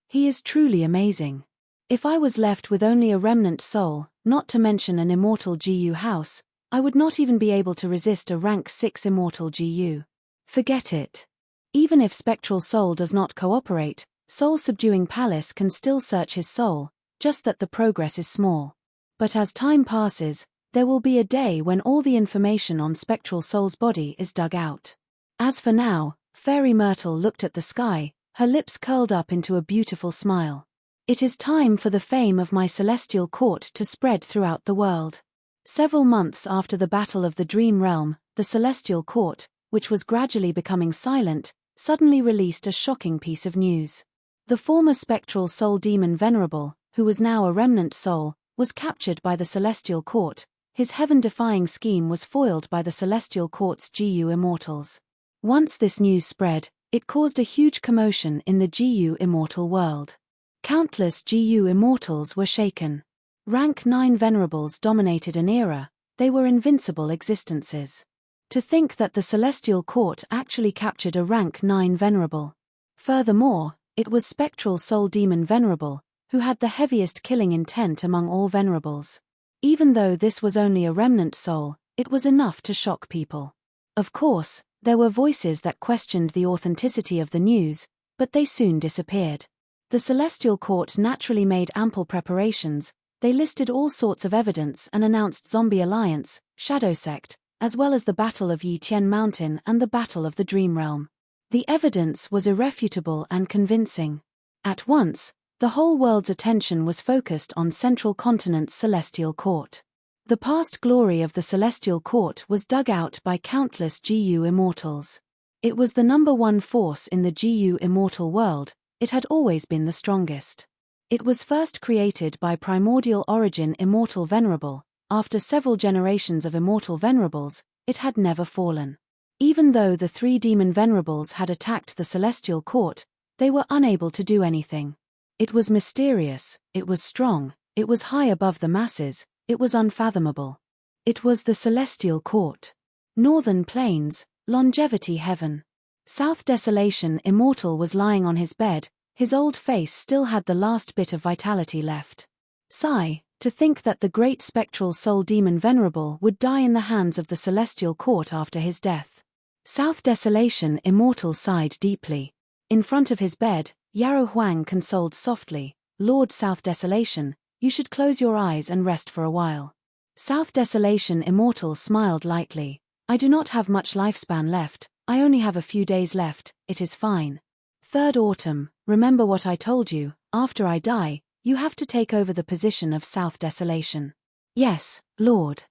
He is truly amazing. If I was left with only a remnant soul, not to mention an immortal GU house, I would not even be able to resist a rank 6 immortal GU. Forget it. Even if Spectral Soul does not cooperate, soul-subduing palace can still search his soul, just that the progress is small. But as time passes, there will be a day when all the information on Spectral Soul's body is dug out. As for now, Fairy Myrtle looked at the sky, her lips curled up into a beautiful smile. It is time for the fame of my celestial court to spread throughout the world. Several months after the Battle of the Dream Realm, the celestial court, which was gradually becoming silent, suddenly released a shocking piece of news. The former Spectral Soul demon Venerable, who was now a remnant soul, was captured by the celestial court. His heaven-defying scheme was foiled by the celestial court's GU immortals. Once this news spread, it caused a huge commotion in the GU immortal world. Countless GU immortals were shaken. Rank 9 Venerables dominated an era. They were invincible existences. To think that the celestial court actually captured a rank 9 Venerable. Furthermore, it was Spectral Soul Demon Venerable, who had the heaviest killing intent among all Venerables. Even though this was only a remnant soul, it was enough to shock people. Of course, there were voices that questioned the authenticity of the news, but they soon disappeared. The Celestial Court naturally made ample preparations. They listed all sorts of evidence and announced Zombie Alliance, Shadow Sect, as well as the Battle of Yi Tian Mountain and the Battle of the Dream Realm. The evidence was irrefutable and convincing. At once, the whole world's attention was focused on Central Continent's Celestial Court. The past glory of the Celestial Court was dug out by countless GU immortals. It was the #1 force in the GU immortal world. It had always been the strongest. It was first created by primordial origin Immortal Venerable. After several generations of Immortal Venerables, it had never fallen. Even though the 3 demon Venerables had attacked the Celestial Court, They were unable to do anything. It was mysterious, it was strong, it was high above the masses, it was unfathomable. It was the celestial court. Northern plains, longevity heaven. South desolation immortal was lying on his bed, his old face still had the last bit of vitality left. Sigh, to think that the great spectral soul demon Venerable would die in the hands of the celestial court after his death. South desolation immortal sighed deeply. In front of his bed, Yarrow Huang consoled softly, Lord South desolation, you should close your eyes and rest for a while. South desolation immortal smiled lightly. I do not have much lifespan left, I only have a few days left, it is fine. Third autumn, remember what I told you, after I die, you have to take over the position of South desolation. Yes, Lord.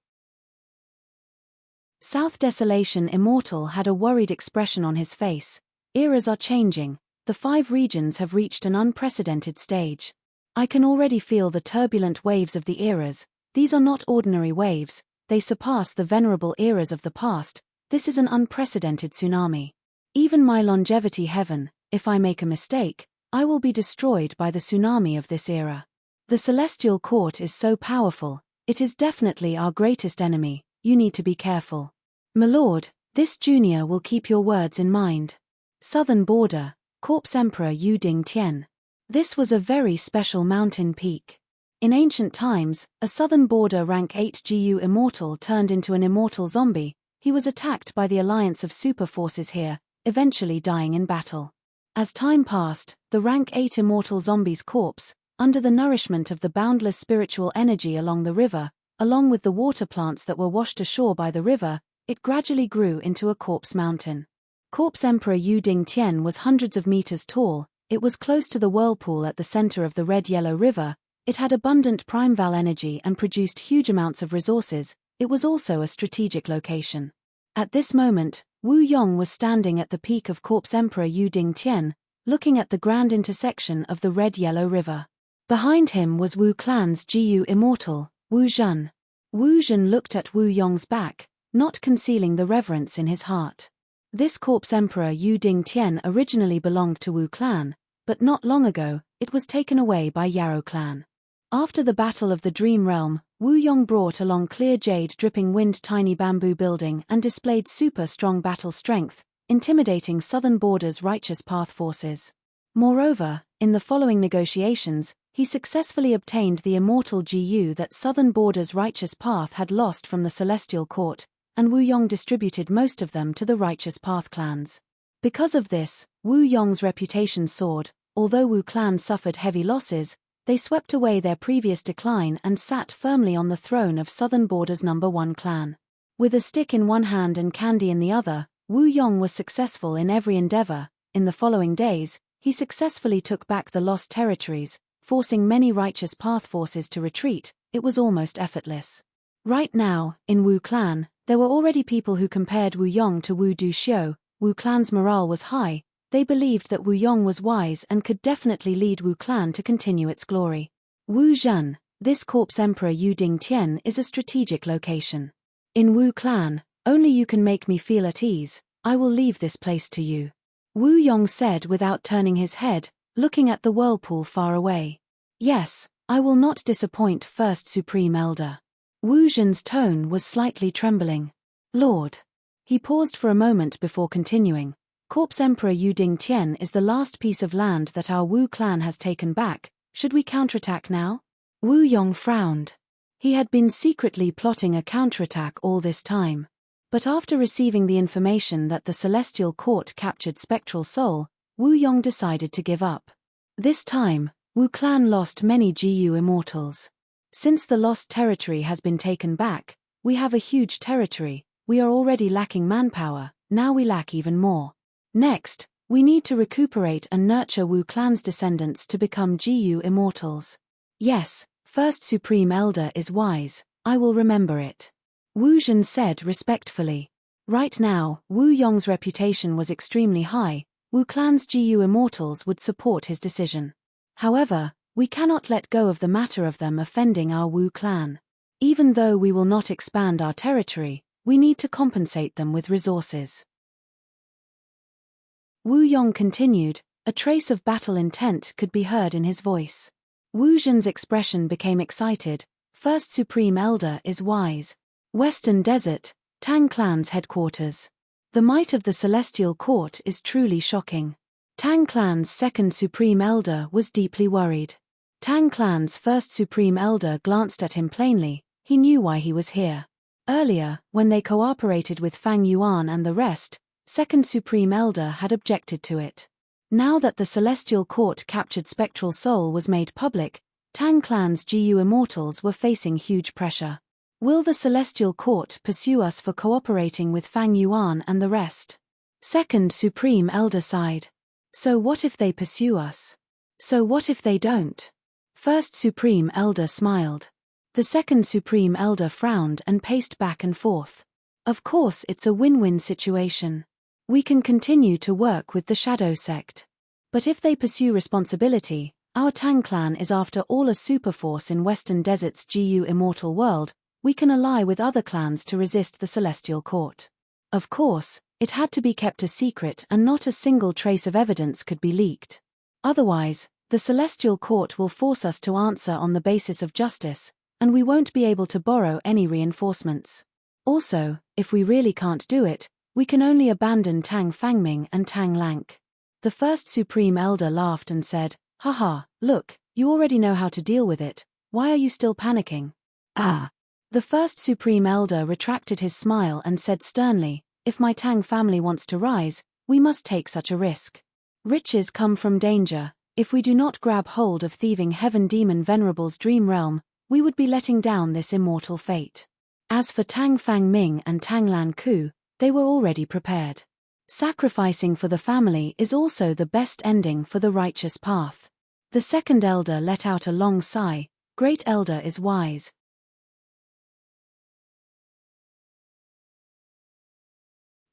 South desolation immortal had a worried expression on his face. Eras are changing, the 5 regions have reached an unprecedented stage. I can already feel the turbulent waves of the eras. These are not ordinary waves, they surpass the venerable eras of the past. This is an unprecedented tsunami. Even my longevity heaven, if I make a mistake, I will be destroyed by the tsunami of this era. The celestial court is so powerful, it is definitely our greatest enemy, you need to be careful. My lord, this junior will keep your words in mind. Southern border, Corpse Emperor Yu Ding Tian. This was a very special mountain peak. In ancient times, a southern border rank 8 GU immortal turned into an immortal zombie. He was attacked by the alliance of super forces here, eventually dying in battle. As time passed, the rank 8 immortal zombie's corpse, under the nourishment of the boundless spiritual energy along the river, along with the water plants that were washed ashore by the river, it gradually grew into a corpse mountain. Corpse Emperor Yu Ding Tian was hundreds of meters tall, it was close to the whirlpool at the center of the red-yellow river, it had abundant primeval energy and produced huge amounts of resources, it was also a strategic location. At this moment, Wu Yong was standing at the peak of Corpse Emperor Yu Ding Tian, looking at the grand intersection of the red-yellow river. Behind him was Wu Clan's Gu immortal, Wu Zhen. Wu Zhen looked at Wu Yong's back, not concealing the reverence in his heart. This Corpse Emperor Yu Ding Tian originally belonged to Wu Clan, but not long ago, it was taken away by Yarrow Clan. After the Battle of the Dream Realm, Wu Yong brought along clear jade dripping wind tiny bamboo building and displayed super strong battle strength, intimidating Southern Border's righteous path forces. Moreover, in the following negotiations, he successfully obtained the immortal GU that Southern Border's righteous path had lost from the Celestial Court, and Wu Yong distributed most of them to the righteous path clans. Because of this, Wu Yong's reputation soared. Although Wu Clan suffered heavy losses, they swept away their previous decline and sat firmly on the throne of Southern Border's #1 clan. With a stick in one hand and candy in the other, Wu Yong was successful in every endeavor. In the following days, he successfully took back the lost territories, forcing many righteous path forces to retreat. It was almost effortless. Right now, in Wu Clan, there were already people who compared Wu Yong to Wu Duxiu. Wu Clan's morale was high. They believed that Wu Yong was wise and could definitely lead Wu Clan to continue its glory. Wu Zhen, this Corpse Emperor Yu Ding Tian is a strategic location. In Wu Clan, only you can make me feel at ease, I will leave this place to you. Wu Yong said without turning his head, looking at the whirlpool far away. Yes, I will not disappoint First Supreme Elder. Wu Zhen's tone was slightly trembling. Lord. He paused for a moment before continuing. Corpse Emperor Yu Ding Tian is the last piece of land that our Wu Clan has taken back. Should we counterattack now? Wu Yong frowned. He had been secretly plotting a counterattack all this time. But after receiving the information that the Celestial Court captured Spectral Soul, Wu Yong decided to give up. This time, Wu Clan lost many GU immortals. Since the lost territory has been taken back, we have a huge territory. We are already lacking manpower, now we lack even more. Next, we need to recuperate and nurture Wu Clan's descendants to become GU immortals. Yes, First Supreme Elder is wise, I will remember it. Wu Zhen said respectfully. Right now, Wu Yong's reputation was extremely high. Wu Clan's GU immortals would support his decision. However, we cannot let go of the matter of them offending our Wu Clan. Even though we will not expand our territory, we need to compensate them with resources. Wu Yong continued, A trace of battle intent could be heard in his voice. Wu Zhen's expression became excited. First Supreme Elder is wise. Western Desert, Tang Clan's headquarters. The might of the Celestial Court is truly shocking. Tang Clan's second Supreme Elder was deeply worried. Tang Clan's first Supreme Elder glanced at him plainly. He knew why he was here. Earlier, when they cooperated with Fang Yuan and the rest, second Supreme Elder had objected to it. Now that the Celestial Court captured Spectral Soul was made public, Tang Clan's GU Immortals were facing huge pressure. Will the Celestial Court pursue us for cooperating with Fang Yuan and the rest? Second Supreme Elder sighed. So what if they pursue us? So what if they don't? First Supreme Elder smiled. The second Supreme Elder frowned and paced back and forth. Of course it's a win-win situation. We can continue to work with the Shadow Sect. But if they pursue responsibility, our Tang Clan is after all a superforce in Western Desert's GU Immortal world. We can ally with other clans to resist the Celestial Court. Of course, it had to be kept a secret and not a single trace of evidence could be leaked. Otherwise, the Celestial Court will force us to answer on the basis of justice, and we won't be able to borrow any reinforcements. Also, if we really can't do it, we can only abandon Tang Fangming and Tang Lank. The first Supreme Elder laughed and said, "Haha, look, you already know how to deal with it, why are you still panicking?" Ah. The first Supreme Elder retracted his smile and said sternly, "If my Tang family wants to rise, we must take such a risk. Riches come from danger. If we do not grab hold of thieving Heaven Demon Venerable's dream realm, we would be letting down this immortal fate." As for Tang Fang Ming and Tang Lan Ku, they were already prepared. Sacrificing for the family is also the best ending for the righteous path. The second elder let out a long sigh. Great Elder is wise.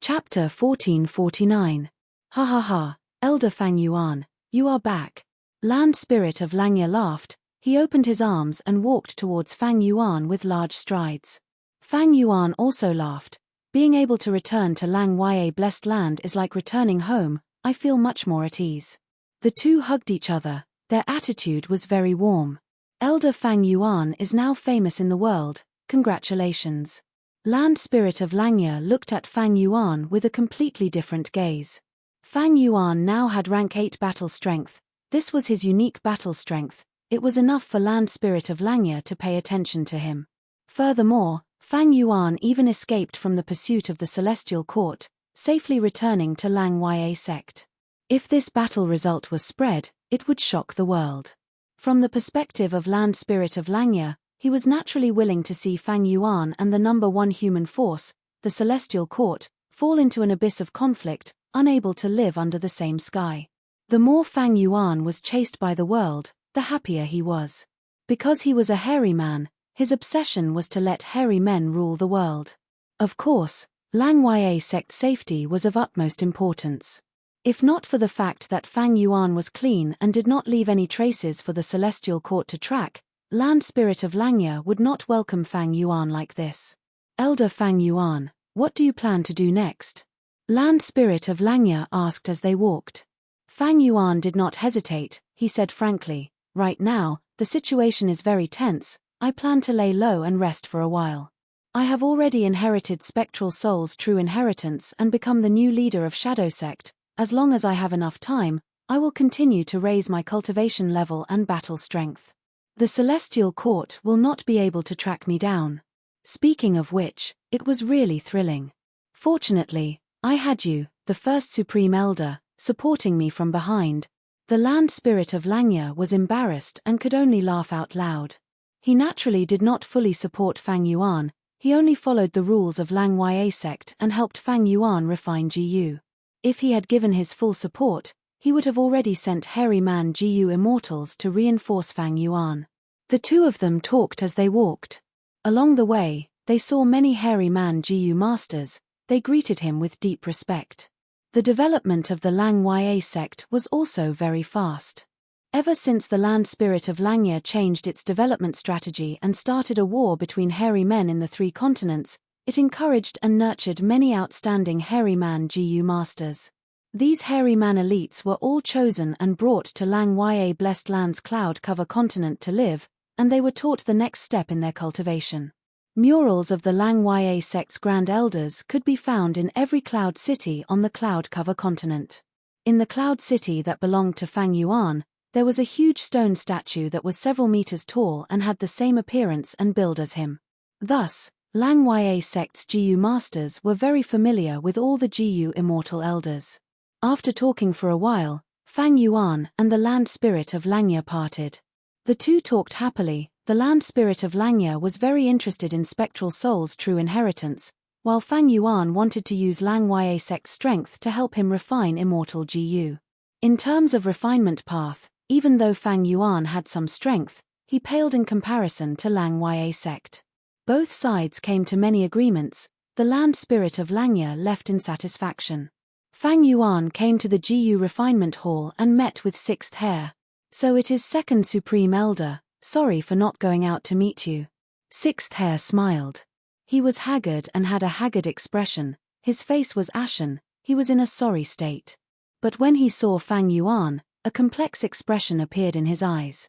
Chapter 1449. Ha ha ha, Elder Fang Yuan, you are back. Land Spirit of Langya laughed. He opened his arms and walked towards Fang Yuan with large strides. Fang Yuan also laughed. Being able to return to Lang Ya blessed land is like returning home. I feel much more at ease. The two hugged each other. Their attitude was very warm. Elder Fang Yuan is now famous in the world. Congratulations. Land Spirit of Langya looked at Fang Yuan with a completely different gaze. Fang Yuan now had rank 8 battle strength. This was his unique battle strength. It was enough for Land Spirit of Langya to pay attention to him. Furthermore, Fang Yuan even escaped from the pursuit of the Celestial Court, safely returning to Lang Ya sect. If this battle result was spread, it would shock the world. From the perspective of Land Spirit of Langya, he was naturally willing to see Fang Yuan and the number one human force, the Celestial Court, fall into an abyss of conflict, unable to live under the same sky. The more Fang Yuan was chased by the world, the happier he was. Because he was a hairy man, his obsession was to let hairy men rule the world. Of course, Lang Ya sect safety was of utmost importance. If not for the fact that Fang Yuan was clean and did not leave any traces for the Celestial Court to track, Land Spirit of Langya would not welcome Fang Yuan like this. Elder Fang Yuan, what do you plan to do next? Land Spirit of Langya asked as they walked. Fang Yuan did not hesitate. He said frankly, right now, the situation is very tense. I plan to lay low and rest for a while. I have already inherited Spectral Soul's true inheritance and become the new leader of Shadow Sect. As long as I have enough time, I will continue to raise my cultivation level and battle strength. The Celestial Court will not be able to track me down. Speaking of which, it was really thrilling. Fortunately, I had you, the first Supreme Elder, supporting me from behind. The Land Spirit of Langya was embarrassed and could only laugh out loud. He naturally did not fully support Fang Yuan. He only followed the rules of Lang Ya sect and helped Fang Yuan refine GU. If he had given his full support, he would have already sent Hairy Man GU Immortals to reinforce Fang Yuan. The two of them talked as they walked. Along the way, they saw many Hairy Man GU Masters. They greeted him with deep respect. The development of the Lang Ya sect was also very fast. Ever since the Land Spirit of Langya changed its development strategy and started a war between hairy men in the 3 continents, it encouraged and nurtured many outstanding Hairy Man GU Masters. These hairy man elites were all chosen and brought to Lang Ya Blessed Land's cloud cover continent to live, and they were taught the next step in their cultivation. Murals of the Lang Ya sect's grand elders could be found in every cloud city on the cloud cover continent. In the cloud city that belonged to Fang Yuan, there was a huge stone statue that was several meters tall and had the same appearance and build as him. Thus, Lang Ya sect's Jiyu masters were very familiar with all the Jiyu immortal elders. After talking for a while, Fang Yuan and the land spirit of Langya parted. The two talked happily. The land spirit of Langya was very interested in spectral souls' true inheritance, while Fang Yuan wanted to use Lang Ya sect's strength to help him refine immortal Jiyu. In terms of refinement path, even though Fang Yuan had some strength, he paled in comparison to Lang Ya sect. Both sides came to many agreements. The land spirit of Langya left in satisfaction. Fang Yuan came to the Jiyu refinement hall and met with Sixth Hair. So it is second supreme elder, sorry for not going out to meet you. Sixth Hair smiled. He was haggard and had a haggard expression, his face was ashen, he was in a sorry state. But when he saw Fang Yuan, a complex expression appeared in his eyes.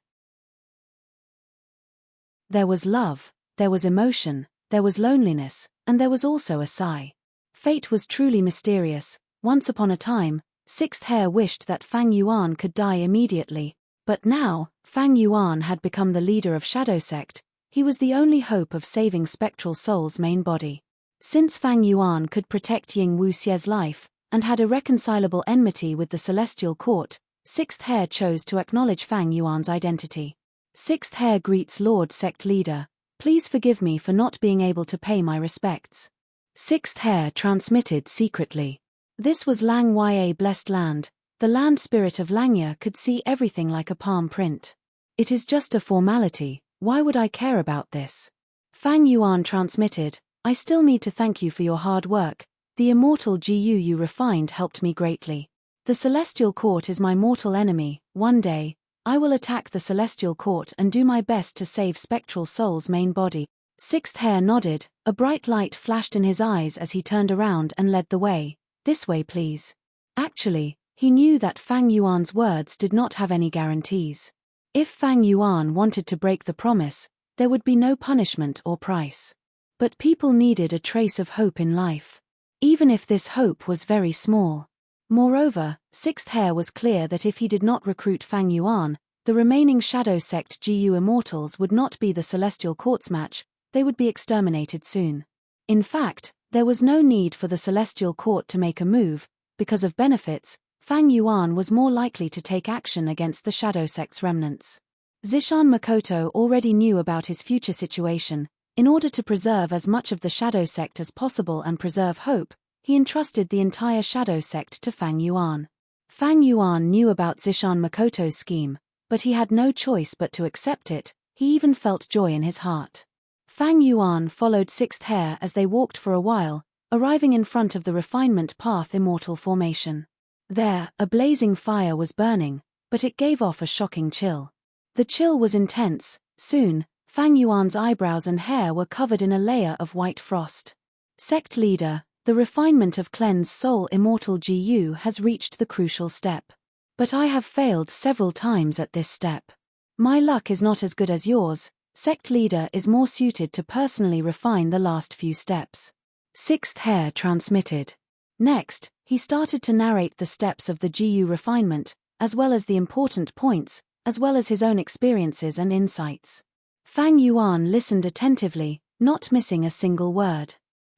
There was love, there was emotion, there was loneliness, and there was also a sigh. Fate was truly mysterious. Once upon a time, Sixth Hair wished that Fang Yuan could die immediately, but now, Fang Yuan had become the leader of Shadow Sect. He was the only hope of saving Spectral Soul's main body. Since Fang Yuan could protect Ying Wuxie's life, and had irreconcilable enmity with the Celestial Court, Sixth Hair chose to acknowledge Fang Yuan's identity. Sixth Hair greets Lord Sect Leader, please forgive me for not being able to pay my respects. Sixth Hair transmitted secretly. This was Lang Ya Blessed Land. The land spirit of Langya could see everything like a palm print. It is just a formality, why would I care about this? Fang Yuan transmitted, I still need to thank you for your hard work. The immortal Jiyu you refined helped me greatly. The Celestial Court is my mortal enemy. One day, I will attack the Celestial Court and do my best to save Spectral Soul's main body. Sixth Hair nodded, a bright light flashed in his eyes as he turned around and led the way. This way please. Actually, he knew that Fang Yuan's words did not have any guarantees. If Fang Yuan wanted to break the promise, there would be no punishment or price. But people needed a trace of hope in life. Even if this hope was very small. Moreover, Sixth Hair was clear that if he did not recruit Fang Yuan, the remaining Shadow Sect Jiyu Immortals would not be the Celestial Court's match, they would be exterminated soon. In fact, there was no need for the Celestial Court to make a move. Because of benefits, Fang Yuan was more likely to take action against the Shadow Sect's remnants. Zishan Makoto already knew about his future situation. In order to preserve as much of the Shadow Sect as possible and preserve hope, he entrusted the entire Shadow Sect to Fang Yuan. Fang Yuan knew about Zishan Makoto's scheme, but he had no choice but to accept it. He even felt joy in his heart. Fang Yuan followed Sixth Hair as they walked for a while, arriving in front of the refinement path immortal formation. There, a blazing fire was burning, but it gave off a shocking chill. The chill was intense. Soon, Fang Yuan's eyebrows and hair were covered in a layer of white frost. Sect Leader, the refinement of Cleanse Soul Immortal Jiyu has reached the crucial step. But I have failed several times at this step. My luck is not as good as yours. Sect Leader is more suited to personally refine the last few steps. Sixth Hair transmitted. Next, he started to narrate the steps of the Jiyu refinement, as well as the important points, as well as his own experiences and insights. Fang Yuan listened attentively, not missing a single word.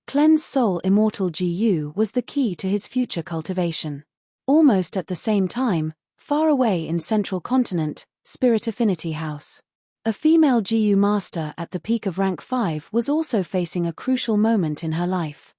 Cleanse Soul Immortal Jiyu was the key to his future cultivation. Almost at the same time, far away in Central Continent, Spirit Affinity House. A female Jiyu master at the peak of rank 5 was also facing a crucial moment in her life.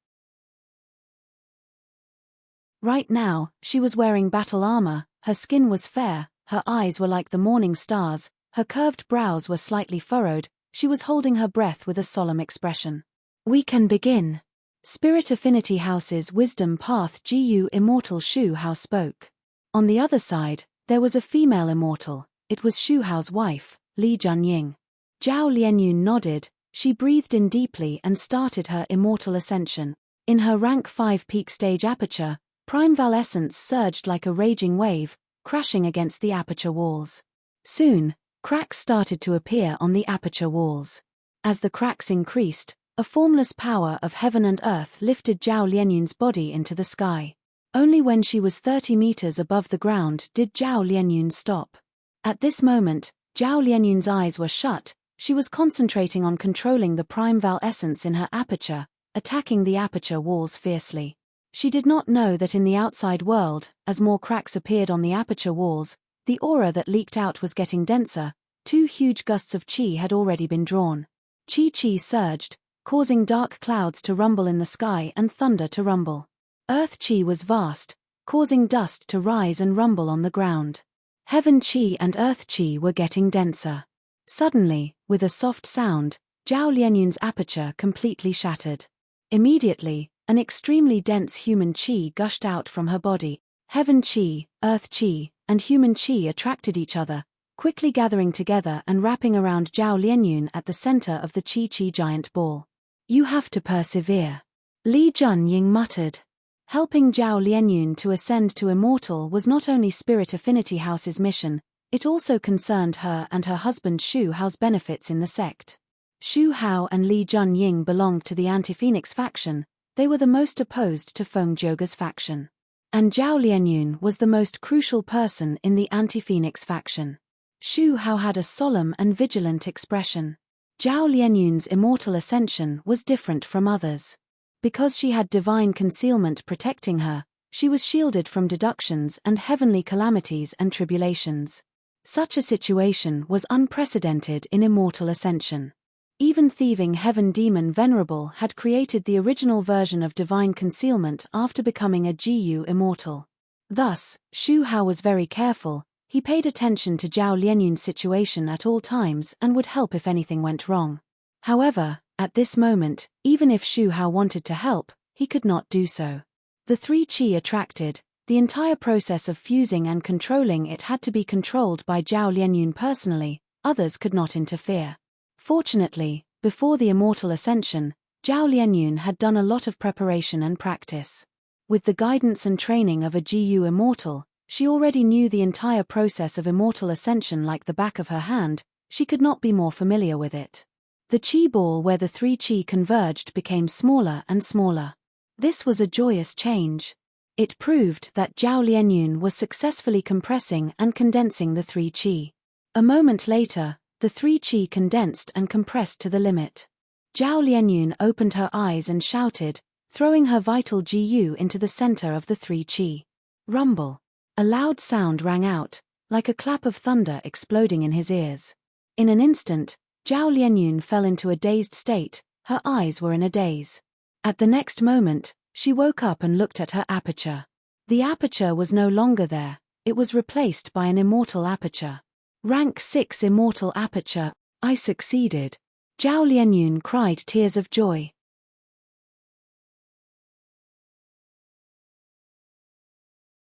Right now, she was wearing battle armor, her skin was fair, her eyes were like the morning stars, her curved brows were slightly furrowed, she was holding her breath with a solemn expression. We can begin. Spirit Affinity House's Wisdom Path Jiyu Immortal Shu Hao spoke. On the other side, there was a female immortal, it was Shu Hao's wife, Li Junying. Zhao Lianyun nodded, she breathed in deeply and started her immortal ascension. In her rank 5 peak stage aperture, Primeval essence surged like a raging wave, crashing against the aperture walls. Soon, cracks started to appear on the aperture walls. As the cracks increased, a formless power of heaven and earth lifted Zhao Lianyun's body into the sky. Only when she was 30 meters above the ground did Zhao Lianyun stop. At this moment, Zhao Lianyun's eyes were shut. She was concentrating on controlling the primeval essence in her aperture, attacking the aperture walls fiercely. She did not know that in the outside world, as more cracks appeared on the aperture walls, the aura that leaked out was getting denser. 2 huge gusts of qi had already been drawn. Qi surged, causing dark clouds to rumble in the sky and thunder to rumble. Earth qi was vast, causing dust to rise and rumble on the ground. Heaven qi and earth qi were getting denser. Suddenly, with a soft sound, Zhao Lianyun's aperture completely shattered. Immediately, an extremely dense human qi gushed out from her body. Heaven qi, earth qi, and human qi attracted each other, quickly gathering together and wrapping around Zhao Lianyun at the center of the qi giant ball. You have to persevere. Li Junying muttered. Helping Zhao Lianyun to ascend to immortal was not only Spirit Affinity House's mission, it also concerned her and her husband Xu Hao's benefits in the sect. Xu Hao and Li Junying belonged to the Anti-Phoenix faction. They were the most opposed to Feng Zhouge's faction. And Zhao Lianyun was the most crucial person in the Anti-Phoenix faction. Xu Hao had a solemn and vigilant expression. Zhao Lianyun's immortal ascension was different from others. Because she had divine concealment protecting her, she was shielded from deductions and heavenly calamities and tribulations. Such a situation was unprecedented in immortal ascension. Even thieving heaven demon Venerable had created the original version of divine concealment after becoming a Gu immortal. Thus, Xu Hao was very careful. He paid attention to Zhao Lianyun's situation at all times and would help if anything went wrong. However, at this moment, even if Xu Hao wanted to help, he could not do so. The 3 qi attracted, the entire process of fusing and controlling it had to be controlled by Zhao Lianyun personally, others could not interfere. Fortunately, before the immortal ascension, Zhao Lianyun had done a lot of preparation and practice. With the guidance and training of a Gu immortal, she already knew the entire process of immortal ascension like the back of her hand. She could not be more familiar with it. The qi ball where the 3 qi converged became smaller and smaller. This was a joyous change. It proved that Zhao Lianyun was successfully compressing and condensing the 3 qi. A moment later, the 3 qi condensed and compressed to the limit. Zhao Lianyun opened her eyes and shouted, throwing her vital Gu into the center of the 3 qi. Rumble. A loud sound rang out, like a clap of thunder exploding in his ears. In an instant, Zhao Lianyun fell into a dazed state. Her eyes were in a daze. At the next moment, she woke up and looked at her aperture. The aperture was no longer there, it was replaced by an immortal aperture. Rank 6 immortal aperture, I succeeded. Zhao Lianyun cried tears of joy.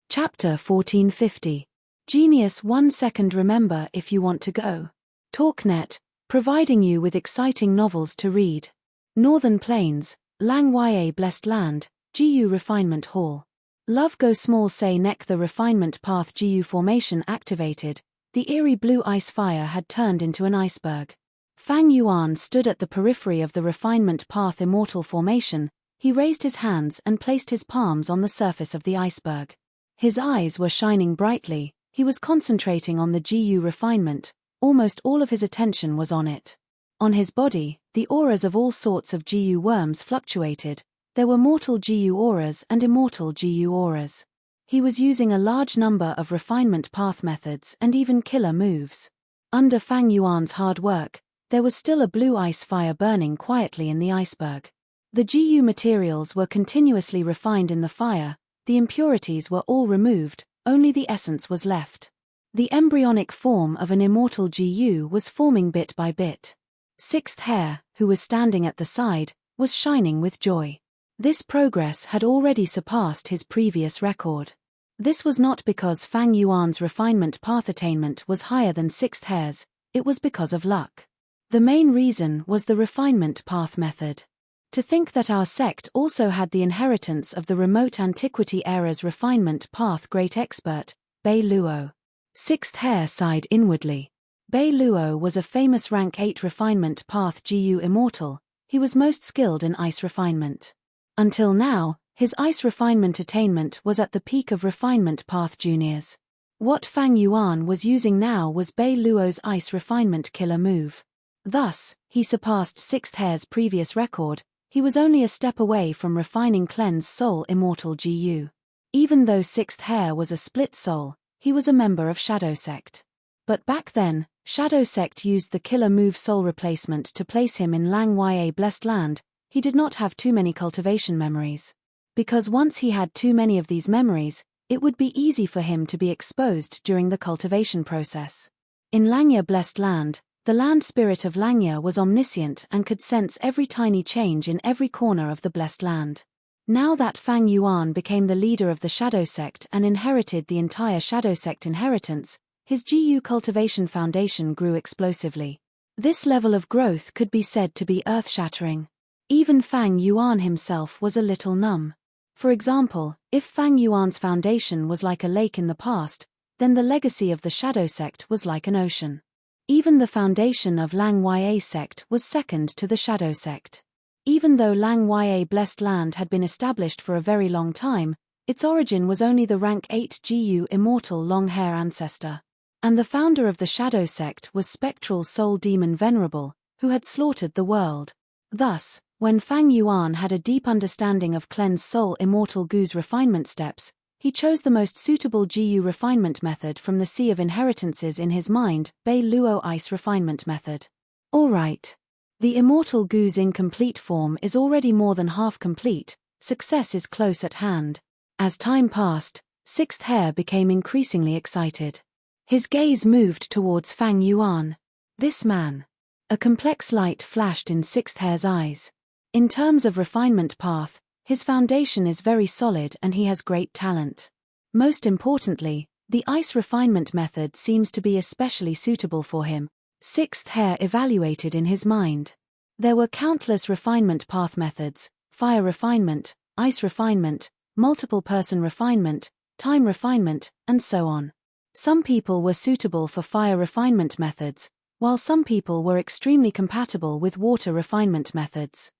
Chapter 1450. Genius 1 second. Remember if you want to go. TalkNet, providing you with exciting novels to read. Northern Plains, Lang Ya Blessed Land, Gu Refinement Hall. Love Go Small Say Neck. The refinement path Gu formation activated. The eerie blue ice fire had turned into an iceberg. Fang Yuan stood at the periphery of the refinement path immortal formation. He raised his hands and placed his palms on the surface of the iceberg. His eyes were shining brightly. He was concentrating on the Gu refinement. Almost all of his attention was on it. On his body, the auras of all sorts of Gu worms fluctuated. There were mortal Gu auras and immortal Gu auras. He was using a large number of refinement path methods and even killer moves. Under Fang Yuan's hard work, there was still a blue ice fire burning quietly in the iceberg. The Gu materials were continuously refined in the fire. The impurities were all removed, only the essence was left. The embryonic form of an immortal Gu was forming bit by bit. Sixth Hair, who was standing at the side, was shining with joy. This progress had already surpassed his previous record. This was not because Fang Yuan's refinement path attainment was higher than Sixth Hair's, it was because of luck. The main reason was the refinement path method. To think that our sect also had the inheritance of the remote antiquity era's refinement path great expert, Bei Luo. Sixth Hair sighed inwardly. Bei Luo was a famous rank 8 refinement path GU immortal. He was most skilled in ice refinement. Until now, his ice refinement attainment was at the peak of refinement path juniors. What Fang Yuan was using now was Bei Luo's ice refinement killer move. Thus, he surpassed Sixth Hair's previous record. He was only a step away from refining Clean's soul immortal GU. Even though Sixth Hair was a split soul, he was a member of Shadow Sect. But back then, Shadow Sect used the killer move soul replacement to place him in Lang Ya Blessed Land. He did not have too many cultivation memories. Because once he had too many of these memories, it would be easy for him to be exposed during the cultivation process. In Langya Blessed Land, the land spirit of Langya was omniscient and could sense every tiny change in every corner of the Blessed Land. Now that Fang Yuan became the leader of the Shadow Sect and inherited the entire Shadow Sect inheritance, his GU cultivation foundation grew explosively. This level of growth could be said to be earth-shattering. Even Fang Yuan himself was a little numb. For example, if Fang Yuan's foundation was like a lake in the past, then the legacy of the Shadow Sect was like an ocean. Even the foundation of Lang Ya sect was second to the Shadow Sect. Even though Lang Ya Blessed Land had been established for a very long time, its origin was only the rank 8 GU immortal long-hair ancestor. And the founder of the Shadow Sect was spectral soul demon Venerable, who had slaughtered the world. Thus, when Fang Yuan had a deep understanding of Clean's soul immortal Gu's refinement steps, he chose the most suitable GU refinement method from the sea of inheritances in his mind, Bei Luo Ice refinement method. Alright. The immortal Gu's incomplete form is already more than half complete, success is close at hand. As time passed, Sixth Hair became increasingly excited. His gaze moved towards Fang Yuan. This man. A complex light flashed in Sixth Hair's eyes. In terms of refinement path, his foundation is very solid and he has great talent. Most importantly, the ice refinement method seems to be especially suitable for him. Sixth Hair evaluated in his mind. There were countless refinement path methods: fire refinement, ice refinement, multiple person refinement, time refinement, and so on. Some people were suitable for fire refinement methods, while some people were extremely compatible with water refinement methods.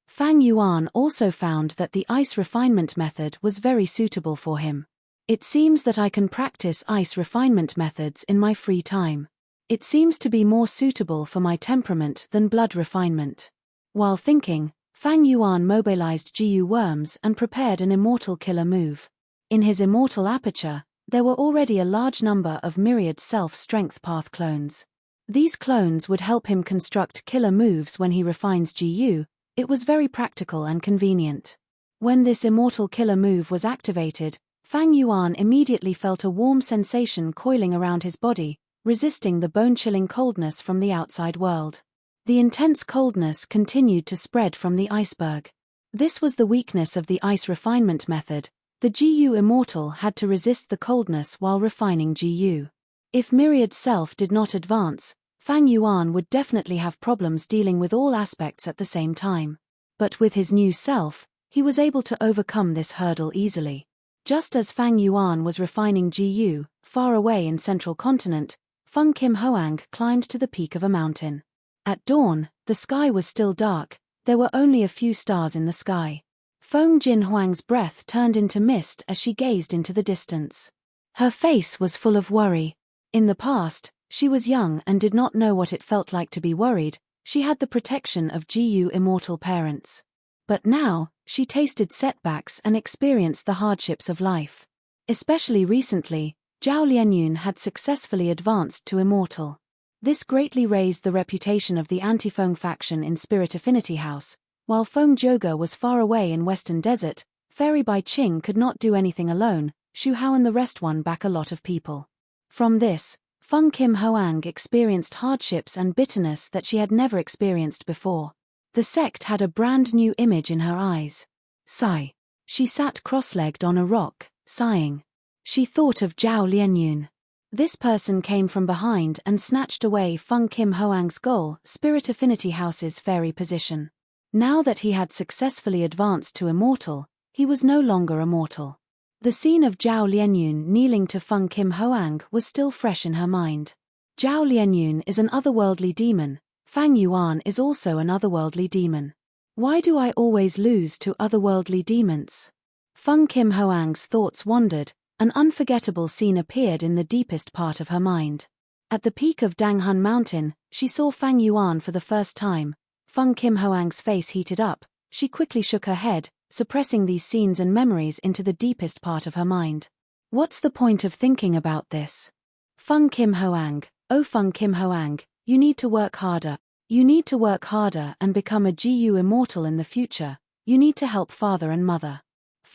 Fang Yuan also found that the ice refinement method was very suitable for him. It seems that I can practice ice refinement methods in my free time. It seems to be more suitable for my temperament than blood refinement. While thinking, Fang Yuan mobilized GU worms and prepared an immortal killer move. In his immortal aperture, there were already a large number of myriad self-strength path clones. These clones would help him construct killer moves when he refines GU. It was very practical and convenient. When this immortal killer move was activated, Fang Yuan immediately felt a warm sensation coiling around his body, resisting the bone-chilling coldness from the outside world. The intense coldness continued to spread from the iceberg. This was the weakness of the ice refinement method. The GU immortal had to resist the coldness while refining GU. If myriad self did not advance, Fang Yuan would definitely have problems dealing with all aspects at the same time. But with his new self, he was able to overcome this hurdle easily. Just as Fang Yuan was refining GU, far away in central continent, Feng Kim Hoang climbed to the peak of a mountain. At dawn, the sky was still dark, there were only a few stars in the sky. Feng Jin Huang's breath turned into mist as she gazed into the distance. Her face was full of worry. In the past, she was young and did not know what it felt like to be worried. She had the protection of GU immortal parents. But now, she tasted setbacks and experienced the hardships of life. Especially recently, Zhao Lianyun had successfully advanced to immortal. This greatly raised the reputation of the anti-Feng faction in Spirit Affinity House. While Feng Zhouge was far away in Western Desert, Fairy Bai Qing could not do anything alone. Xu Hao and the rest won back a lot of people. From this, Feng Kim Hoang experienced hardships and bitterness that she had never experienced before. The sect had a brand new image in her eyes. Sigh. She sat cross-legged on a rock, sighing. She thought of Zhao Lianyun. This person came from behind and snatched away Feng Kim Hoang's goal, Spirit Affinity House's fairy position. Now that he had successfully advanced to immortal, he was no longer immortal. The scene of Zhao Lianyun kneeling to Feng Kim Hoang was still fresh in her mind. Zhao Lianyun is an otherworldly demon. Fang Yuan is also an otherworldly demon. Why do I always lose to otherworldly demons? Feng Kim Hoang's thoughts wandered. An unforgettable scene appeared in the deepest part of her mind. At the peak of Danghun Mountain, she saw Fang Yuan for the first time. Feng Kim Hoang's face heated up. She quickly shook her head, suppressing these scenes and memories into the deepest part of her mind. What's the point of thinking about this? Feng Kim Hoang, oh Feng Kim Hoang, you need to work harder. You need to work harder and become a GU immortal in the future. You need to help father and mother.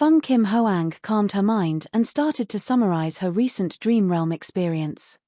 Feng Kim Hoang calmed her mind and started to summarize her recent dream realm experience.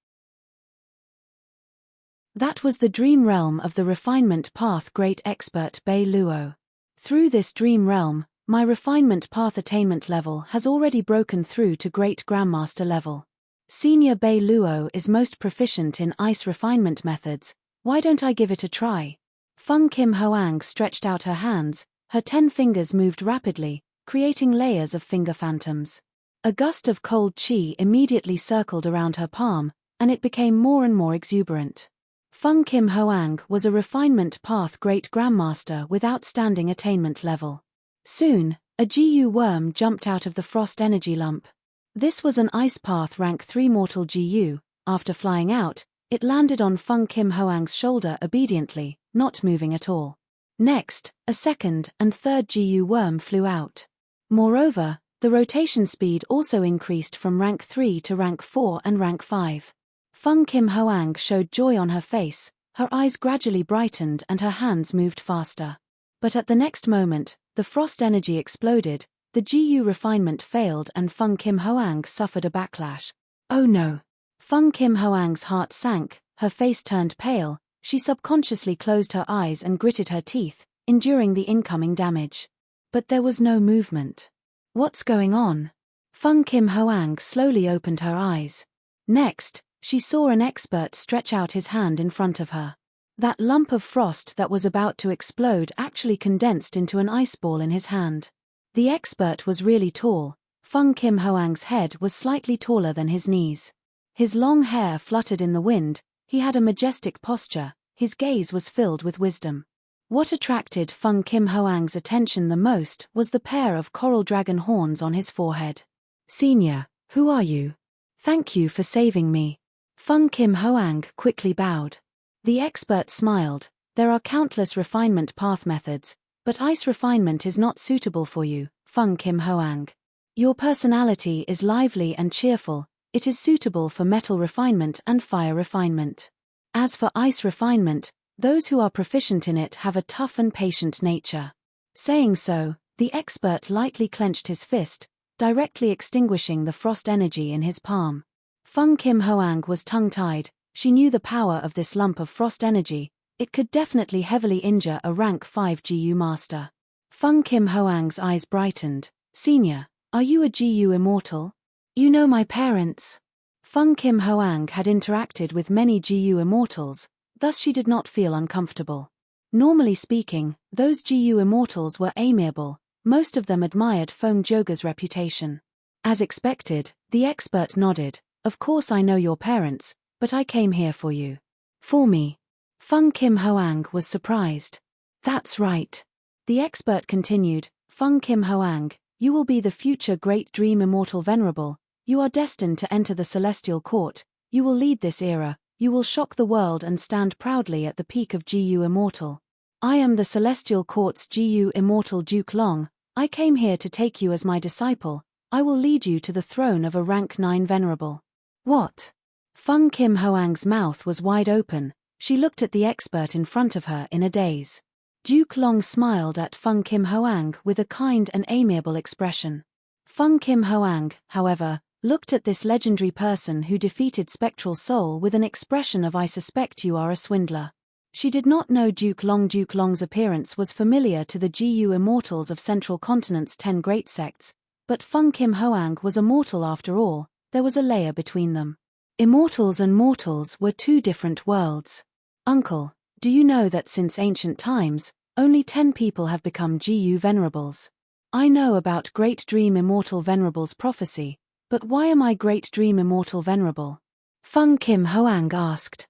That was the dream realm of the refinement path great expert Bei Luo. Through this dream realm, my refinement path attainment level has already broken through to great grandmaster level. Senior Bei Luo is most proficient in ice refinement methods. Why don't I give it a try? Feng Kim Hoang stretched out her hands, her 10 fingers moved rapidly, creating layers of finger phantoms. A gust of cold qi immediately circled around her palm, and it became more and more exuberant. Feng Kim Hoang was a refinement path great grandmaster with outstanding attainment level. Soon, a GU worm jumped out of the frost energy lump. This was an ice path rank 3 mortal GU. After flying out, it landed on Feng Kim Hoang's shoulder obediently, not moving at all. Next, a second and third GU worm flew out. Moreover, the rotation speed also increased from rank 3 to rank 4 and rank 5. Feng Kim Hoang showed joy on her face, her eyes gradually brightened and her hands moved faster. But at the next moment, the frost energy exploded, the GU refinement failed and Feng Kim Hoang suffered a backlash. Oh no! Feng Kim Hoang's heart sank, her face turned pale, she subconsciously closed her eyes and gritted her teeth, enduring the incoming damage. But there was no movement. What's going on? Feng Kim Hoang slowly opened her eyes. Next, she saw an expert stretch out his hand in front of her. That lump of frost that was about to explode actually condensed into an ice ball in his hand. The expert was really tall. Feng Kim Hoang's head was slightly taller than his knees. His long hair fluttered in the wind, he had a majestic posture, his gaze was filled with wisdom. What attracted Feng Kim Hoang's attention the most was the pair of coral dragon horns on his forehead. Senior, who are you? Thank you for saving me. Feng Kim Hoang quickly bowed. The expert smiled. There are countless refinement path methods, but ice refinement is not suitable for you, Feng Kim Hoang. Your personality is lively and cheerful, it is suitable for metal refinement and fire refinement. As for ice refinement, those who are proficient in it have a tough and patient nature. Saying so, the expert lightly clenched his fist, directly extinguishing the frost energy in his palm. Feng Kim Hoang was tongue-tied, she knew the power of this lump of frost energy, it could definitely heavily injure a rank 5 GU master. Feng Kim Hoang's eyes brightened. Senior, are you a GU immortal? You know my parents. Feng Kim Hoang had interacted with many GU immortals, thus she did not feel uncomfortable. Normally speaking, those GU immortals were amiable, most of them admired Feng Joga's reputation. As expected, the expert nodded. Of course I know your parents, but I came here for you. For me. Feng Kim Hoang was surprised. That's right. The expert continued, Feng Kim Hoang, you will be the future great dream immortal Venerable, you are destined to enter the celestial court, you will lead this era, you will shock the world and stand proudly at the peak of GU immortal. I am the celestial court's GU immortal Duke Long, I came here to take you as my disciple, I will lead you to the throne of a rank 9 Venerable. What? Feng Kim Hoang's mouth was wide open, she looked at the expert in front of her in a daze. Duke Long smiled at Feng Kim Hoang with a kind and amiable expression. Feng Kim Hoang, however, looked at this legendary person who defeated Spectral Soul with an expression of I suspect you are a swindler. She did not know Duke Long. Duke Long's appearance was familiar to the GU immortals of Central Continent's 10 great sects, but Feng Kim Hoang was a mortal after all, there was a layer between them. Immortals and mortals were two different worlds. Uncle, do you know that since ancient times, only 10 people have become Gu Venerables? I know about Great Dream Immortal Venerable's prophecy, but why am I Great Dream Immortal Venerable? Feng Kim Hoang asked.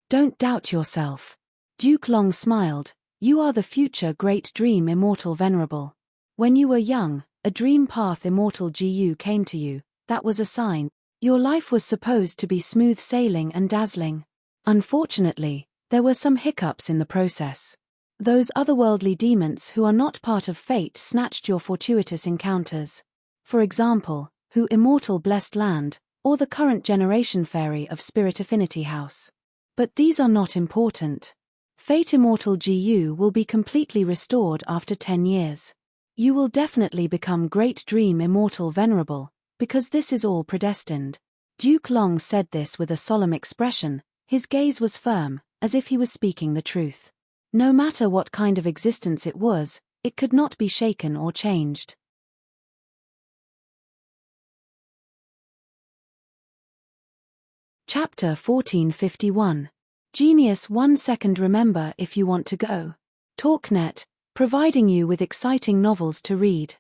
Don't doubt yourself. Duke Long smiled. You are the future Great Dream Immortal Venerable. When you were young, a dream path Immortal Gu came to you. That was a sign. Your life was supposed to be smooth sailing and dazzling. Unfortunately, there were some hiccups in the process. Those otherworldly demons who are not part of fate snatched your fortuitous encounters. For example, who Immortal Blessed Land, or the current generation fairy of Spirit Affinity House. But these are not important. Fate Immortal Gu will be completely restored after 10 years. You will definitely become Great Dream Immortal Venerable, because this is all predestined. Duke Long said this with a solemn expression. His gaze was firm, as if he was speaking the truth. No matter what kind of existence it was, it could not be shaken or changed. Chapter 1451. Genius 1 second. Remember if you want to go. TalkNet, providing you with exciting novels to read.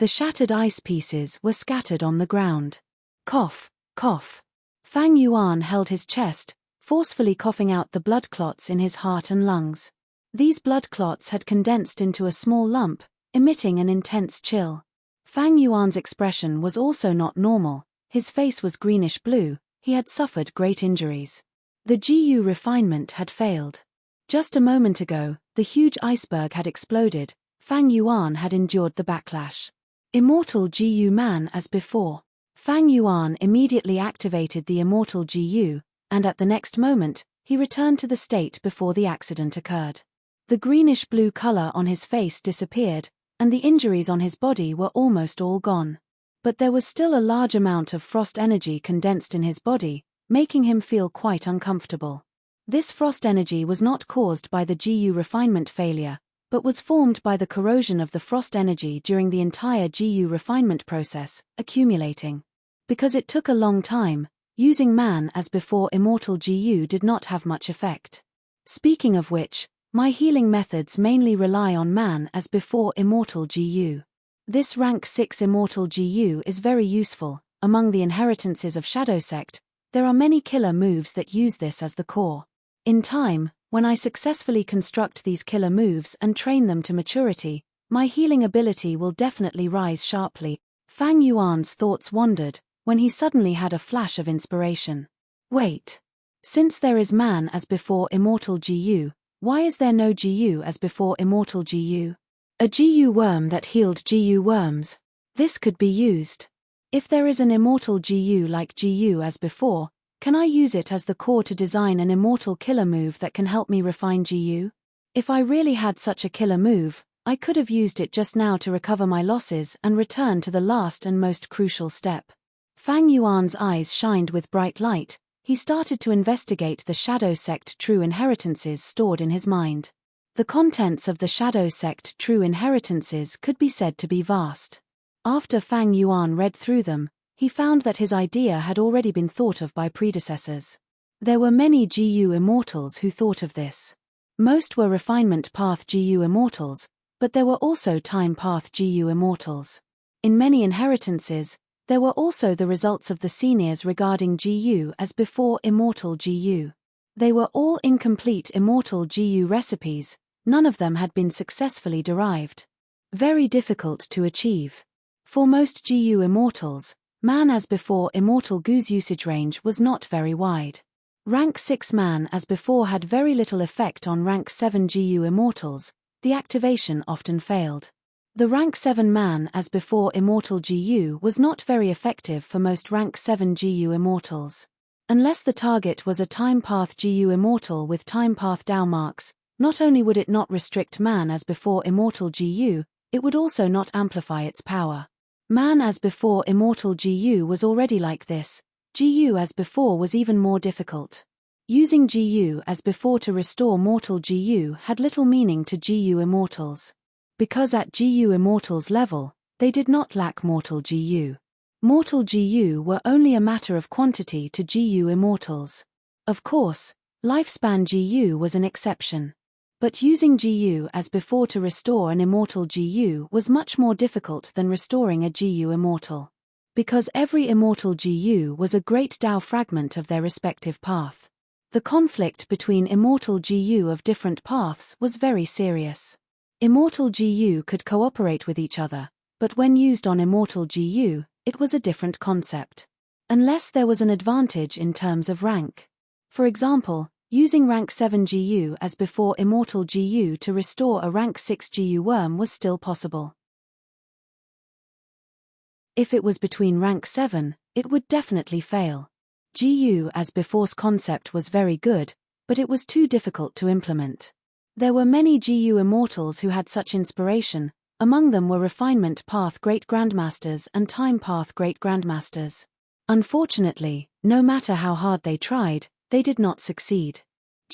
The shattered ice pieces were scattered on the ground. Cough, cough. Fang Yuan held his chest, forcefully coughing out the blood clots in his heart and lungs. These blood clots had condensed into a small lump, emitting an intense chill. Fang Yuan's expression was also not normal. His face was greenish-blue. He had suffered great injuries. The Gu refinement had failed. Just a moment ago, the huge iceberg had exploded. Fang Yuan had endured the backlash. Immortal Gu man as before. Fang Yuan immediately activated the Immortal Gu, and at the next moment, he returned to the state before the accident occurred. The greenish-blue color on his face disappeared, and the injuries on his body were almost all gone. But there was still a large amount of frost energy condensed in his body, making him feel quite uncomfortable. This frost energy was not caused by the Gu refinement failure, but was formed by the corrosion of the frost energy during the entire Gu refinement process, accumulating. Because it took a long time, using man as before Immortal Gu did not have much effect. Speaking of which, my healing methods mainly rely on man as before Immortal Gu. This rank 6 Immortal Gu is very useful. Among the inheritances of Shadow Sect, there are many killer moves that use this as the core. In time, when I successfully construct these killer moves and train them to maturity, my healing ability will definitely rise sharply. Fang Yuan's thoughts wandered, when he suddenly had a flash of inspiration. Wait. Since there is man as before Immortal Gu, why is there no Gu as before Immortal Gu? A Gu worm that healed Gu worms. This could be used. If there is an Immortal Gu like Gu as before, can I use it as the core to design an immortal killer move that can help me refine Gu? If I really had such a killer move, I could have used it just now to recover my losses and return to the last and most crucial step. Fang Yuan's eyes shined with bright light. He started to investigate the Shadow Sect true inheritances stored in his mind. The contents of the Shadow Sect true inheritances could be said to be vast. After Fang Yuan read through them, he found that his idea had already been thought of by predecessors. There were many Gu immortals who thought of this. Most were refinement path Gu immortals, but there were also time path Gu immortals. In many inheritances, there were also the results of the seniors regarding Gu as before Immortal Gu. They were all incomplete Immortal Gu recipes, none of them had been successfully derived. Very difficult to achieve. For most Gu immortals, man as before Immortal Gu's usage range was not very wide. Rank 6 man as before had very little effect on rank 7 Gu immortals, the activation often failed. The rank 7 man as before Immortal Gu was not very effective for most rank 7 Gu immortals. Unless the target was a time path Gu immortal with time path Dao marks, not only would it not restrict man as before Immortal Gu, it would also not amplify its power. Man as before Immortal Gu was already like this. Gu as before was even more difficult. Using Gu as before to restore mortal Gu had little meaning to Gu immortals. Because at Gu immortals level, they did not lack mortal Gu. Mortal GU were only a matter of quantity to GU immortals. Of course, lifespan GU was an exception. But using GU as before to restore an immortal GU was much more difficult than restoring a GU immortal. Because every immortal GU was a great Tao fragment of their respective path. The conflict between immortal GU of different paths was very serious. Immortal GU could cooperate with each other, but when used on immortal GU, it was a different concept. Unless there was an advantage in terms of rank. For example, using rank 7 GU as before immortal GU to restore a rank 6 GU worm was still possible. If it was between rank 7, it would definitely fail. GU as before's concept was very good, but it was too difficult to implement. There were many GU immortals who had such inspiration, among them were Refinement Path Great Grandmasters and Time Path Great Grandmasters. Unfortunately, no matter how hard they tried, they did not succeed.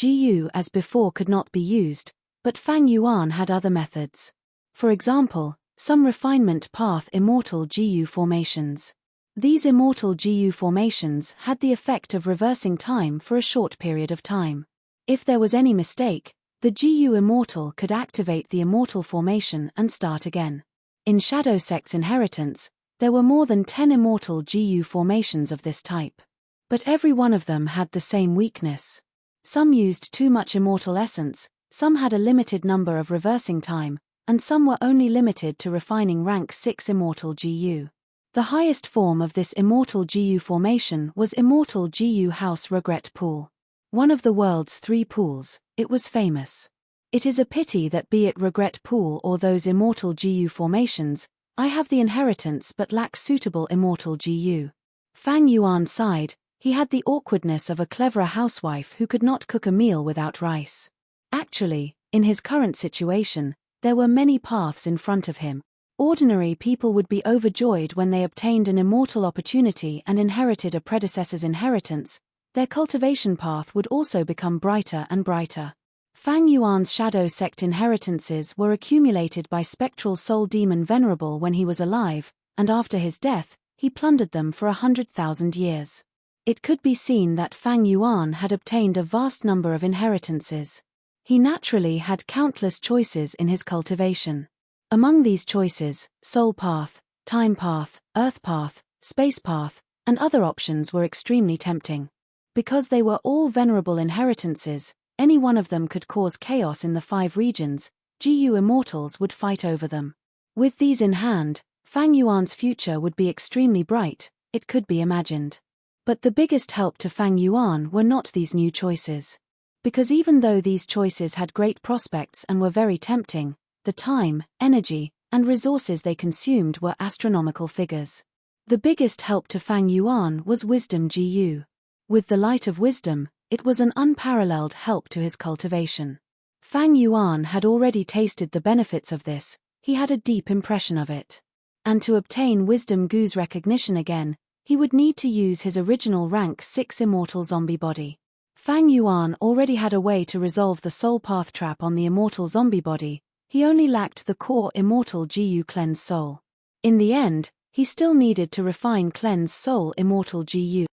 GU as before could not be used, but Fang Yuan had other methods. For example, some Refinement Path Immortal GU formations. These immortal GU formations had the effect of reversing time for a short period of time. If there was any mistake, the GU immortal could activate the immortal formation and start again. In Shadow Sect's inheritance, there were more than 10 immortal GU formations of this type. But every one of them had the same weakness. Some used too much immortal essence, some had a limited number of reversing time, and some were only limited to refining rank 6 immortal GU. The highest form of this immortal GU formation was Immortal GU House Regret Pool. One of the world's 3 pools, it was famous. It is a pity that be it Regret Pool or those immortal GU formations, I have the inheritance but lack suitable immortal GU. Fang Yuan sighed, he had the awkwardness of a clever housewife who could not cook a meal without rice. Actually, in his current situation, there were many paths in front of him. Ordinary people would be overjoyed when they obtained an immortal opportunity and inherited a predecessor's inheritance. Their cultivation path would also become brighter and brighter. Fang Yuan's Shadow Sect inheritances were accumulated by spectral soul demon Venerable when he was alive, and after his death, he plundered them for 100,000 years. It could be seen that Fang Yuan had obtained a vast number of inheritances. He naturally had countless choices in his cultivation. Among these choices, Soul Path, Time Path, Earth Path, Space Path, and other options were extremely tempting. Because they were all venerable inheritances, any one of them could cause chaos in the 5 regions, GU immortals would fight over them. With these in hand, Fang Yuan's future would be extremely bright, it could be imagined. But the biggest help to Fang Yuan were not these new choices. Because even though these choices had great prospects and were very tempting, the time, energy, and resources they consumed were astronomical figures. The biggest help to Fang Yuan was Wisdom GU. With the light of wisdom, it was an unparalleled help to his cultivation. Fang Yuan had already tasted the benefits of this, he had a deep impression of it. And to obtain Wisdom GU's recognition again, he would need to use his original rank 6 immortal zombie body. Fang Yuan already had a way to resolve the soul path trap on the immortal zombie body, he only lacked the core immortal GU cleanse soul. In the end, he still needed to refine cleanse soul immortal GU.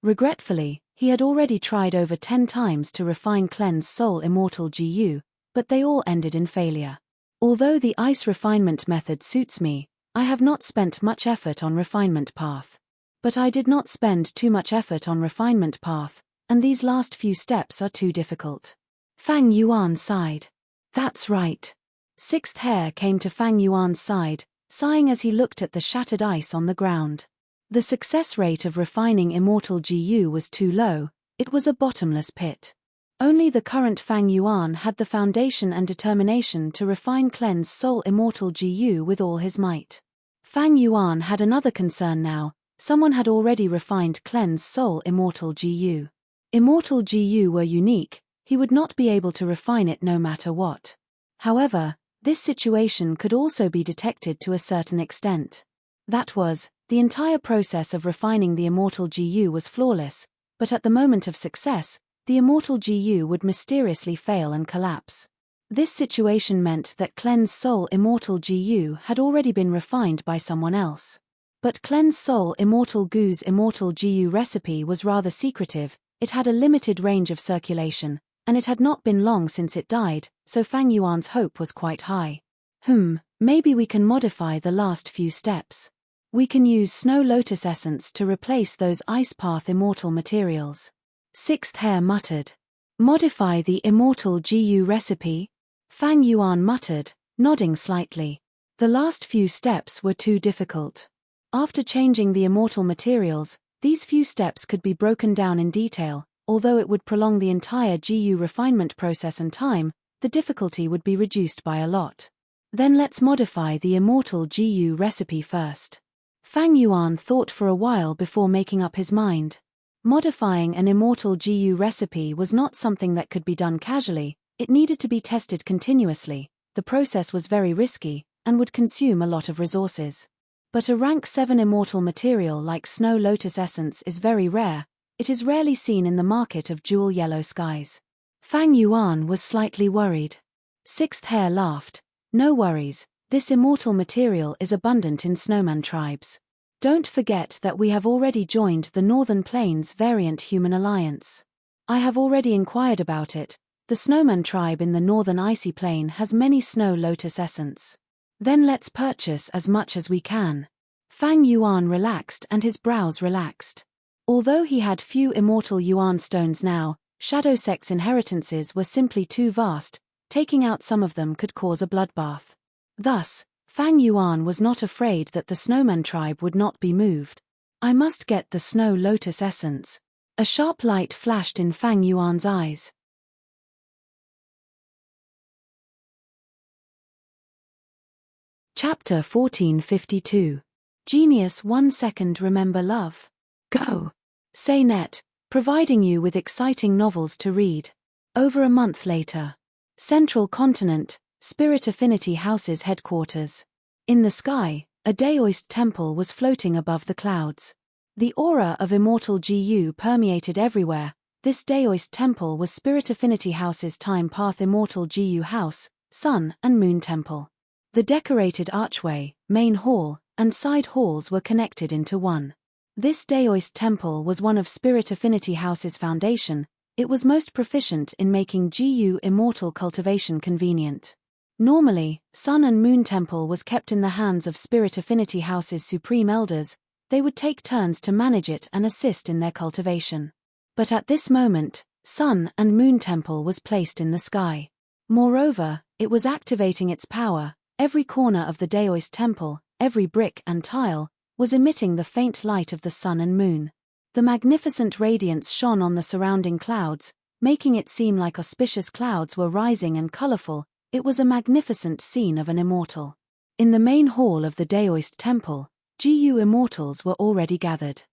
Regretfully, he had already tried over 10 times to refine cleanse soul immortal GU, but they all ended in failure. Although the ice refinement method suits me, I have not spent much effort on refinement path. But I did not spend too much effort on refinement path, and these last few steps are too difficult. Fang Yuan sighed. That's right. 6th hair came to Fang Yuan's side, sighing as he looked at the shattered ice on the ground. The success rate of refining immortal GU was too low, it was a bottomless pit. Only the current Fang Yuan had the foundation and determination to refine cleanse soul immortal GU with all his might. Fang Yuan had another concern now, someone had already refined cleanse soul immortal GU. Immortal GU were unique, he would not be able to refine it no matter what. However, this situation could also be detected to a certain extent. That was, the entire process of refining the immortal GU was flawless, but at the moment of success, the immortal GU would mysteriously fail and collapse. This situation meant that Clean's Soul Immortal GU had already been refined by someone else. But Clean's Soul Immortal Gu's Immortal GU recipe was rather secretive, it had a limited range of circulation, and it had not been long since it died, so Fang Yuan's hope was quite high. Maybe we can modify the last few steps. We can use Snow Lotus Essence to replace those Ice Path Immortal materials. Sixth Hare muttered. Modify the Immortal GU recipe? Fang Yuan muttered, nodding slightly. The last few steps were too difficult. After changing the immortal materials, these few steps could be broken down in detail. Although it would prolong the entire GU refinement process and time, the difficulty would be reduced by a lot. Then let's modify the Immortal GU recipe first. Fang Yuan thought for a while before making up his mind. Modifying an Immortal GU recipe was not something that could be done casually, it needed to be tested continuously, the process was very risky, and would consume a lot of resources. But a rank 7 immortal material like Snow Lotus Essence is very rare. It is rarely seen in the market of jewel yellow skies. Fang Yuan was slightly worried. Sixth Hare laughed. No worries, this immortal material is abundant in snowman tribes. Don't forget that we have already joined the Northern Plains Variant Human Alliance. I have already inquired about it. The snowman tribe in the northern icy plain has many Snow Lotus Essence. Then let's purchase as much as we can. Fang Yuan relaxed and his brows relaxed. Although he had few immortal Yuan stones now, Shadow Sect's inheritances were simply too vast, taking out some of them could cause a bloodbath. Thus, Fang Yuan was not afraid that the snowman tribe would not be moved. I must get the Snow Lotus Essence. A sharp light flashed in Fang Yuan's eyes. Chapter 1452. Genius 1 second remember love. Go. Say net, providing you with exciting novels to read. Over a month later. Central Continent, Spirit Affinity House's headquarters. In the sky, a Daoist temple was floating above the clouds. The aura of Immortal GU permeated everywhere. This Daoist temple was Spirit Affinity House's Time Path Immortal GU House, Sun and Moon Temple. The decorated archway, main hall, and side halls were connected into one. This Daoist temple was one of Spirit Affinity House's foundation. It was most proficient in making GU immortal cultivation convenient. Normally, Sun and Moon Temple was kept in the hands of Spirit Affinity House's supreme elders. They would take turns to manage it and assist in their cultivation. But at this moment, Sun and Moon Temple was placed in the sky. Moreover, it was activating its power. Every corner of the Daoist temple, every brick and tile, was emitting the faint light of the sun and moon. The magnificent radiance shone on the surrounding clouds, making it seem like auspicious clouds were rising and colorful. It was a magnificent scene of an immortal. In the main hall of the Daoist temple, GU immortals were already gathered.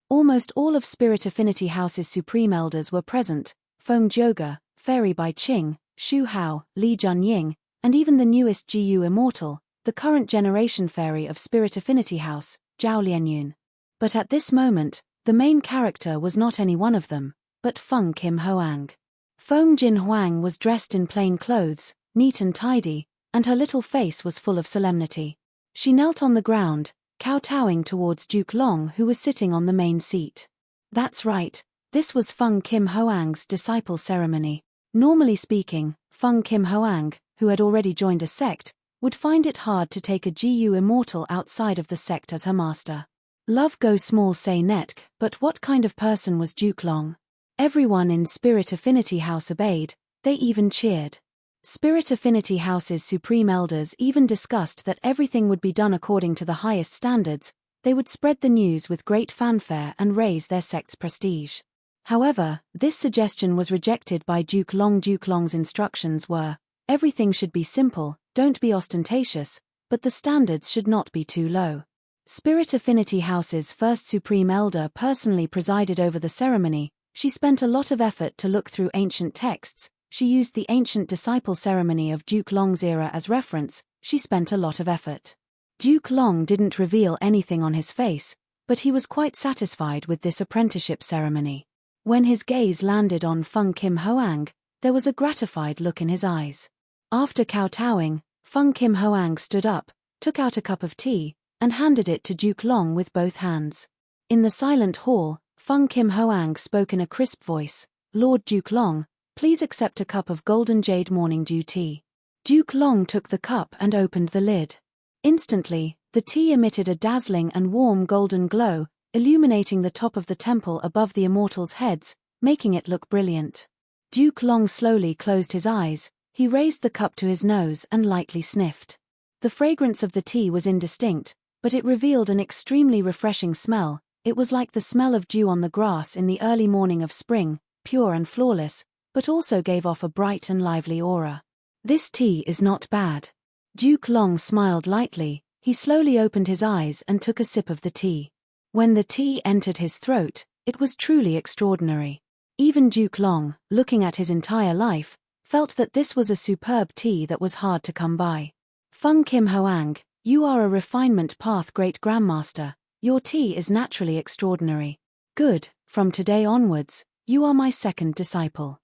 Almost all of Spirit Affinity House's supreme elders were present: Feng Jioge, Fairy Bai Qing, Xu Hao, Li Junying, and even the newest GU immortal, the current generation fairy of Spirit Affinity House, Zhao Lianyun. But at this moment, the main character was not any one of them, but Feng Kim Hoang. Feng Jin Huang was dressed in plain clothes, neat and tidy, and her little face was full of solemnity. She knelt on the ground, kowtowing towards Duke Long, who was sitting on the main seat. That's right, this was Feng Kim Hoang's disciple ceremony. Normally speaking, Feng Kim Hoang, who had already joined a sect, would find it hard to take a GU immortal outside of the sect as her master. Love go small say netk, but what kind of person was Duke Long? Everyone in Spirit Affinity House obeyed, they even cheered. Spirit Affinity House's supreme elders even discussed that everything would be done according to the highest standards. They would spread the news with great fanfare and raise their sect's prestige. However, this suggestion was rejected by Duke Long. Duke Long's instructions were, everything should be simple, don't be ostentatious, but the standards should not be too low. Spirit Affinity House's first supreme elder personally presided over the ceremony. She spent a lot of effort to look through ancient texts. She used the ancient disciple ceremony of Duke Long's era as reference. She spent a lot of effort. Duke Long didn't reveal anything on his face, but he was quite satisfied with this apprenticeship ceremony. When his gaze landed on Feng Kim Hoang, there was a gratified look in his eyes. After kowtowing, Feng Kim Hoang stood up, took out a cup of tea, and handed it to Duke Long with both hands. In the silent hall, Feng Kim Hoang spoke in a crisp voice, "Lord Duke Long, please accept a cup of golden jade morning dew tea." Duke Long took the cup and opened the lid. Instantly, the tea emitted a dazzling and warm golden glow, illuminating the top of the temple above the immortals' heads, making it look brilliant. Duke Long slowly closed his eyes, he raised the cup to his nose and lightly sniffed. The fragrance of the tea was indistinct, but it revealed an extremely refreshing smell. It was like the smell of dew on the grass in the early morning of spring, pure and flawless, but also gave off a bright and lively aura. "This tea is not bad." Duke Long smiled lightly, he slowly opened his eyes and took a sip of the tea. When the tea entered his throat, it was truly extraordinary. Even Duke Long, looking at his entire life, felt that this was a superb tea that was hard to come by. "Feng Kim Hoang, you are a refinement path great grandmaster. Your tea is naturally extraordinary. Good, from today onwards, you are my second disciple."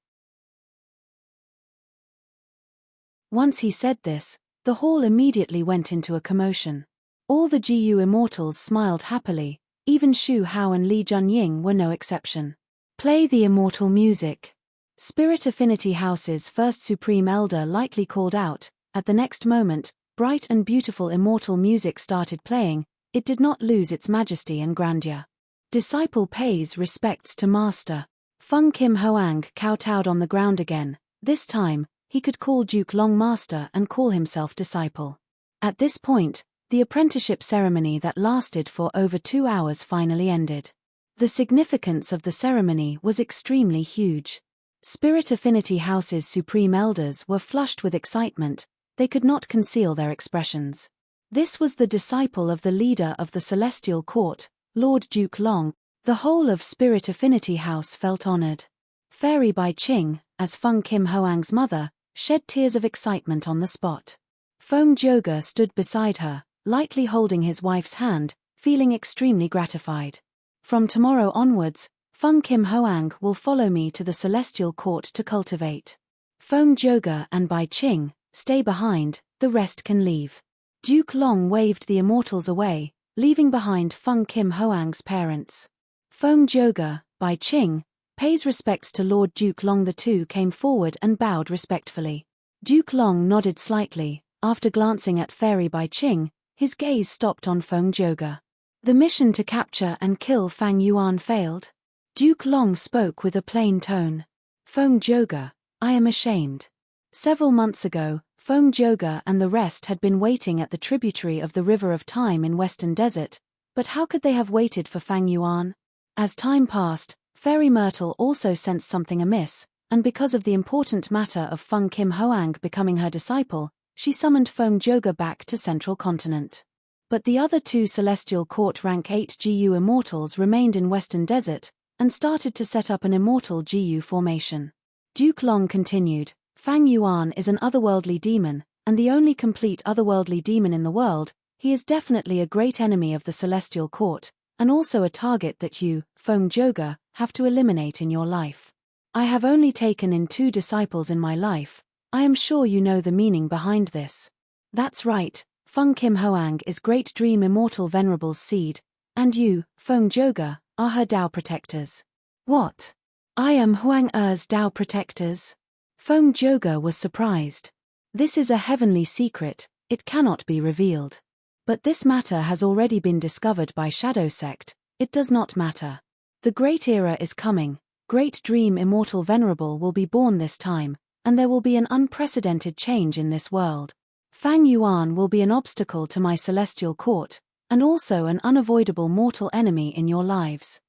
Once he said this, the hall immediately went into a commotion. All the GU immortals smiled happily, even Xu Hao and Li Junying were no exception. "Play the immortal music." Spirit Affinity House's first Supreme Elder lightly called out. At the next moment, bright and beautiful immortal music started playing. It did not lose its majesty and grandeur. Disciple pays respects to master. Feng Kim Hoang kowtowed on the ground again. This time, he could call Duke Long master and call himself disciple. At this point, the apprenticeship ceremony that lasted for over 2 hours finally ended. The significance of the ceremony was extremely huge. Spirit Affinity House's Supreme Elders were flushed with excitement, they could not conceal their expressions. This was the disciple of the leader of the Celestial Court, Lord Duke Long. The whole of Spirit Affinity House felt honored. Fairy Bai Ching, as Feng Kim Hoang's mother, shed tears of excitement on the spot. Feng Joga stood beside her, lightly holding his wife's hand, feeling extremely gratified. "From tomorrow onwards, Feng Kim Hoang will follow me to the Celestial Court to cultivate. Feng Joga and Bai Ching, stay behind, the rest can leave." Duke Long waved the immortals away, leaving behind Feng Kim Hoang's parents. Feng Joga, Bai Ching, pays respects to Lord Duke Long. The two came forward and bowed respectfully. Duke Long nodded slightly. After glancing at Fairy Bai Ching, his gaze stopped on Feng Joga. "The mission to capture and kill Fang Yuan failed?" Duke Long spoke with a plain tone. "Feng Joga, I am ashamed." Several months ago, Feng Joga and the rest had been waiting at the tributary of the River of Time in Western Desert, but how could they have waited for Fang Yuan? As time passed, Fairy Myrtle also sensed something amiss, and because of the important matter of Feng Kim Hoang becoming her disciple, she summoned Feng Joga back to Central Continent. But the other two Celestial Court Rank 8 GU immortals remained in Western Desert, and started to set up an immortal GU formation. Duke Long continued, "Fang Yuan is an otherworldly demon, and the only complete otherworldly demon in the world. He is definitely a great enemy of the Celestial Court, and also a target that you, Feng Joga, have to eliminate in your life. I have only taken in 2 disciples in my life. I am sure you know the meaning behind this." "That's right, Feng Kim Hoang is Great Dream Immortal Venerable's seed, and you, Feng Joga, are her Tao protectors." "What? I am Huang Er's Tao protectors?" Feng Joga was surprised. "This is a heavenly secret, it cannot be revealed. But this matter has already been discovered by Shadow Sect, it does not matter. The great era is coming, Great Dream Immortal Venerable will be born this time, and there will be an unprecedented change in this world. Fang Yuan will be an obstacle to my Celestial Court, and also an unavoidable mortal enemy in your lives.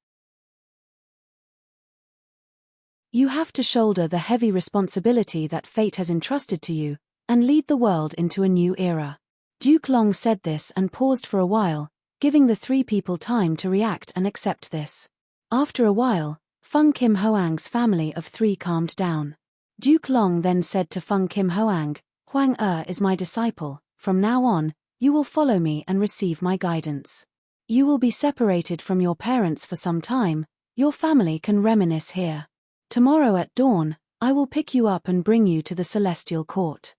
You have to shoulder the heavy responsibility that fate has entrusted to you, and lead the world into a new era." Duke Long said this and paused for a while, giving the 3 people time to react and accept this. After a while, Feng Kim Hoang's family of 3 calmed down. Duke Long then said to Feng Kim Hoang, "Huang Er is my disciple, from now on, you will follow me and receive my guidance. You will be separated from your parents for some time, your family can reminisce here. Tomorrow at dawn, I will pick you up and bring you to the Celestial Court.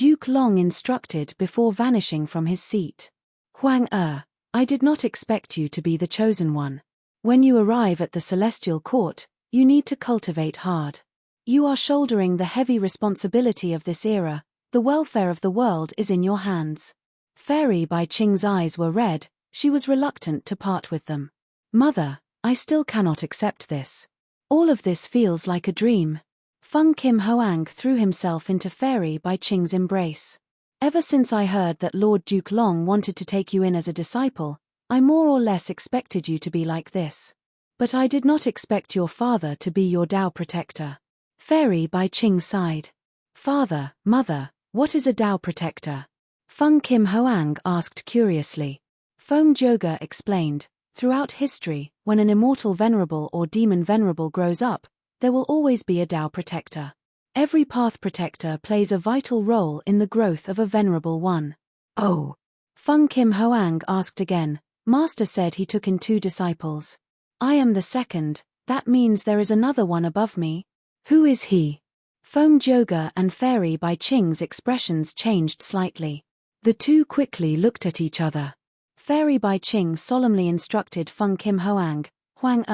Duke Long instructed before vanishing from his seat. Huang I did not expect you to be the chosen one. When you arrive at the celestial court, you need to cultivate hard. You are shouldering the heavy responsibility of this era. The welfare of the world is in your hands. Fairy Bai Qing's eyes were red. She was reluctant to part with them. Mother, I still cannot accept this. All of this feels like a dream. Feng Kim Hoang threw himself into Fairy Bai Qing's embrace. Ever since I heard that Lord Duke Long wanted to take you in as a disciple, I more or less expected you to be like this. But I did not expect your father to be your Dao protector. Fairy Bai Qing sighed. Father, mother, what is a Dao protector? Feng Kim Hoang asked curiously. Feng Joga explained, throughout history, when an immortal venerable or demon venerable grows up, there will always be a Dao protector. Every path protector plays a vital role in the growth of a venerable one. Oh. Feng Kim Hoang asked again. Master said he took in 2 disciples. I am the second, that means there is another one above me. Who is he? Feng Joga and Fairy Bai Qing's expressions changed slightly. The two quickly looked at each other. Fairy Bai Qing solemnly instructed Feng Kim Hoang, Huang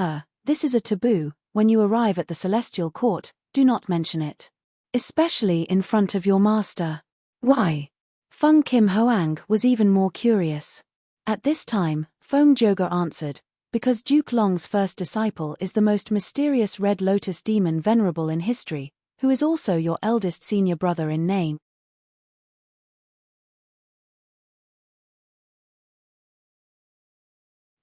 this is a taboo. When you arrive at the celestial court, do not mention it. Especially in front of your master. Why? Feng Kim Hoang was even more curious. At this time, Feng Joga answered, because Duke Long's first disciple is the most mysterious Red Lotus demon venerable in history, who is also your eldest senior brother in name.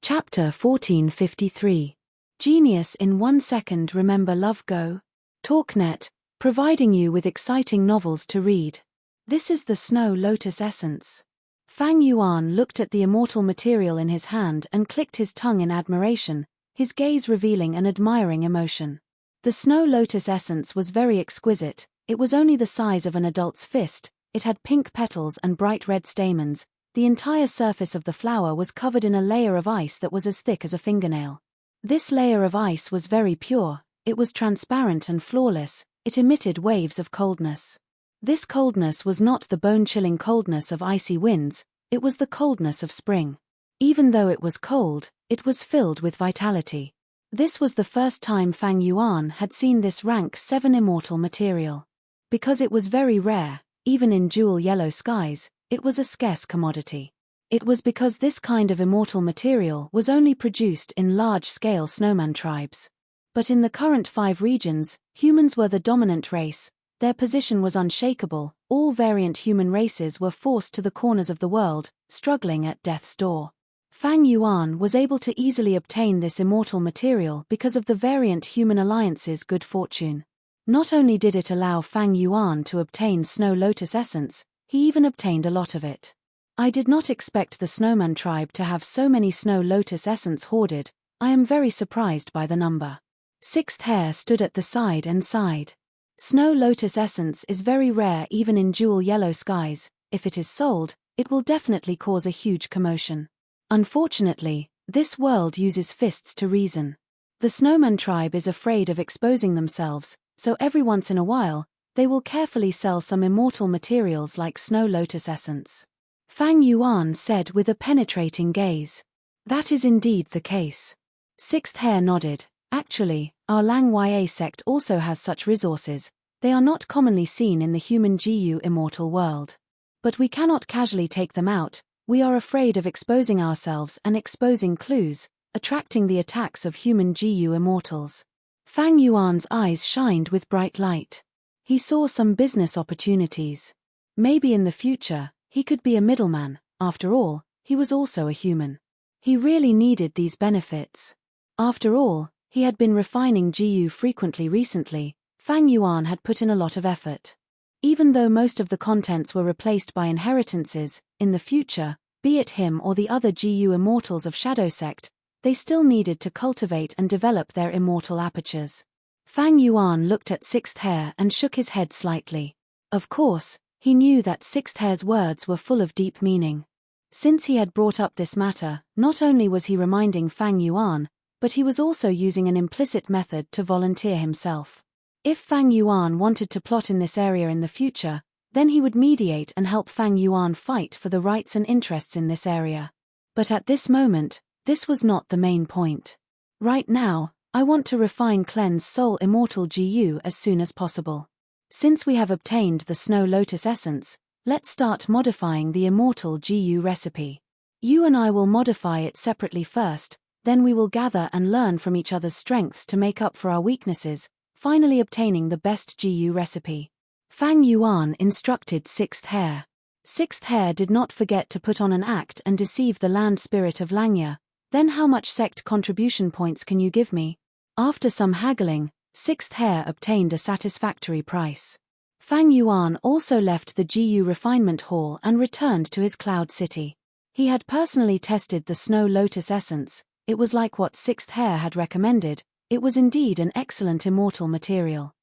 Chapter 1453. Genius in 1 second. Remember Love Go? TalkNet, providing you with exciting novels to read. This is the Snow Lotus Essence. Fang Yuan looked at the immortal material in his hand and clicked his tongue in admiration, his gaze revealing an admiring emotion. The Snow Lotus Essence was very exquisite. It was only the size of an adult's fist, it had pink petals and bright red stamens. The entire surface of the flower was covered in a layer of ice that was as thick as a fingernail. This layer of ice was very pure, it was transparent and flawless, it emitted waves of coldness. This coldness was not the bone-chilling coldness of icy winds, it was the coldness of spring. Even though it was cold, it was filled with vitality. This was the first time Fang Yuan had seen this rank 7 immortal material. Because it was very rare, even in jewel yellow skies, it was a scarce commodity. It was because this kind of immortal material was only produced in large-scale snowman tribes. But in the current 5 regions, humans were the dominant race. Their position was unshakable. All variant human races were forced to the corners of the world, struggling at death's door. Fang Yuan was able to easily obtain this immortal material because of the variant human alliance's good fortune. Not only did it allow Fang Yuan to obtain Snow Lotus Essence, he even obtained a lot of it. I did not expect the Snowman tribe to have so many Snow Lotus Essence hoarded. I am very surprised by the number. Sixth Hare stood at the side and sighed. Snow Lotus Essence is very rare even in jewel yellow skies. If it is sold, it will definitely cause a huge commotion. Unfortunately, this world uses fists to reason. The Snowman tribe is afraid of exposing themselves, so every once in a while, they will carefully sell some immortal materials like Snow Lotus Essence. Fang Yuan said with a penetrating gaze. That is indeed the case. Sixth Hare nodded. Actually, our Lang Ya sect also has such resources. They are not commonly seen in the human GU immortal world. But we cannot casually take them out. We are afraid of exposing ourselves and exposing clues, attracting the attacks of human GU immortals. Fang Yuan's eyes shined with bright light. He saw some business opportunities. Maybe in the future, he could be a middleman. After all, he was also a human. He really needed these benefits. After all, he had been refining GU frequently recently. Fang Yuan had put in a lot of effort. Even though most of the contents were replaced by inheritances, in the future, be it him or the other GU immortals of Shadow Sect, they still needed to cultivate and develop their immortal apertures. Fang Yuan looked at Sixth Hare and shook his head slightly. Of course, he knew that Sixth Hare's words were full of deep meaning. Since he had brought up this matter, not only was he reminding Fang Yuan, but he was also using an implicit method to volunteer himself. If Fang Yuan wanted to plot in this area in the future, Then he would mediate and help Fang Yuan fight for the rights and interests in this area. But at this moment, this was not the main point. Right now, I want to refine cleanse soul immortal GU as soon as possible. Since we have obtained the snow lotus essence, let's start modifying the immortal GU recipe. You and I will modify it separately first, then we will gather and learn from each other's strengths to make up for our weaknesses, finally obtaining the best GU recipe. Fang Yuan instructed Sixth Hare. Sixth Hare did not forget to put on an act and deceive the land spirit of Langya. Then how much sect contribution points can you give me? After some haggling, Sixth Hare obtained a satisfactory price. Fang Yuan also left the GU refinement hall and returned to his cloud city. He had personally tested the snow lotus essence. It was like what Sixth Hare had recommended. It was indeed an excellent immortal material.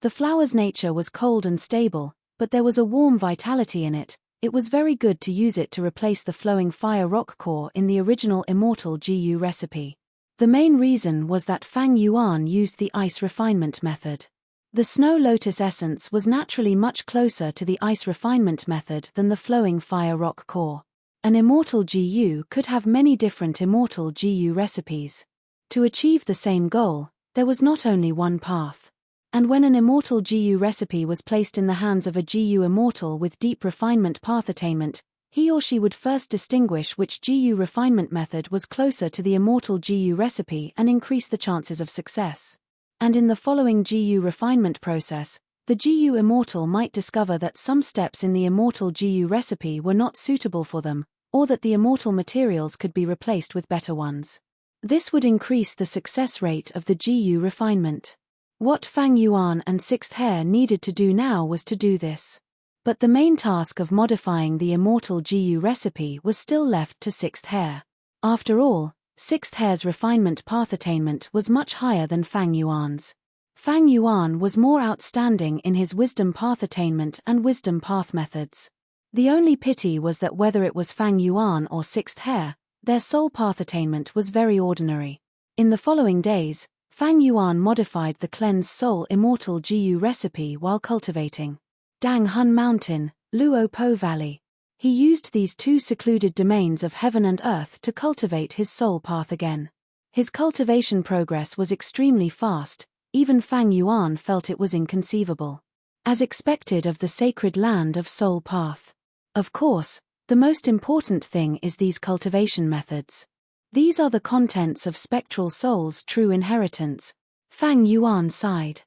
The flower's nature was cold and stable, but there was a warm vitality in it. It was very good to use it to replace the flowing fire rock core in the original immortal GU recipe. The main reason was that Fang Yuan used the ice refinement method. The snow lotus essence was naturally much closer to the ice refinement method than the flowing fire rock core. An immortal GU could have many different immortal GU recipes. To achieve the same goal, there was not only one path. And when an immortal GU recipe was placed in the hands of a GU immortal with deep refinement path attainment, he or she would first distinguish which GU refinement method was closer to the immortal GU recipe and increase the chances of success. And in the following GU refinement process, the GU immortal might discover that some steps in the immortal GU recipe were not suitable for them, or that the immortal materials could be replaced with better ones. This would increase the success rate of the GU refinement. What Fang Yuan and Sixth Hare needed to do now was to do this. But the main task of modifying the immortal GU recipe was still left to Sixth Hare. After all, Sixth Hare's refinement path attainment was much higher than Fang Yuan's. Fang Yuan was more outstanding in his wisdom path attainment and wisdom path methods. The only pity was that whether it was Fang Yuan or Sixth Hare, their soul path attainment was very ordinary. In the following days, Fang Yuan modified the cleanse soul immortal GU recipe while cultivating Dang Hun Mountain, Luo Po Valley. He used these two secluded domains of heaven and earth to cultivate his soul path again. His cultivation progress was extremely fast, even Fang Yuan felt it was inconceivable. As expected of the sacred land of soul path. Of course, the most important thing is these cultivation methods. These are the contents of spectral soul's true inheritance. Fang Yuan sighed.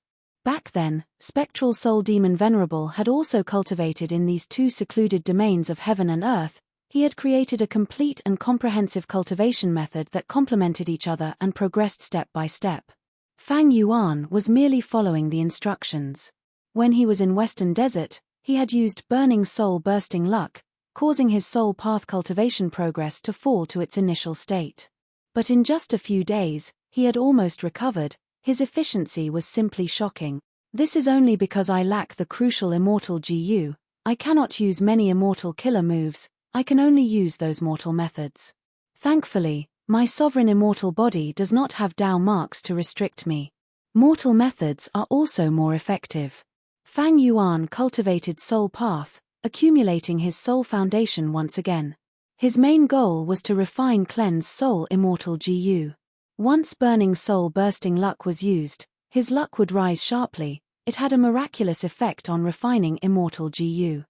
Back then, spectral soul demon Venerable had also cultivated in these two secluded domains of heaven and earth. He had created a complete and comprehensive cultivation method that complemented each other and progressed step by step. Fang Yuan was merely following the instructions. When he was in Western Desert, he had used burning soul bursting luck, causing his soul path cultivation progress to fall to its initial state. But in just a few days, he had almost recovered. His efficiency was simply shocking. This is only because I lack the crucial immortal GU. I cannot use many immortal killer moves, I can only use those mortal methods. Thankfully, my sovereign immortal body does not have Dao marks to restrict me. Mortal methods are also more effective. Fang Yuan cultivated soul path, accumulating his soul foundation once again. His main goal was to refine cleanse soul immortal GU. Once burning soul bursting luck was used, his luck would rise sharply. It had a miraculous effect on refining immortal GU.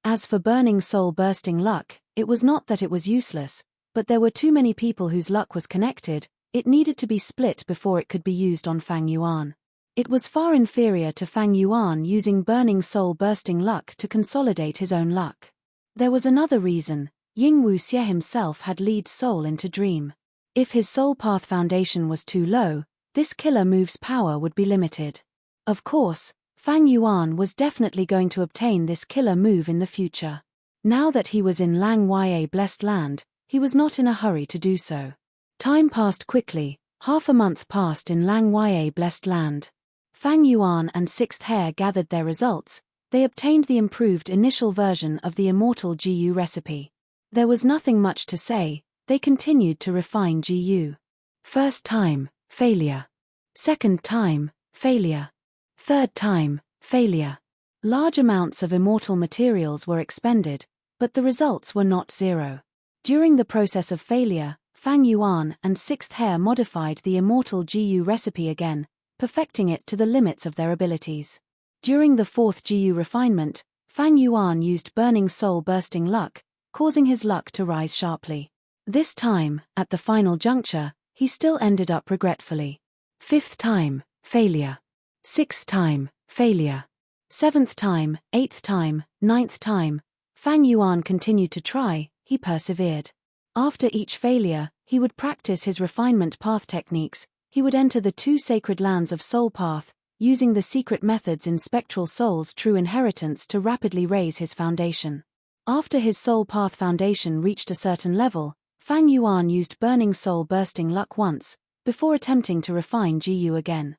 As for burning soul bursting luck, it was not that it was useless, but there were too many people whose luck was connected. It needed to be split before it could be used on Fang Yuan. It was far inferior to Fang Yuan using burning soul bursting luck to consolidate his own luck. There was another reason. Ying Wuxie himself had lead soul into dream. If his soul path foundation was too low, this killer move's power would be limited. Of course, Fang Yuan was definitely going to obtain this killer move in the future. Now that he was in Lang Ya blessed land, he was not in a hurry to do so. Time passed quickly. Half a month passed in Lang Ya blessed land. Fang Yuan and Sixth Hare gathered their results. They obtained the improved initial version of the immortal GU recipe. There was nothing much to say. They continued to refine GU. First time, failure. Second time, failure. Third time, failure. Large amounts of immortal materials were expended, but the results were not zero. During the process of failure, Fang Yuan and Sixth Hair modified the immortal GU recipe again, perfecting it to the limits of their abilities. During the fourth GU refinement, Fang Yuan used Burning Soul Bursting Luck, causing his luck to rise sharply. This time, at the final juncture, he still ended up regretfully. Fifth time, failure. Sixth time, failure. Seventh time, eighth time, ninth time. Fang Yuan continued to try, he persevered. After each failure, he would practice his refinement path techniques. He would enter the 2 sacred lands of soul path, using the secret methods in Spectral Soul's true inheritance to rapidly raise his foundation. After his soul path foundation reached a certain level, Fang Yuan used Burning Soul Bursting Luck once, before attempting to refine GU again.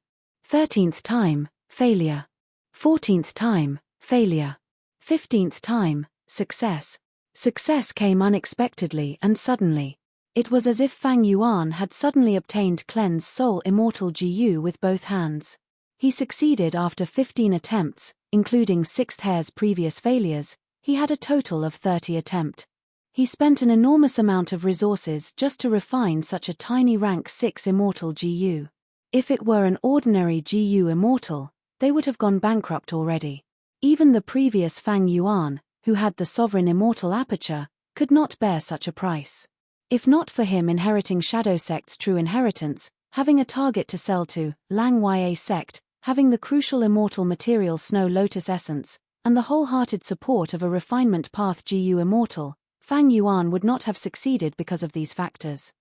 13th time, failure. 14th time, failure. 15th time, success. Success came unexpectedly and suddenly. It was as if Fang Yuan had suddenly obtained Cleanse Soul Immortal GU with both hands. He succeeded after 15 attempts, including Sixth Hair's previous failures. He had a total of 30 attempts. He spent an enormous amount of resources just to refine such a tiny rank 6 Immortal GU. If it were an ordinary GU Immortal, they would have gone bankrupt already. Even the previous Fang Yuan, who had the Sovereign Immortal Aperture, could not bear such a price. If not for him inheriting Shadow Sect's true inheritance, having a target to sell to, Lang Ya Sect, having the crucial immortal material Snow Lotus Essence, and the wholehearted support of a refinement path GU Immortal, Fang Yuan would not have succeeded because of these factors.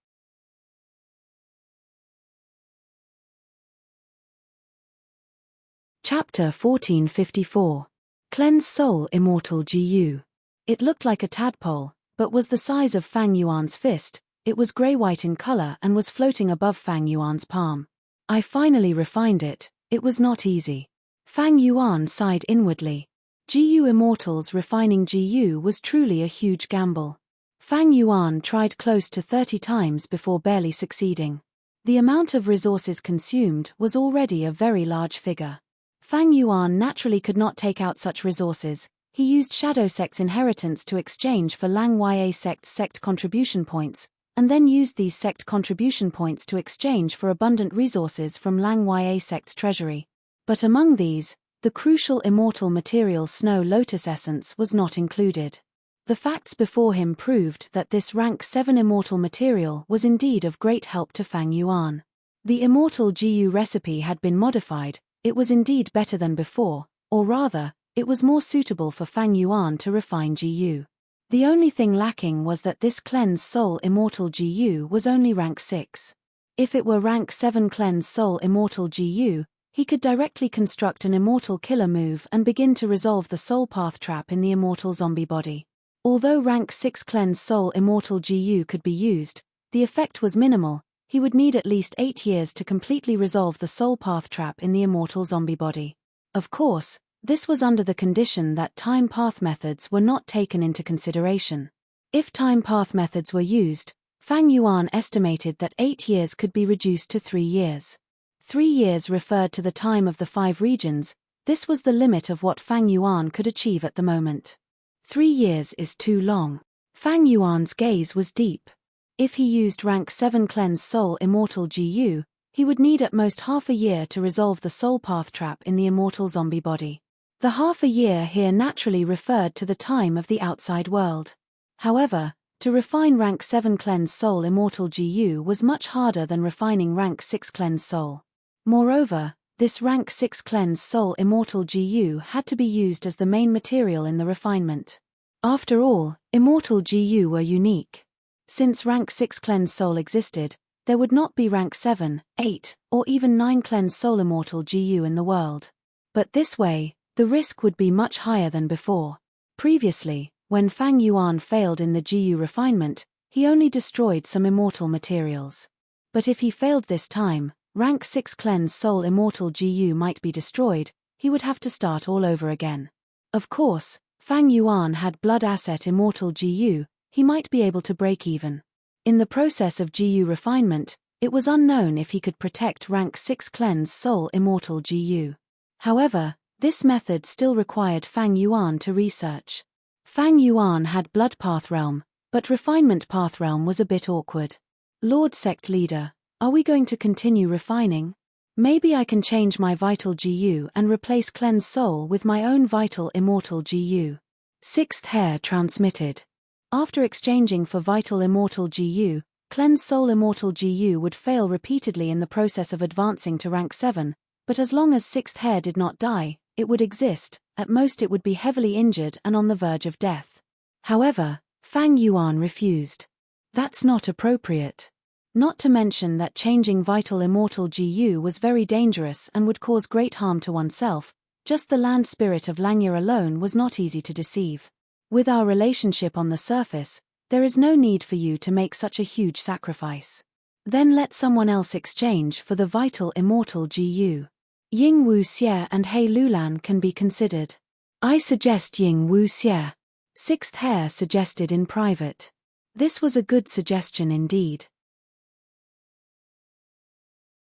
Chapter 1454. Cleanse Soul Immortal GU. It looked like a tadpole, but was the size of Fang Yuan's fist. It was grey-white in color and was floating above Fang Yuan's palm. I finally refined it. It was not easy. Fang Yuan sighed inwardly. GU Immortals refining GU was truly a huge gamble. Fang Yuan tried close to 30 times before barely succeeding. The amount of resources consumed was already a very large figure. Fang Yuan naturally could not take out such resources. He used Shadow Sect's inheritance to exchange for Lang Ya Sect's sect contribution points, and then used these sect contribution points to exchange for abundant resources from Lang Ya Sect's treasury. But among these, the crucial immortal material Snow Lotus Essence was not included. The facts before him proved that this rank 7 immortal material was indeed of great help to Fang Yuan. The immortal GU recipe had been modified. It was indeed better than before, or rather, it was more suitable for Fang Yuan to refine GU. The only thing lacking was that this Cleanse Soul Immortal GU was only rank 6. If it were rank 7 Cleanse Soul Immortal GU, he could directly construct an immortal killer move and begin to resolve the soul path trap in the immortal zombie body. Although rank 6 Cleanse Soul Immortal GU could be used, the effect was minimal. He would need at least 8 years to completely resolve the soul path trap in the immortal zombie body. Of course, this was under the condition that time path methods were not taken into consideration. If time path methods were used, Fang Yuan estimated that 8 years could be reduced to 3 years. 3 years referred to the time of the 5 regions. This was the limit of what Fang Yuan could achieve at the moment. 3 years is too long. Fang Yuan's gaze was deep. If he used rank 7 Cleanse Soul Immortal GU, he would need at most half a year to resolve the soul path trap in the immortal zombie body. The half a year here naturally referred to the time of the outside world. However, to refine rank 7 Cleanse Soul Immortal GU was much harder than refining rank 6 Cleanse Soul. Moreover, this rank 6 Cleanse Soul Immortal GU had to be used as the main material in the refinement. After all, Immortal GU were unique. Since rank 6 Cleanse Soul existed, there would not be rank 7, 8, or even 9 Cleanse Soul Immortal GU in the world. But this way, the risk would be much higher than before. Previously, when Fang Yuan failed in the GU refinement, he only destroyed some immortal materials. But if he failed this time, rank 6 Cleanse Soul Immortal GU might be destroyed. He would have to start all over again. Of course, Fang Yuan had Blood Asset Immortal GU, he might be able to break even. In the process of GU refinement, It was unknown if he could protect rank 6 cleanse soul immortal GU. However, this method still required Fang Yuan to research. Fang Yuan had Blood Path Realm, but Refinement Path Realm was a bit awkward. Lord Sect Leader, are we going to continue refining? Maybe I can change my Vital GU and replace Cleanse Soul with my own Vital Immortal GU. Sixth Hair transmitted. After exchanging for Vital Immortal GU, Cleanse Soul Immortal GU would fail repeatedly in the process of advancing to rank 7, but as long as Sixth Hair did not die, it would exist. At most it would be heavily injured and on the verge of death. However, Fang Yuan refused. That's not appropriate. Not to mention that changing Vital Immortal GU was very dangerous and would cause great harm to oneself. Just the land spirit of Langya alone was not easy to deceive. With our relationship on the surface, there is no need for you to make such a huge sacrifice. Then let someone else exchange for the Vital Immortal GU. Ying Wuxie and He Lulan can be considered. I suggest Ying Wuxie. Sixth Hair suggested in private. This was a good suggestion indeed.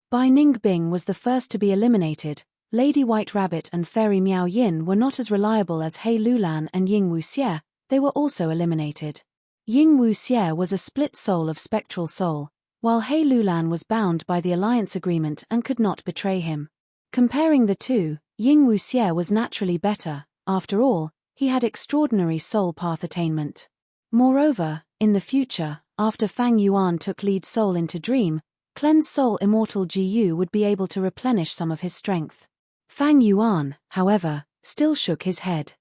Bai Ningbing was the first to be eliminated. Lady White Rabbit and Fairy Miao Yin were not as reliable as He Lulan and Ying Wuxie. They were also eliminated. Ying Wuxie was a split soul of spectral soul, while He Lulan was bound by the alliance agreement and could not betray him. Comparing the two, Ying Wuxie was naturally better. After all, he had extraordinary soul path attainment. Moreover, in the future, after Fang Yuan took lead soul into Dream, Cleanse Soul Immortal GU would be able to replenish some of his strength. Fang Yuan, however, still shook his head.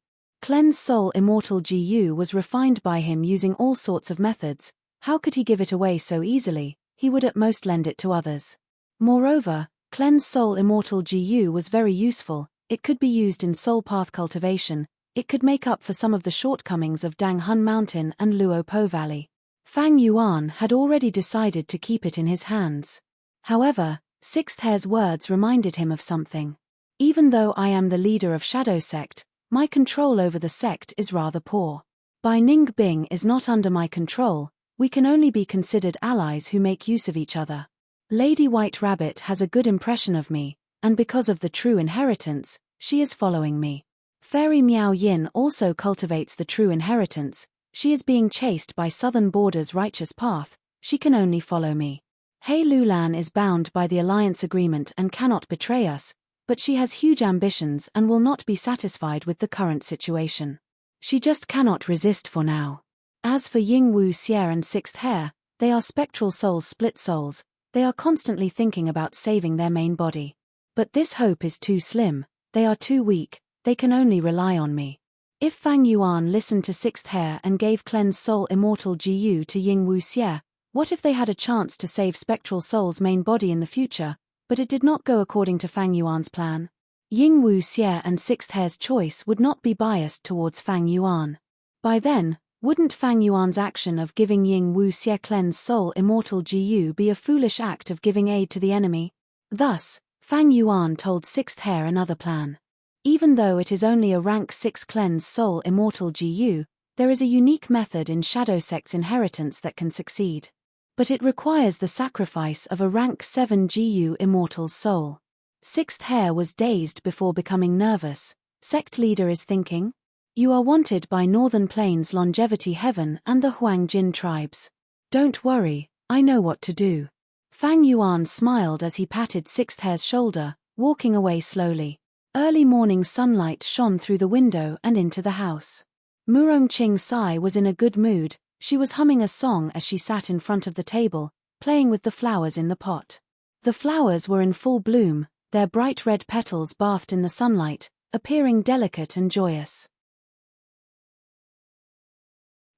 Cleanse Soul Immortal GU was refined by him using all sorts of methods. How could he give it away so easily? He would at most lend it to others. Moreover, Cleanse Soul Immortal GU was very useful. It could be used in soul path cultivation. It could make up for some of the shortcomings of Dang Hun Mountain and Luo Po Valley. Fang Yuan had already decided to keep it in his hands. However, Sixth Hair's words reminded him of something. Even though I am the leader of Shadow Sect, my control over the sect is rather poor. Bai Ningbing is not under my control. We can only be considered allies who make use of each other. Lady White Rabbit has a good impression of me, and because of the true inheritance, she is following me. Fairy Miao Yin also cultivates the true inheritance. She is being chased by Southern Border's righteous path. She can only follow me. He Lulan is bound by the alliance agreement and cannot betray us, but she has huge ambitions and will not be satisfied with the current situation. She just cannot resist for now. As for Ying Wuxie and Sixth Hair, they are spectral souls, split souls. They are constantly thinking about saving their main body. But this hope is too slim. They are too weak. They can only rely on me. If Fang Yuan listened to Sixth Hair and gave Cleanse Soul Immortal GU to Ying Wuxie, what if they had a chance to save Spectral Soul's main body in the future, but it did not go according to Fang Yuan's plan? Ying Wuxie and Sixth Hair's choice would not be biased towards Fang Yuan. By then, wouldn't Fang Yuan's action of giving Ying Wuxie Cleanse Soul Immortal GU be a foolish act of giving aid to the enemy? Thus, Fang Yuan told Sixth Hair another plan. Even though it is only a rank 6 Cleanse Soul Immortal GU, there is a unique method in Shadow Sect's inheritance that can succeed. But it requires the sacrifice of a rank 7 GU Immortal's soul. Sixth Hair was dazed before becoming nervous. Sect leader is thinking? You are wanted by Northern Plains Longevity Heaven and the Huangjin tribes. Don't worry, I know what to do. Fang Yuan smiled as he patted Sixth Hair's shoulder, walking away slowly. Early morning sunlight shone through the window and into the house. Murongqing Sai was in a good mood. She was humming a song as she sat in front of the table, playing with the flowers in the pot. The flowers were in full bloom, their bright red petals bathed in the sunlight, appearing delicate and joyous.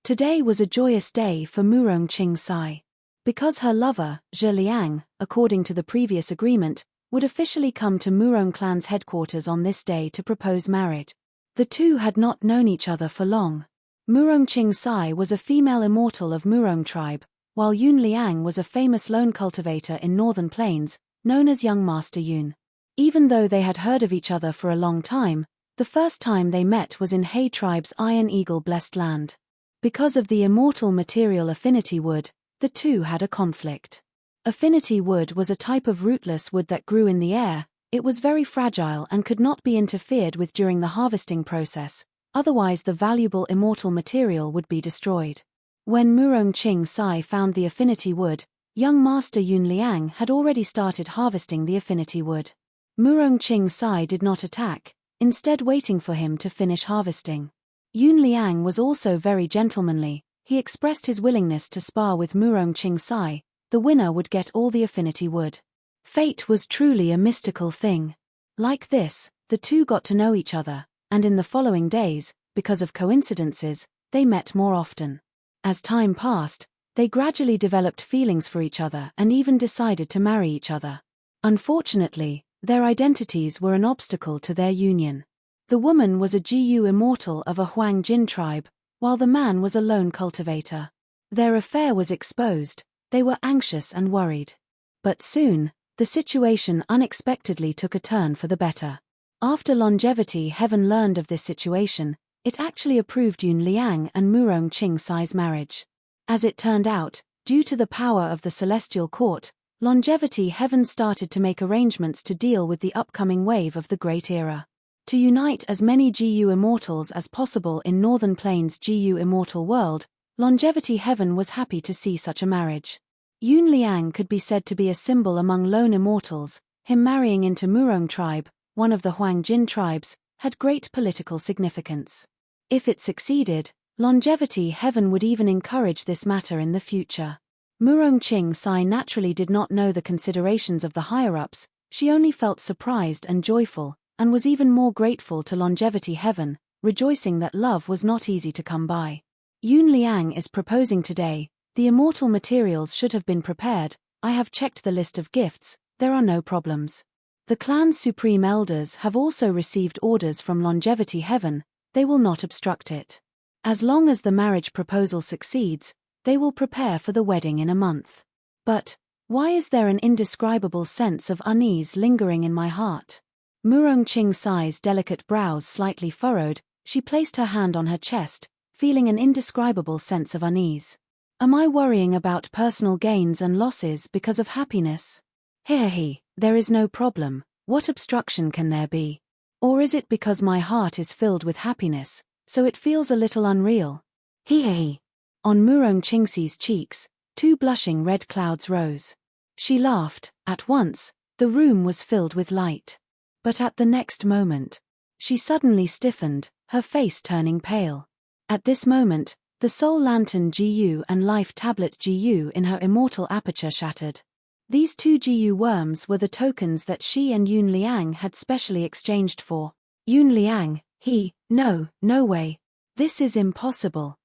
Today was a joyous day for Murongqing Sai. Because her lover, Zhe Liang, according to the previous agreement, would officially come to Murong clan's headquarters on this day to propose marriage. The two had not known each other for long. Murongqing Sai was a female immortal of Murong tribe, while Yun Liang was a famous lone cultivator in Northern Plains, known as Young Master Yun. Even though they had heard of each other for a long time, the first time they met was in He tribe's Iron Eagle blessed land. Because of the immortal material affinity wood, the two had a conflict. Affinity wood was a type of rootless wood that grew in the air. It was very fragile and could not be interfered with during the harvesting process, otherwise the valuable immortal material would be destroyed. When Murong Qing Sai found the affinity wood, young master Yun Liang had already started harvesting the affinity wood. Murong Qing Sai did not attack, instead waiting for him to finish harvesting. Yun Liang was also very gentlemanly. He expressed his willingness to spar with Murong Qing Sai. The winner would get all the affinity wood. Fate was truly a mystical thing. Like this, the two got to know each other, and in the following days, because of coincidences, they met more often. As time passed, they gradually developed feelings for each other and even decided to marry each other. Unfortunately, their identities were an obstacle to their union. The woman was a Jiyu immortal of a Huang Jin tribe, while the man was a lone cultivator. Their affair was exposed. They were anxious and worried. But soon, the situation unexpectedly took a turn for the better. After Longevity Heaven learned of this situation, it actually approved Yun Liang and Murong Qing Sai's marriage. As it turned out, due to the power of the Celestial Court, Longevity Heaven started to make arrangements to deal with the upcoming wave of the Great Era. To unite as many Jiyu immortals as possible in Northern Plains Jiyu immortal world, Longevity Heaven was happy to see such a marriage. Yun Liang could be said to be a symbol among lone immortals. Him marrying into Murong tribe, one of the Huang Jin tribes, had great political significance. If it succeeded, Longevity Heaven would even encourage this matter in the future. Murong Qing Sai naturally did not know the considerations of the higher-ups. She only felt surprised and joyful, and was even more grateful to Longevity Heaven, rejoicing that love was not easy to come by. Yun Liang is proposing today. The immortal materials should have been prepared. I have checked the list of gifts. There are no problems. The clan's supreme elders have also received orders from Longevity Heaven. They will not obstruct it. As long as the marriage proposal succeeds, they will prepare for the wedding in a month. But why is there an indescribable sense of unease lingering in my heart? Murong Qing Sai's delicate brows slightly furrowed. She placed her hand on her chest, feeling an indescribable sense of unease. Am I worrying about personal gains and losses because of happiness? There is no problem. What obstruction can there be? Or is it because my heart is filled with happiness, so it feels a little unreal? On Murong Qingxi's cheeks, two blushing red clouds rose. She laughed. At once, the room was filled with light. But at the next moment, she suddenly stiffened, her face turning pale. At this moment, the Soul Lantern GU and Life Tablet GU in her immortal aperture shattered. These two GU worms were the tokens that she and Yun Liang had specially exchanged for. Yun Liang, no way. This is impossible.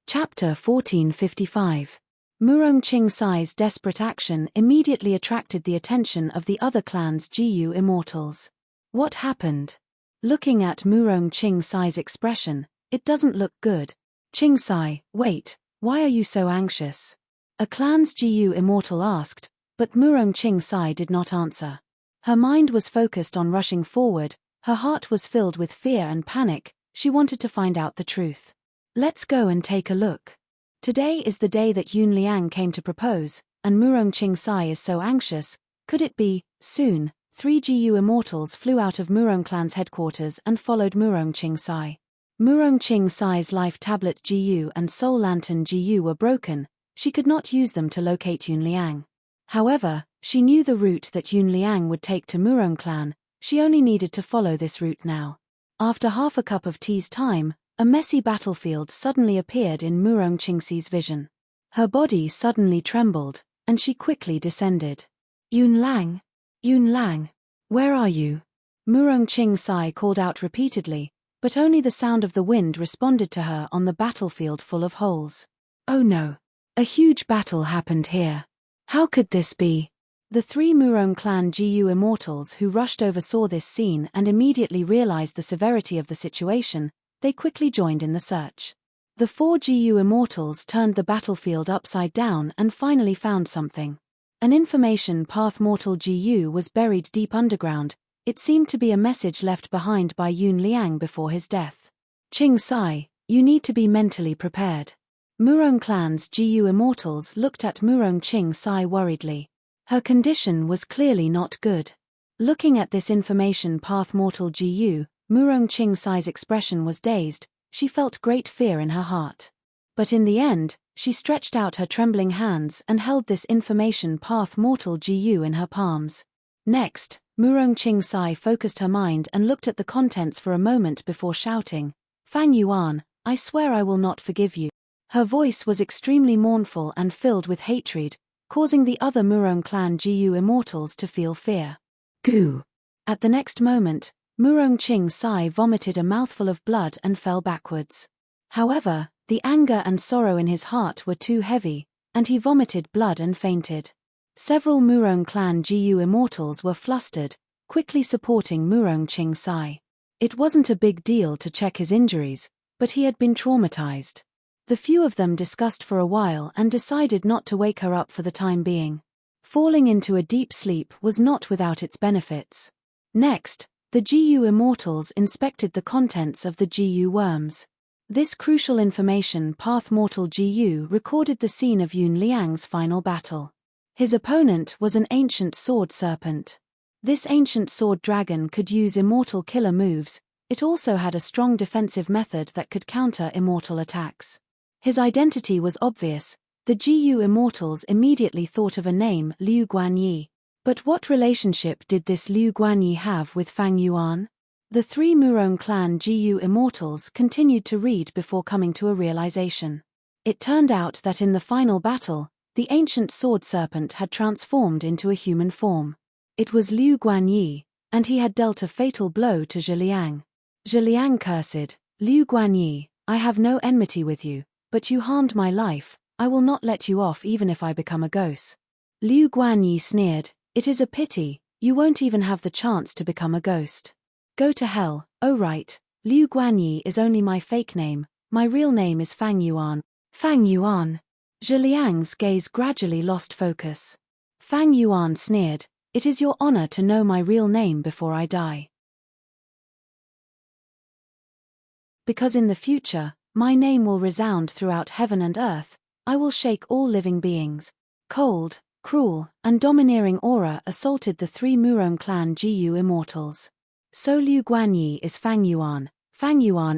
Chapter 1455. Murong Qing Sai's desperate action immediately attracted the attention of the other clan's GU immortals. What happened? Looking at Murong Qing Sai's expression, it doesn't look good. Qing Sai, wait, why are you so anxious? A clan's GU immortal asked, but Murong Qing Sai did not answer. Her mind was focused on rushing forward, her heart was filled with fear and panic. She wanted to find out the truth. Let's go and take a look. Today is the day that Yun Liang came to propose, and Murong Qing Sai is so anxious. Could it be, soon? 3 GU immortals flew out of Murong clan's headquarters and followed Murong Qing Sai. Murong Qing Sai's Life Tablet GU and Soul Lantern GU were broken. She could not use them to locate Yun Liang. However, she knew the route that Yun Liang would take to Murong clan. She only needed to follow this route now. After half a cup of tea's time, a messy battlefield suddenly appeared in Murong Qingxi's vision. Her body suddenly trembled, and she quickly descended. Yun Liang, where are you? Murong Qing Sai called out repeatedly, but only the sound of the wind responded to her on the battlefield full of holes. Oh no! A huge battle happened here. How could this be? The 3 Murong clan GU immortals who rushed over saw this scene and immediately realized the severity of the situation. They quickly joined in the search. The 4 GU immortals turned the battlefield upside down and finally found something. An information path mortal GU was buried deep underground. It seemed to be a message left behind by Yun Liang before his death. Qing Sai, You need to be mentally prepared. Murong Clan's GU immortals looked at Murong Qing Sai worriedly. Her condition was clearly not good. Looking at this information path mortal GU, Murong Qing Sai's expression was dazed. She felt great fear in her heart. But in the end, she stretched out her trembling hands and held this information path mortal GU in her palms. Next, Murong Qing Sai focused her mind and looked at the contents for a moment before shouting, "Fang Yuan, I swear I will not forgive you." Her voice was extremely mournful and filled with hatred, causing the other Murong Clan GU immortals to feel fear. Goo! At the next moment, Murong Qing Sai vomited a mouthful of blood and fell backwards. However, the anger and sorrow in his heart were too heavy, and he vomited blood and fainted. Several Murong Clan GU immortals were flustered, quickly supporting Murong Qing Sai. It wasn't a big deal to check his injuries, but he had been traumatized. The few of them discussed for a while and decided not to wake her up for the time being. Falling into a deep sleep was not without its benefits. Next, the GU immortals inspected the contents of the GU worms. This crucial information path mortal GU recorded the scene of Yun Liang's final battle. His opponent was an ancient sword serpent. This ancient sword dragon could use immortal killer moves. It also had a strong defensive method that could counter immortal attacks. His identity was obvious. The GU immortals immediately thought of a name, Liu Guanyi. But what relationship did this Liu Guanyi have with Fang Yuan? The three Murong Clan GU immortals continued to read before coming to a realization. It turned out that in the final battle, the ancient sword serpent had transformed into a human form. It was Liu Guanyi, and he had dealt a fatal blow to Zhiliang. Zhiliang cursed, "Liu Guanyi, I have no enmity with you, but you harmed my life. I will not let you off even if I become a ghost." Liu Guanyi sneered, "It is a pity, you won't even have the chance to become a ghost. Go to hell." "Oh right, Liu Guanyi is only my fake name, my real name is Fang Yuan." Fang Yuan. Zhiliang's gaze gradually lost focus. Fang Yuan sneered, "It is your honor to know my real name before I die. Because in the future, my name will resound throughout heaven and earth. I will shake all living beings." Cold, cruel, and domineering aura assaulted the three Murong Clan GU immortals. So Liu Guanyi is Fang Yuan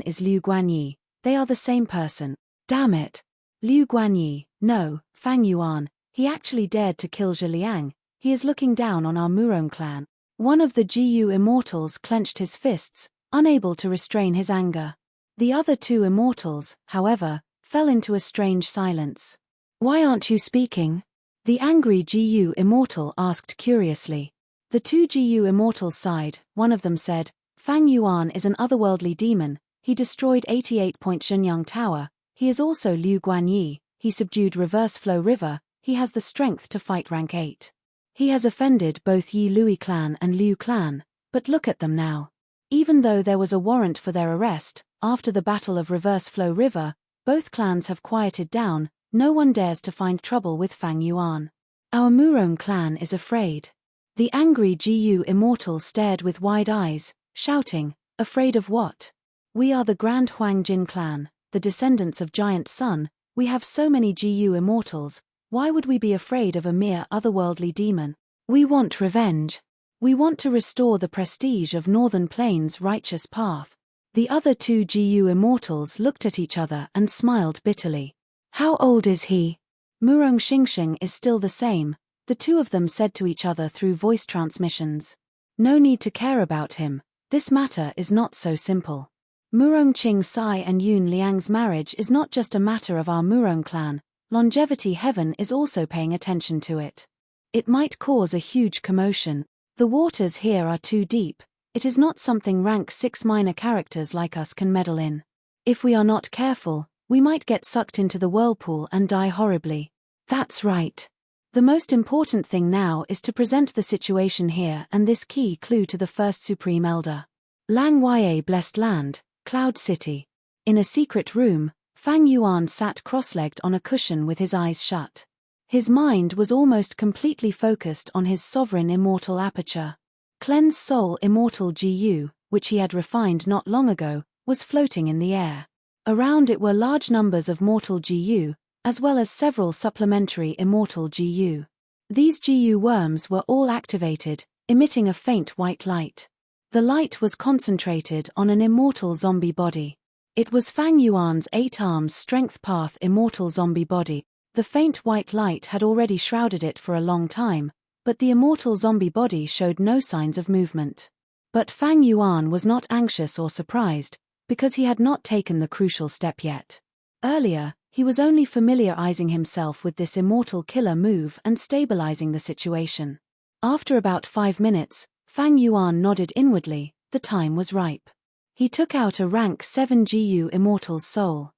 is Liu Guanyi, they are the same person. Damn it! Liu Guanyi, no, Fang Yuan, he actually dared to kill Zhiliang, he is looking down on our Murong Clan. One of the GU immortals clenched his fists, unable to restrain his anger. The other two immortals, however, fell into a strange silence. "Why aren't you speaking?" the angry GU immortal asked curiously. The two GU immortals sighed. One of them said, "Fang Yuan is an otherworldly demon, he destroyed 88-point Shenyang Tower, he is also Liu Guanyi, he subdued Reverse Flow River, he has the strength to fight rank 8. He has offended both Yi Lui clan and Liu clan, but look at them now. Even though there was a warrant for their arrest, after the Battle of Reverse Flow River, both clans have quieted down, no one dares to find trouble with Fang Yuan. Our Murong clan is afraid." The angry GU immortal stared with wide eyes, shouting, "Afraid of what? We are the Grand Huangjin clan, the descendants of Giant Sun, we have so many GU immortals, why would we be afraid of a mere otherworldly demon? We want revenge. We want to restore the prestige of Northern Plains' righteous path." The other two GU immortals looked at each other and smiled bitterly. "How old is he?" "Murong Xingxing is still the same," the two of them said to each other through voice transmissions. "No need to care about him, this matter is not so simple. Murong Qing Sai and Yun Liang's marriage is not just a matter of our Murong clan, Longevity Heaven is also paying attention to it. It might cause a huge commotion. The waters here are too deep, it is not something rank 6 minor characters like us can meddle in. If we are not careful, we might get sucked into the whirlpool and die horribly." "That's right. The most important thing now is to present the situation here and this key clue to the first Supreme Elder. Lang Ya Blessed Land, Cloud City. In a secret room, Fang Yuan sat cross-legged on a cushion with his eyes shut. His mind was almost completely focused on his sovereign immortal aperture. Cleanse Soul Immortal GU, which he had refined not long ago, was floating in the air. Around it were large numbers of mortal GU, as well as several supplementary immortal GU. These GU worms were all activated, emitting a faint white light. The light was concentrated on an immortal zombie body. It was Fang Yuan's 8 arms strength path immortal zombie body. The faint white light had already shrouded it for a long time, but the immortal zombie body showed no signs of movement. But Fang Yuan was not anxious or surprised, because he had not taken the crucial step yet. Earlier, he was only familiarizing himself with this immortal killer move and stabilizing the situation. After about 5 minutes, Fang Yuan nodded inwardly. The time was ripe. He took out a rank 7 GU Immortal's soul.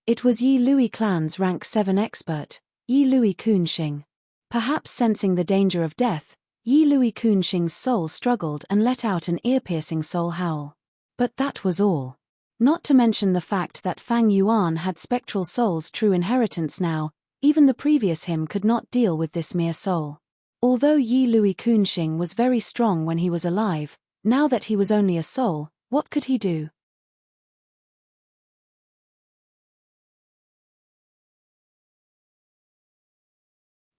It was Yi Lui clan's rank 7 expert, Yi Lui Kunxing. Perhaps sensing the danger of death, Yi Lui Kunxing's soul struggled and let out an ear-piercing soul howl. But that was all. Not to mention the fact that Fang Yuan had spectral soul's true inheritance now, even the previous him could not deal with this mere soul. Although Yi Lui Kunxing was very strong when he was alive, now that he was only a soul, what could he do?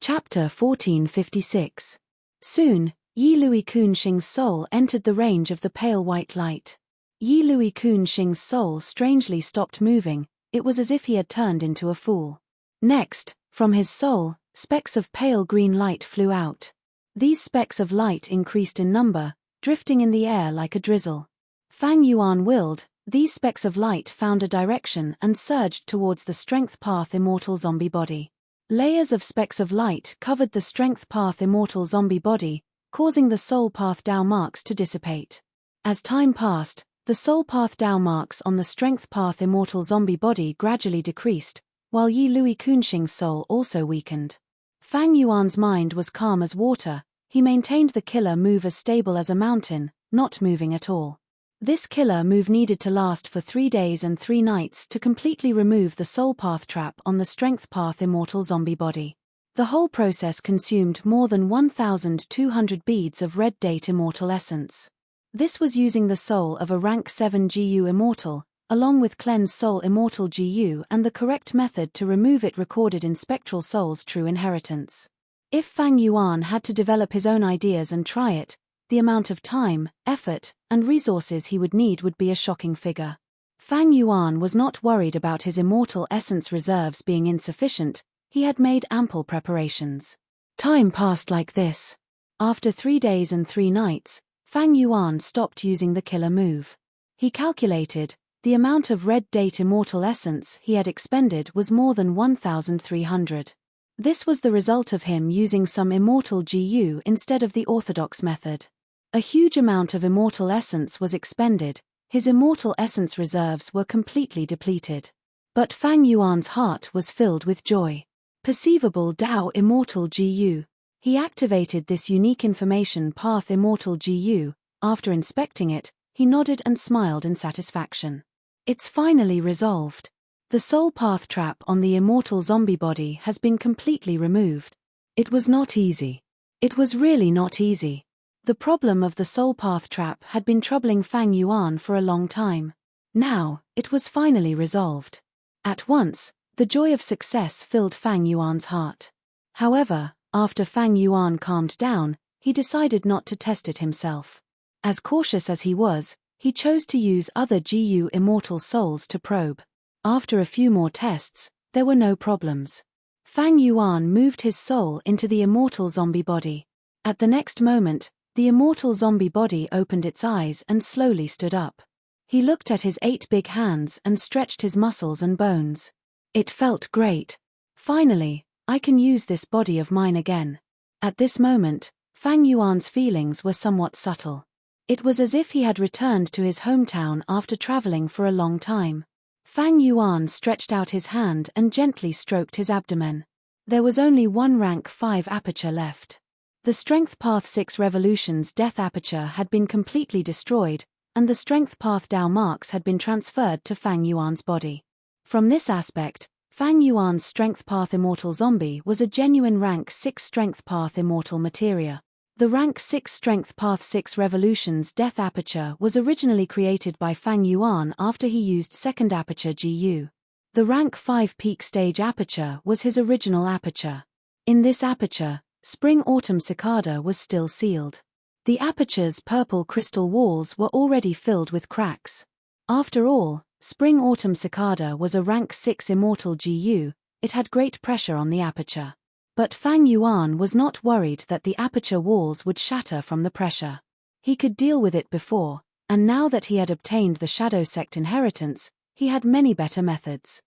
Chapter 1456. Soon, Yi Lui Kunxing's soul entered the range of the pale white light. Yi Lui Kunxing's soul strangely stopped moving. It was as if he had turned into a fool. Next, from his soul, specks of pale green light flew out. These specks of light increased in number, drifting in the air like a drizzle. Fang Yuan willed, these specks of light found a direction and surged towards the strength path immortal zombie body. Layers of specks of light covered the strength path immortal zombie body, causing the soul path Dao marks to dissipate. As time passed, the soul path Dao marks on the strength path immortal zombie body gradually decreased, while Yi Lui Kunxing's soul also weakened. Fang Yuan's mind was calm as water. He maintained the killer move as stable as a mountain, not moving at all. This killer move needed to last for 3 days and 3 nights to completely remove the soul path trap on the strength path immortal zombie body. The whole process consumed more than 1,200 beads of red date immortal essence. This was using the soul of a rank 7 GU immortal, along with cleanse soul immortal GU and the correct method to remove it recorded in spectral soul's true inheritance. If Fang Yuan had to develop his own ideas and try it, the amount of time, effort, and resources he would need would be a shocking figure. Fang Yuan was not worried about his immortal essence reserves being insufficient. He had made ample preparations. Time passed like this. After 3 days and 3 nights, Fang Yuan stopped using the killer move. He calculated, the amount of red date immortal essence he had expended was more than 1,300. This was the result of him using some immortal GU instead of the orthodox method. A huge amount of immortal essence was expended. His immortal essence reserves were completely depleted. But Fang Yuan's heart was filled with joy. Perceivable Dao immortal GU. He activated this unique information path immortal GU. After inspecting it, he nodded and smiled in satisfaction. It's finally resolved. The soul path trap on the immortal zombie body has been completely removed. It was not easy. It was really not easy. The problem of the soul path trap had been troubling Fang Yuan for a long time. Now, it was finally resolved. At once, the joy of success filled Fang Yuan's heart. However, after Fang Yuan calmed down, he decided not to test it himself. As cautious as he was, he chose to use other GU immortal souls to probe. After a few more tests, there were no problems. Fang Yuan moved his soul into the immortal zombie body. At the next moment, the immortal zombie body opened its eyes and slowly stood up. He looked at his 8 big hands and stretched his muscles and bones. It felt great. Finally, I can use this body of mine again. At this moment, Fang Yuan's feelings were somewhat subtle. It was as if he had returned to his hometown after traveling for a long time. Fang Yuan stretched out his hand and gently stroked his abdomen. There was only one rank 5 aperture left. The Strength Path 6 Revolution's death aperture had been completely destroyed, and the Strength Path Dao marks had been transferred to Fang Yuan's body. From this aspect, Fang Yuan's Strength Path Immortal Zombie was a genuine rank 6 Strength Path Immortal Materia. The rank 6 strength path 6 revolutions death aperture was originally created by Fang Yuan after he used second aperture GU. The rank 5 peak stage aperture was his original aperture. In this aperture, spring-autumn cicada was still sealed. The aperture's purple crystal walls were already filled with cracks. After all, spring-autumn cicada was a rank 6 immortal GU, it had great pressure on the aperture. But Fang Yuan was not worried that the aperture walls would shatter from the pressure. He could deal with it before, and now that he had obtained the Shadow Sect inheritance, he had many better methods.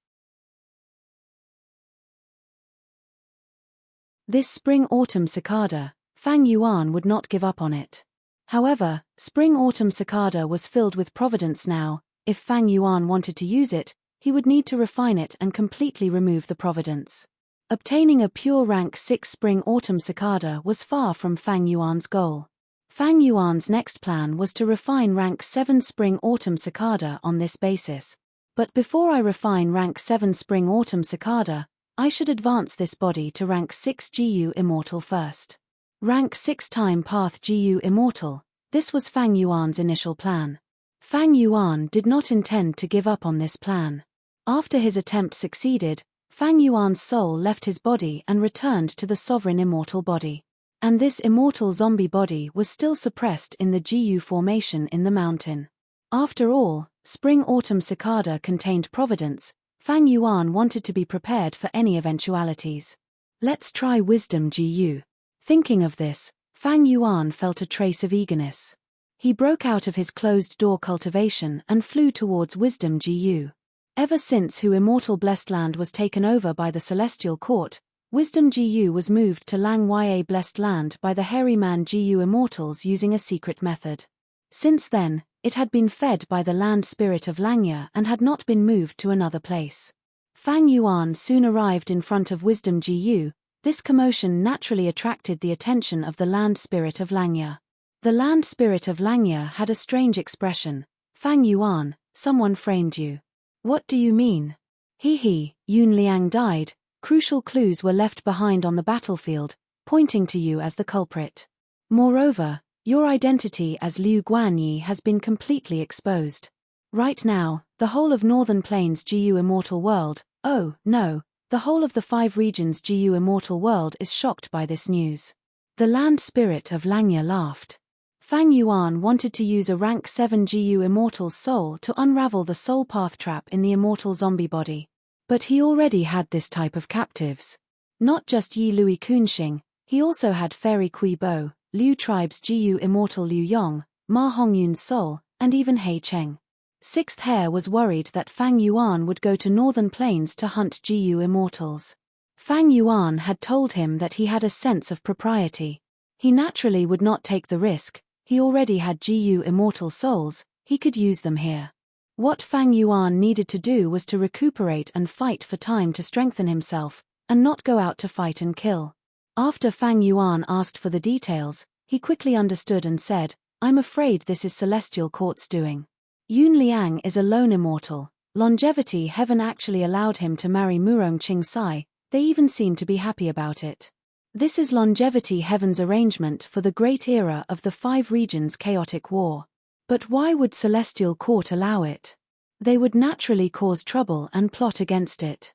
This spring-autumn cicada, Fang Yuan would not give up on it. However, spring-autumn cicada was filled with providence now. If Fang Yuan wanted to use it, he would need to refine it and completely remove the providence. Obtaining a pure rank 6 spring-autumn cicada was far from Fang Yuan's goal. Fang Yuan's next plan was to refine rank 7 spring-autumn cicada on this basis. But before I refine rank 7 spring-autumn cicada, I should advance this body to rank 6 GU immortal first. Rank 6 time path GU immortal, this was Fang Yuan's initial plan. Fang Yuan did not intend to give up on this plan. After his attempt succeeded, Fang Yuan's soul left his body and returned to the sovereign immortal body. And this immortal zombie body was still suppressed in the GU formation in the mountain. After all, spring-autumn cicada contained providence. Fang Yuan wanted to be prepared for any eventualities. Let's try wisdom GU. Thinking of this, Fang Yuan felt a trace of eagerness. He broke out of his closed-door cultivation and flew towards wisdom GU. Ever since Hu Immortal Blessed Land was taken over by the Celestial Court, wisdom GU was moved to Lang Ya Blessed Land by the Hairy Man GU Immortals using a secret method. Since then, it had been fed by the land spirit of Langya and had not been moved to another place. Fang Yuan soon arrived in front of wisdom GU. This commotion naturally attracted the attention of the land spirit of Langya. The land spirit of Langya had a strange expression. Fang Yuan, someone framed you. What do you mean? Yun Liang died, crucial clues were left behind on the battlefield, pointing to you as the culprit. Moreover, your identity as Liu Guanyi has been completely exposed. Right now, the whole of Northern Plains GU Immortal World, oh, no, the whole of the 5 regions GU Immortal World is shocked by this news. The land spirit of Langya laughed. Fang Yuan wanted to use a rank 7 GU Immortal's soul to unravel the soul path trap in the immortal zombie body. But he already had this type of captives. Not just Yi Lui Kunxing, he also had Fairy Kui Bo, Liu Tribe's GU Immortal Liu Yong, Ma Hongyun's soul, and even Hei Cheng. Sixth Hair was worried that Fang Yuan would go to Northern Plains to hunt GU Immortals. Fang Yuan had told him that he had a sense of propriety. He naturally would not take the risk. He already had GU Immortal souls, he could use them here. What Fang Yuan needed to do was to recuperate and fight for time to strengthen himself, and not go out to fight and kill. After Fang Yuan asked for the details, he quickly understood and said, I'm afraid this is Celestial Court's doing. Yun Liang is a lone immortal. Longevity Heaven actually allowed him to marry Murong Ching Sai, they even seem to be happy about it. This is Longevity Heaven's arrangement for the great era of the 5 regions chaotic war. But why would Celestial Court allow it? They would naturally cause trouble and plot against it.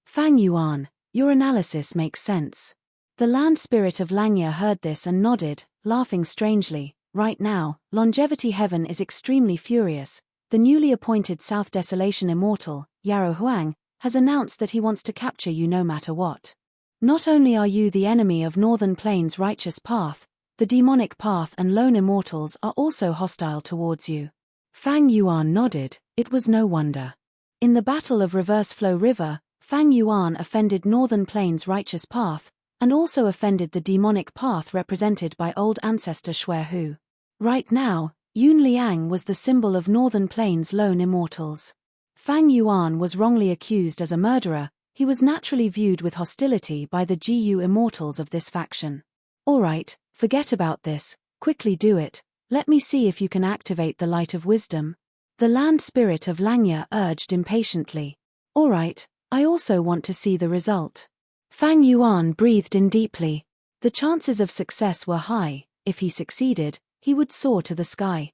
Fang Yuan, your analysis makes sense. The land spirit of Langya heard this and nodded, laughing strangely. Right now, Longevity Heaven is extremely furious. The newly appointed South Desolation Immortal, Yarrow Huang, has announced that he wants to capture you no matter what. Not only are you the enemy of Northern Plains' righteous path, the demonic path and lone immortals are also hostile towards you. Fang Yuan nodded, it was no wonder. In the Battle of Reverse Flow River, Fang Yuan offended Northern Plains' righteous path, and also offended the demonic path represented by old ancestor Xue Hu. Right now, Yun Liang was the symbol of Northern Plains' lone immortals. Fang Yuan was wrongly accused as a murderer, he was naturally viewed with hostility by the GU immortals of this faction. Alright, forget about this, quickly do it, let me see if you can activate the light of wisdom. The land spirit of Langya urged impatiently. Alright, I also want to see the result. Fang Yuan breathed in deeply. The chances of success were high. If he succeeded, he would soar to the sky.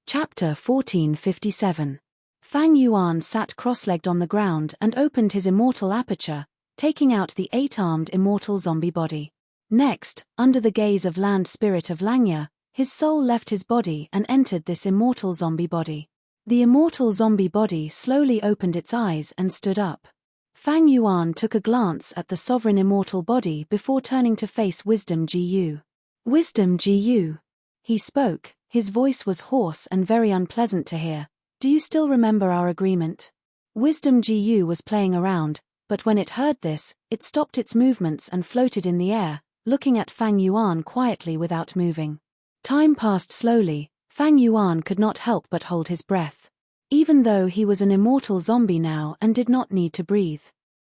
Chapter 1457. Fang Yuan sat cross-legged on the ground and opened his immortal aperture, taking out the 8-armed immortal zombie body. Next, under the gaze of land spirit of Langya, his soul left his body and entered this immortal zombie body. The immortal zombie body slowly opened its eyes and stood up. Fang Yuan took a glance at the sovereign immortal body before turning to face Wisdom Gu. Wisdom Gu. He spoke, his voice was hoarse and very unpleasant to hear. Do you still remember our agreement? Wisdom Gu was playing around, but when it heard this, it stopped its movements and floated in the air, looking at Fang Yuan quietly without moving. Time passed slowly. Fang Yuan could not help but hold his breath. Even though he was an immortal zombie now and did not need to breathe.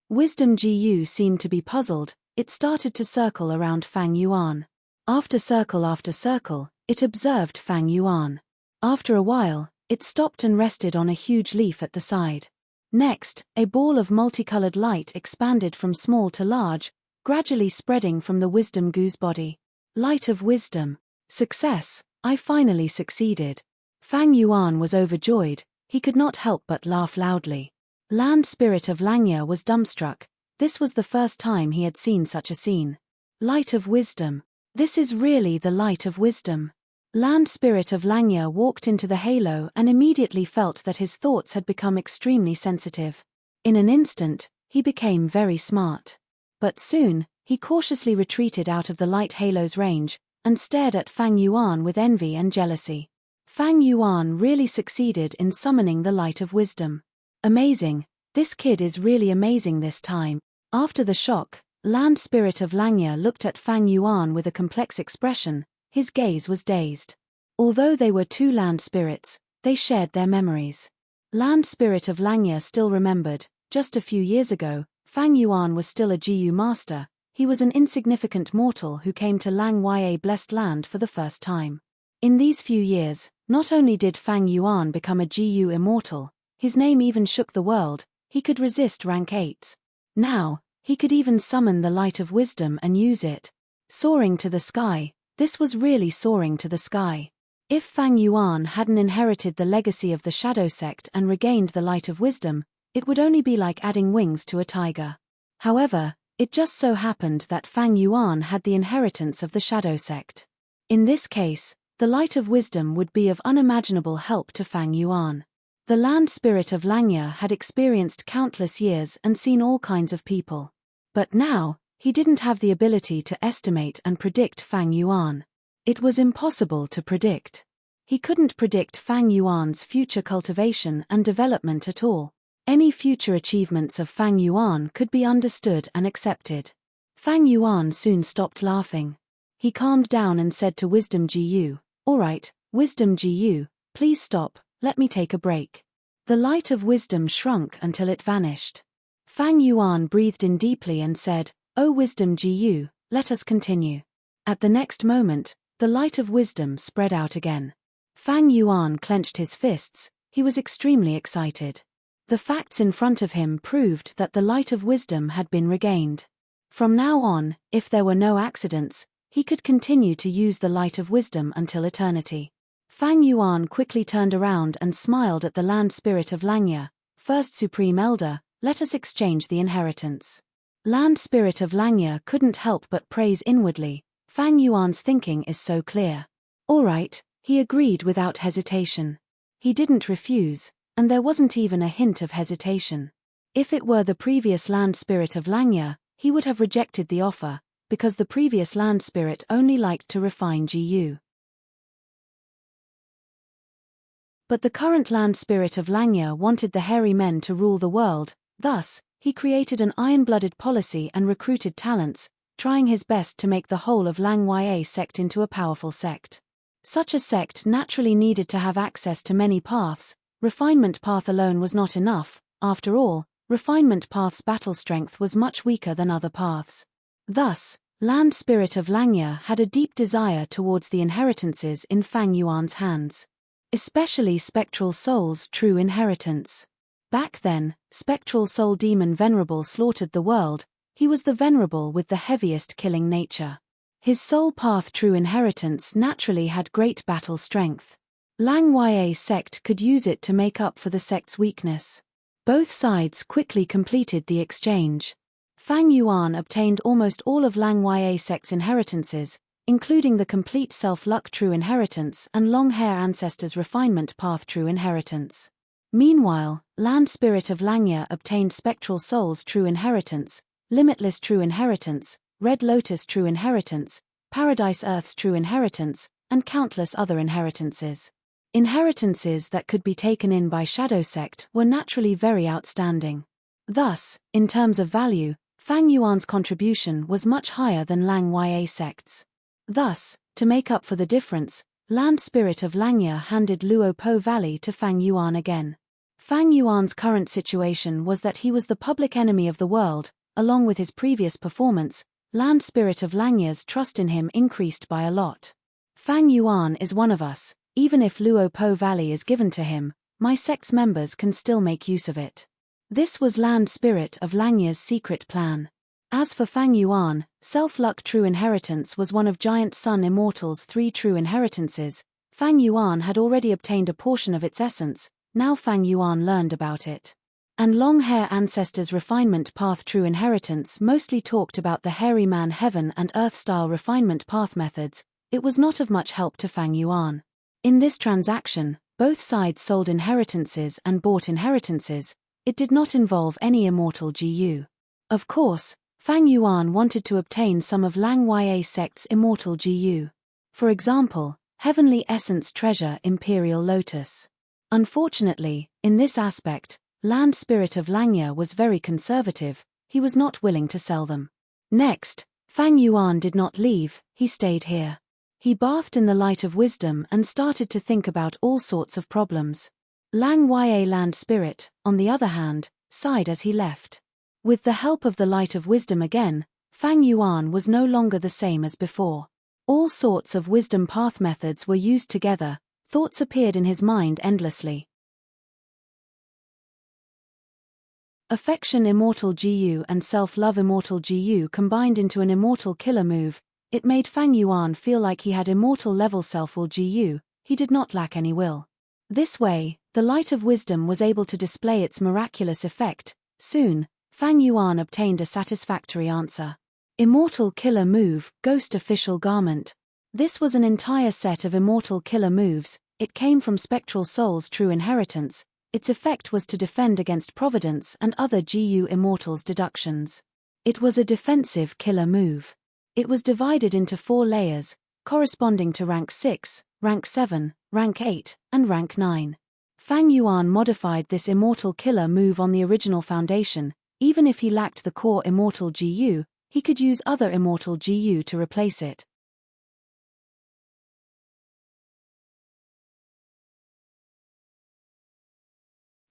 Wisdom Gu seemed to be puzzled. It started to circle around Fang Yuan. After circle, it observed Fang Yuan. After a while, it stopped and rested on a huge leaf at the side. Next, a ball of multicolored light expanded from small to large, gradually spreading from the Wisdom Gu's body. Light of wisdom. Success. I finally succeeded. Fang Yuan was overjoyed. He could not help but laugh loudly. Land Spirit of Langya was dumbstruck. This was the first time he had seen such a scene. Light of wisdom. This is really the light of wisdom. Land Spirit of Langya walked into the halo and immediately felt that his thoughts had become extremely sensitive. In an instant, he became very smart. But soon, he cautiously retreated out of the light halo's range, and stared at Fang Yuan with envy and jealousy. Fang Yuan really succeeded in summoning the light of wisdom. Amazing, this kid is really amazing this time. After the shock, Land Spirit of Langya looked at Fang Yuan with a complex expression. His gaze was dazed. Although they were two land spirits, they shared their memories. Land Spirit of Langya still remembered, just a few years ago, Fang Yuan was still a GU master. He was an insignificant mortal who came to Lang Ya blessed land for the first time. In these few years, not only did Fang Yuan become a GU immortal, his name even shook the world. He could resist rank 8s. Now, he could even summon the light of wisdom and use it. Soaring to the sky. This was really soaring to the sky. If Fang Yuan hadn't inherited the legacy of the Shadow Sect and regained the light of wisdom, it would only be like adding wings to a tiger. However, it just so happened that Fang Yuan had the inheritance of the Shadow Sect. In this case, the light of wisdom would be of unimaginable help to Fang Yuan. The land spirit of Langya had experienced countless years and seen all kinds of people. But now, he didn't have the ability to estimate and predict Fang Yuan. It was impossible to predict. He couldn't predict Fang Yuan's future cultivation and development at all. Any future achievements of Fang Yuan could be understood and accepted. Fang Yuan soon stopped laughing. He calmed down and said to Wisdom Gu, "Alright, Wisdom Gu, please stop, let me take a break." The light of wisdom shrunk until it vanished. Fang Yuan breathed in deeply and said, "O Wisdom Gu, let us continue." At the next moment, the light of wisdom spread out again. Fang Yuan clenched his fists. He was extremely excited. The facts in front of him proved that the light of wisdom had been regained. From now on, if there were no accidents, he could continue to use the light of wisdom until eternity. Fang Yuan quickly turned around and smiled at the land spirit of Langya. "First Supreme Elder, let us exchange the inheritance." Land Spirit of Langya couldn't help but praise inwardly. Fang Yuan's thinking is so clear. Alright, he agreed without hesitation. He didn't refuse, and there wasn't even a hint of hesitation. If it were the previous Land Spirit of Langya, he would have rejected the offer, because the previous Land Spirit only liked to refine GU. But the current Land Spirit of Langya wanted the hairy men to rule the world. Thus, he created an iron-blooded policy and recruited talents, trying his best to make the whole of Lang Ya sect into a powerful sect. Such a sect naturally needed to have access to many paths. Refinement path alone was not enough. After all, refinement path's battle strength was much weaker than other paths. Thus, Land Spirit of Langya had a deep desire towards the inheritances in Fang Yuan's hands. especially spectral souls' true inheritance. Back then, spectral soul demon Venerable slaughtered the world. He was the Venerable with the heaviest killing nature. His soul path true inheritance naturally had great battle strength. Lang Ya sect could use it to make up for the sect's weakness. Both sides quickly completed the exchange. Fang Yuan obtained almost all of Lang Ya sect's inheritances, including the complete self-luck true inheritance and long hair ancestors refinement path true inheritance. Meanwhile, Land Spirit of Langya obtained spectral souls true inheritance, limitless true inheritance, Red Lotus true inheritance, Paradise Earth's true inheritance, and countless other inheritances. Inheritances that could be taken in by Shadow Sect were naturally very outstanding. Thus, in terms of value, Fang Yuan's contribution was much higher than Lang Ya sect's. Thus, to make up for the difference, Land Spirit of Langya handed Luo Po Valley to Fang Yuan again. Fang Yuan's current situation was that he was the public enemy of the world. Along with his previous performance, Land Spirit of Langya's trust in him increased by a lot. Fang Yuan is one of us. Even if Luo Po Valley is given to him, my sect's members can still make use of it. This was Land Spirit of Langya's secret plan. As for Fang Yuan, self-luck true inheritance was one of Giant Sun Immortal's 3 true inheritances. Fang Yuan had already obtained a portion of its essence, now Fang Yuan learned about it. And long hair ancestors refinement path true inheritance mostly talked about the hairy man heaven and earth style refinement path methods. It was not of much help to Fang Yuan. In this transaction, both sides sold inheritances and bought inheritances. It did not involve any immortal GU. Of course, Fang Yuan wanted to obtain some of Lang Ya sect's immortal GU. For example, Heavenly Essence Treasure Imperial Lotus. Unfortunately, in this aspect, Land Spirit of Langya was very conservative. He was not willing to sell them. Next, Fang Yuan did not leave, he stayed here. He bathed in the light of wisdom and started to think about all sorts of problems. Lang Ya Land Spirit, on the other hand, sighed as he left. With the help of the light of wisdom again, Fang Yuan was no longer the same as before. All sorts of wisdom path methods were used together, thoughts appeared in his mind endlessly. Affection Immortal GU and Self-Love Immortal GU combined into an immortal killer move. It made Fang Yuan feel like he had immortal level self-will GU, he did not lack any will. This way, the light of wisdom was able to display its miraculous effect. Soon, Fang Yuan obtained a satisfactory answer. Immortal killer move, Ghost Official Garment. This was an entire set of immortal killer moves. It came from Spectral Soul's true inheritance. Its effect was to defend against Providence and other GU Immortals' deductions. It was a defensive killer move. It was divided into 4 layers, corresponding to rank 6, rank 7, rank 8, and rank 9. Fang Yuan modified this immortal killer move on the original foundation. Even if he lacked the core immortal GU, he could use other immortal GU to replace it.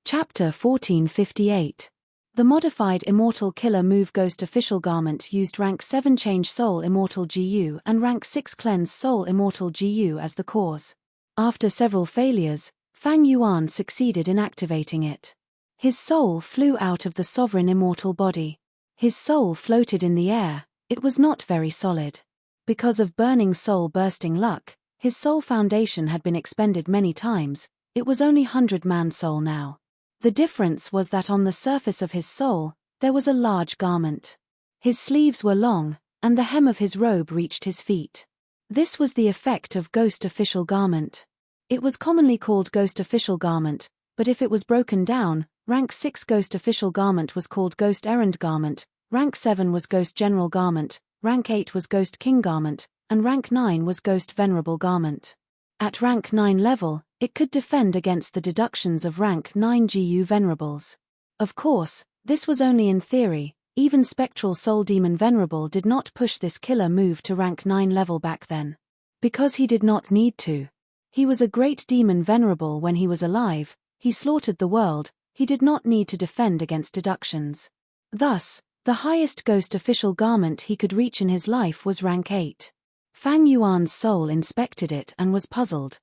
Chapter 1458. The modified Immortal Killer Move Ghost Official Garment used rank 7 Change Soul Immortal GU and rank 6 Cleanse Soul Immortal GU as the cause. After several failures, Fang Yuan succeeded in activating it. His soul flew out of the sovereign immortal body. His soul floated in the air. It was not very solid. Because of burning soul bursting luck, his soul foundation had been expended many times. It was only 100-man soul now. The difference was that on the surface of his soul, there was a large garment. His sleeves were long, and the hem of his robe reached his feet. This was the effect of Ghost Official Garment. It was commonly called Ghost Official Garment, but if it was broken down, rank 6 Ghost Official Garment was called Ghost Errand Garment, rank 7 was Ghost General Garment, rank 8 was Ghost King Garment, and rank 9 was Ghost Venerable Garment. At rank 9 level, it could defend against the deductions of rank 9 GU Venerables. Of course, this was only in theory. Even Spectral Soul Demon Venerable did not push this killer move to rank 9 level back then. Because he did not need to. He was a great demon Venerable when he was alive, he slaughtered the world, he did not need to defend against deductions. Thus, the highest Ghost Official Garment he could reach in his life was rank 8. Fang Yuan's soul inspected it and was puzzled.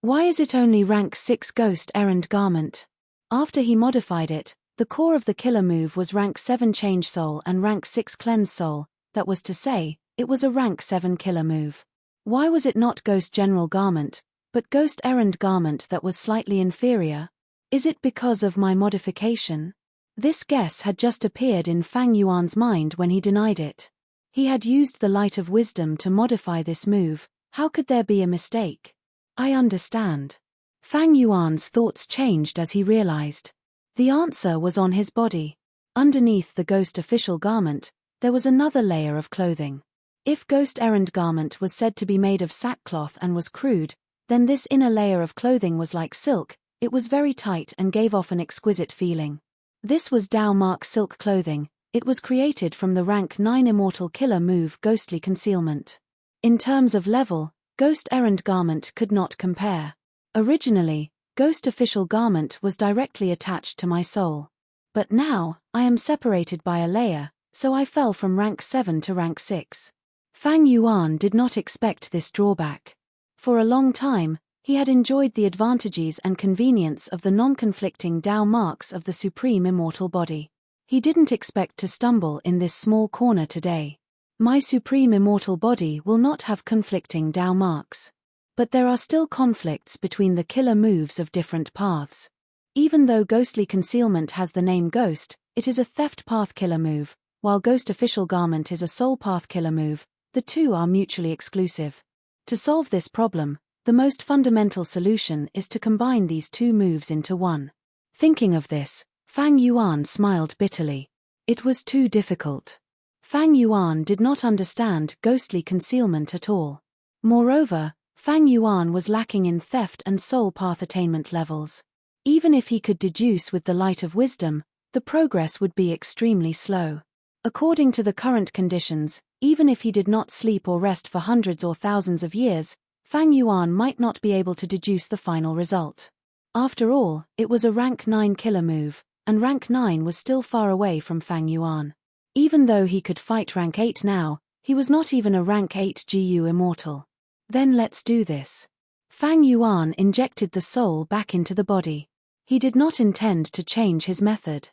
Why is it only rank 6 Ghost Errand Garment? After he modified it, the core of the killer move was rank 7 Change Soul and rank 6 Cleanse Soul, that was to say, it was a rank 7 killer move. Why was it not Ghost General Garment, but Ghost Errand Garment that was slightly inferior? Is it because of my modification? This guess had just appeared in Fang Yuan's mind when he denied it. He had used the light of wisdom to modify this move. How could there be a mistake? I understand. Fang Yuan's thoughts changed as he realized. The answer was on his body. Underneath the Ghost Official Garment, there was another layer of clothing. If Ghost Errand Garment was said to be made of sackcloth and was crude, then this inner layer of clothing was like silk. It was very tight and gave off an exquisite feeling. This was Dao Mark silk clothing. It was created from the rank 9 Immortal Killer move Ghostly Concealment. In terms of level, Ghost Errand Garment could not compare. Originally, Ghost Official Garment was directly attached to my soul. But now, I am separated by a layer, so I fell from rank 7 to rank 6. Fang Yuan did not expect this drawback. For a long time, he had enjoyed the advantages and convenience of the non-conflicting Dao marks of the Supreme Immortal Body. He didn't expect to stumble in this small corner today. My Supreme Immortal Body will not have conflicting Dao marks. But there are still conflicts between the killer moves of different paths. Even though Ghostly Concealment has the name Ghost, it is a theft path killer move, while Ghost Official Garment is a soul path killer move. The two are mutually exclusive. To solve this problem, the most fundamental solution is to combine these two moves into one. Thinking of this, Fang Yuan smiled bitterly. It was too difficult. Fang Yuan did not understand Ghostly Concealment at all. Moreover, Fang Yuan was lacking in theft and soul path attainment levels. Even if he could deduce with the light of wisdom, the progress would be extremely slow. According to the current conditions, even if he did not sleep or rest for hundreds or thousands of years, Fang Yuan might not be able to deduce the final result. After all, it was a rank 9 killer move, and rank 9 was still far away from Fang Yuan. Even though he could fight rank 8 now, he was not even a rank 8 GU immortal. Then let's do this. Fang Yuan injected the soul back into the body. He did not intend to change his method.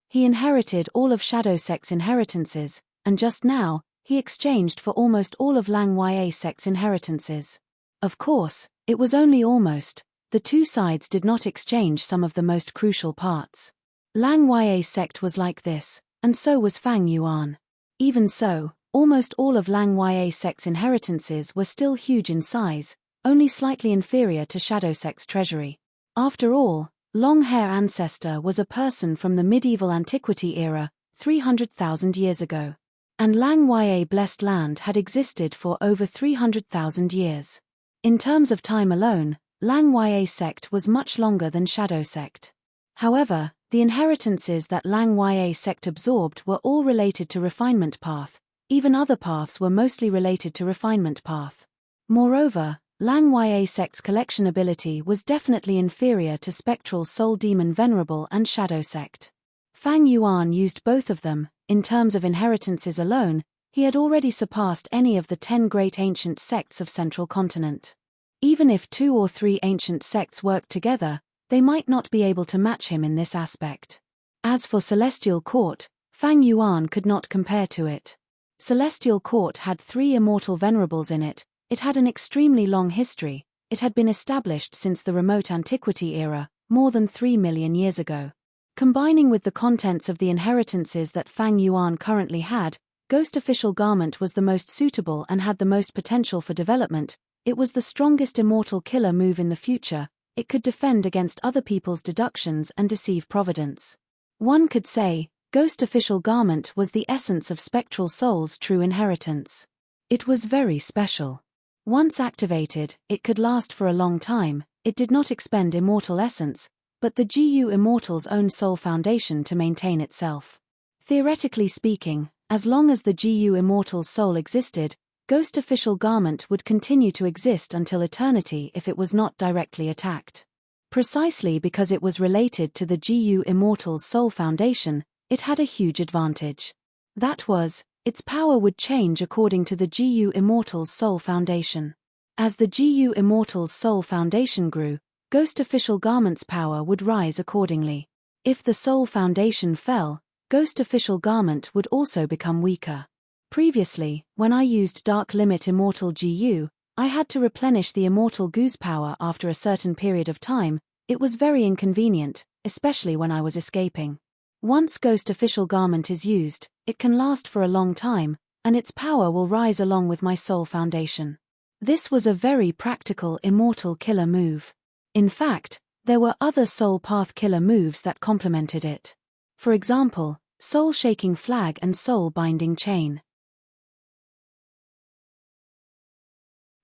He inherited all of Shadow Sect's inheritances, and just now, he exchanged for almost all of Lang Ya Sect's inheritances. Of course, it was only almost. The two sides did not exchange some of the most crucial parts. Lang Ya Sect was like this, and so was Fang Yuan. Even so, almost all of Lang Ya Sect's inheritances were still huge in size, only slightly inferior to Shadow Sect's treasury. After all, Long Hair Ancestor was a person from the medieval antiquity era, 300,000 years ago. And Lang Ya Blessed Land had existed for over 300,000 years. In terms of time alone, Lang Ya Sect was much longer than Shadow Sect. However, the inheritances that Lang Ya Sect absorbed were all related to Refinement Path. Even other paths were mostly related to Refinement Path. Moreover, Lang Ya Sect's collection ability was definitely inferior to Spectral Soul Demon Venerable and Shadow Sect. Fang Yuan used both of them. In terms of inheritances alone, he had already surpassed any of the 10 great ancient sects of Central Continent. Even if 2 or 3 ancient sects worked together, they might not be able to match him in this aspect. As for Celestial Court, Fang Yuan could not compare to it. Celestial Court had 3 immortal venerables in it. It had an extremely long history. It had been established since the remote antiquity era, more than 3 million years ago. Combining with the contents of the inheritances that Fang Yuan currently had, Ghost Official Garment was the most suitable and had the most potential for development. It was the strongest immortal killer move in the future. It could defend against other people's deductions and deceive Providence. One could say, Ghost Official Garment was the essence of Spectral Soul's true inheritance. It was very special. Once activated, it could last for a long time. It did not expend immortal essence, but the GU Immortal's own soul foundation to maintain itself. Theoretically speaking, as long as the GU Immortal's soul existed, Ghost Official Garment would continue to exist until eternity if it was not directly attacked. Precisely because it was related to the GU Immortal's soul foundation, it had a huge advantage. That was, its power would change according to the GU Immortal's soul foundation. As the GU Immortal's soul foundation grew, Ghost Official Garment's power would rise accordingly. If the soul foundation fell, Ghost Official Garment would also become weaker. Previously, when I used Dark Limit Immortal GU, I had to replenish the Immortal Goose power after a certain period of time. It was very inconvenient, especially when I was escaping. Once Ghost Official Garment is used, it can last for a long time, and its power will rise along with my soul foundation. This was a very practical Immortal Killer move. In fact, there were other Soul Path Killer moves that complemented it. For example, Soul Shaking Flag and Soul Binding Chain.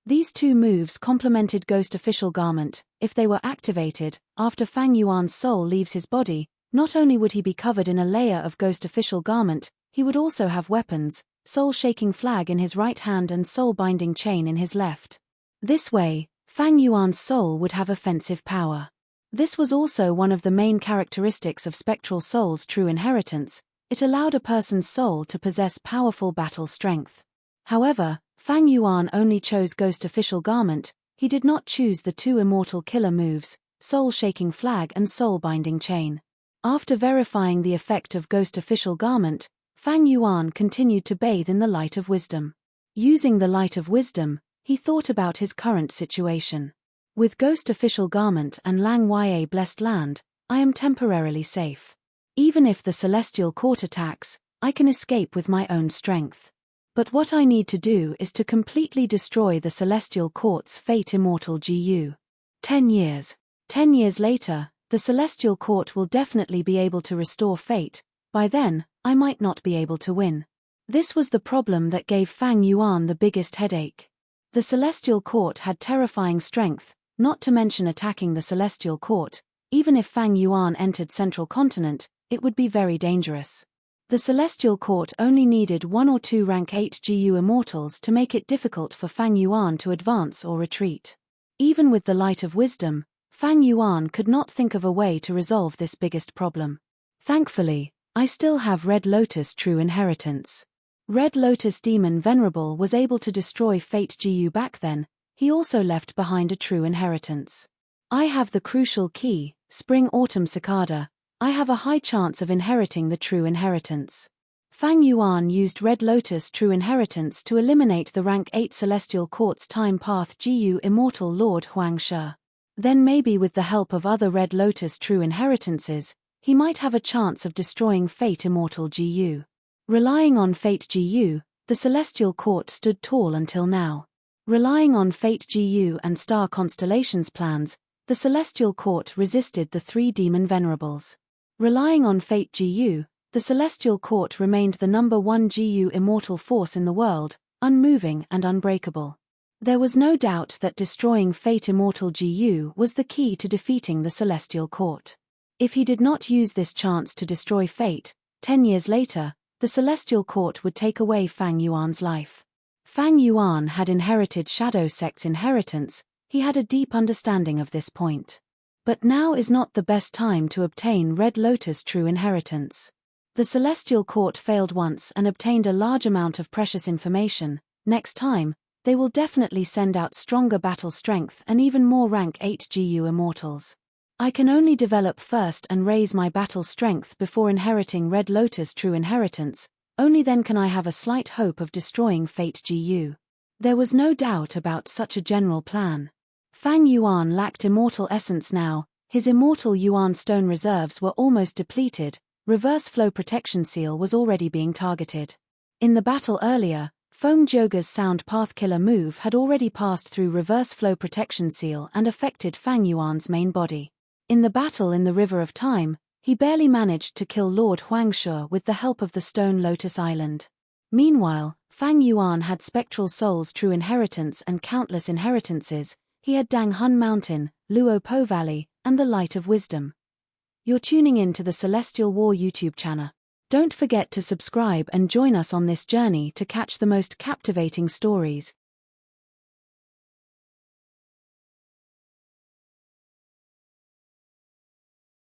These two moves complemented Ghost Official Garment. If they were activated, after Fang Yuan's soul leaves his body, not only would he be covered in a layer of Ghost Official Garment, he would also have weapons, Soul Shaking Flag in his right hand and Soul Binding Chain in his left. This way, Fang Yuan's soul would have offensive power. This was also one of the main characteristics of Spectral Soul's true inheritance. It allowed a person's soul to possess powerful battle strength. However, Fang Yuan only chose Ghost Official Garment. He did not choose the two Immortal Killer moves, Soul Shaking Flag and Soul Binding Chain. After verifying the effect of Ghost Official Garment, Fang Yuan continued to bathe in the light of wisdom. Using the light of wisdom, he thought about his current situation. With Ghost Official Garment and Lang Ya Blessed Land, I am temporarily safe. Even if the Celestial Court attacks, I can escape with my own strength. But what I need to do is to completely destroy the Celestial Court's Fate Immortal GU. 10 years. 10 years later, the Celestial Court will definitely be able to restore Fate. By then, I might not be able to win. This was the problem that gave Fang Yuan the biggest headache. The Celestial Court had terrifying strength, not to mention attacking the Celestial Court. Even if Fang Yuan entered Central Continent, it would be very dangerous. The Celestial Court only needed 1 or 2 rank 8 GU Immortals to make it difficult for Fang Yuan to advance or retreat. Even with the light of wisdom, Fang Yuan could not think of a way to resolve this biggest problem. Thankfully, I still have Red Lotus True Inheritance. Red Lotus Demon Venerable was able to destroy Fate GU back then. He also left behind a true inheritance. I have the crucial key, Spring Autumn Cicada. I have a high chance of inheriting the true inheritance. Fang Yuan used Red Lotus True Inheritance to eliminate the rank 8 Celestial Court's Time Path GU Immortal Lord Huang Shi. Then maybe with the help of other Red Lotus True Inheritances, he might have a chance of destroying Fate Immortal GU. Relying on Fate GU, the Celestial Court stood tall until now. Relying on Fate GU and Star Constellation's plans, the Celestial Court resisted the 3 Demon Venerables. Relying on Fate GU, the Celestial Court remained the number 1 GU immortal force in the world, unmoving and unbreakable. There was no doubt that destroying Fate Immortal GU was the key to defeating the Celestial Court. If he did not use this chance to destroy Fate, 10 years later, the Celestial Court would take away Fang Yuan's life. Fang Yuan had inherited Shadow Sect's inheritance. He had a deep understanding of this point. But now is not the best time to obtain Red Lotus True Inheritance. The Celestial Court failed once and obtained a large amount of precious information. Next time, they will definitely send out stronger battle strength and even more rank 8 GU Immortals. I can only develop first and raise my battle strength before inheriting Red Lotus True Inheritance. Only then can I have a slight hope of destroying Fate GU. There was no doubt about such a general plan. Fang Yuan lacked immortal essence now. His immortal Yuan stone reserves were almost depleted. Reverse flow protection seal was already being targeted. In the battle earlier, Feng Joga's sound path killer move had already passed through reverse flow protection seal and affected Fang Yuan's main body. In the battle in the River of Time, he barely managed to kill Lord Huang Shi with the help of the Stone Lotus Island. Meanwhile, Fang Yuan had Spectral Soul's True Inheritance and countless inheritances. He had Dang Hun Mountain, Luo Po Valley, and the Light of Wisdom. You're tuning in to the Celestial War YouTube channel. Don't forget to subscribe and join us on this journey to catch the most captivating stories.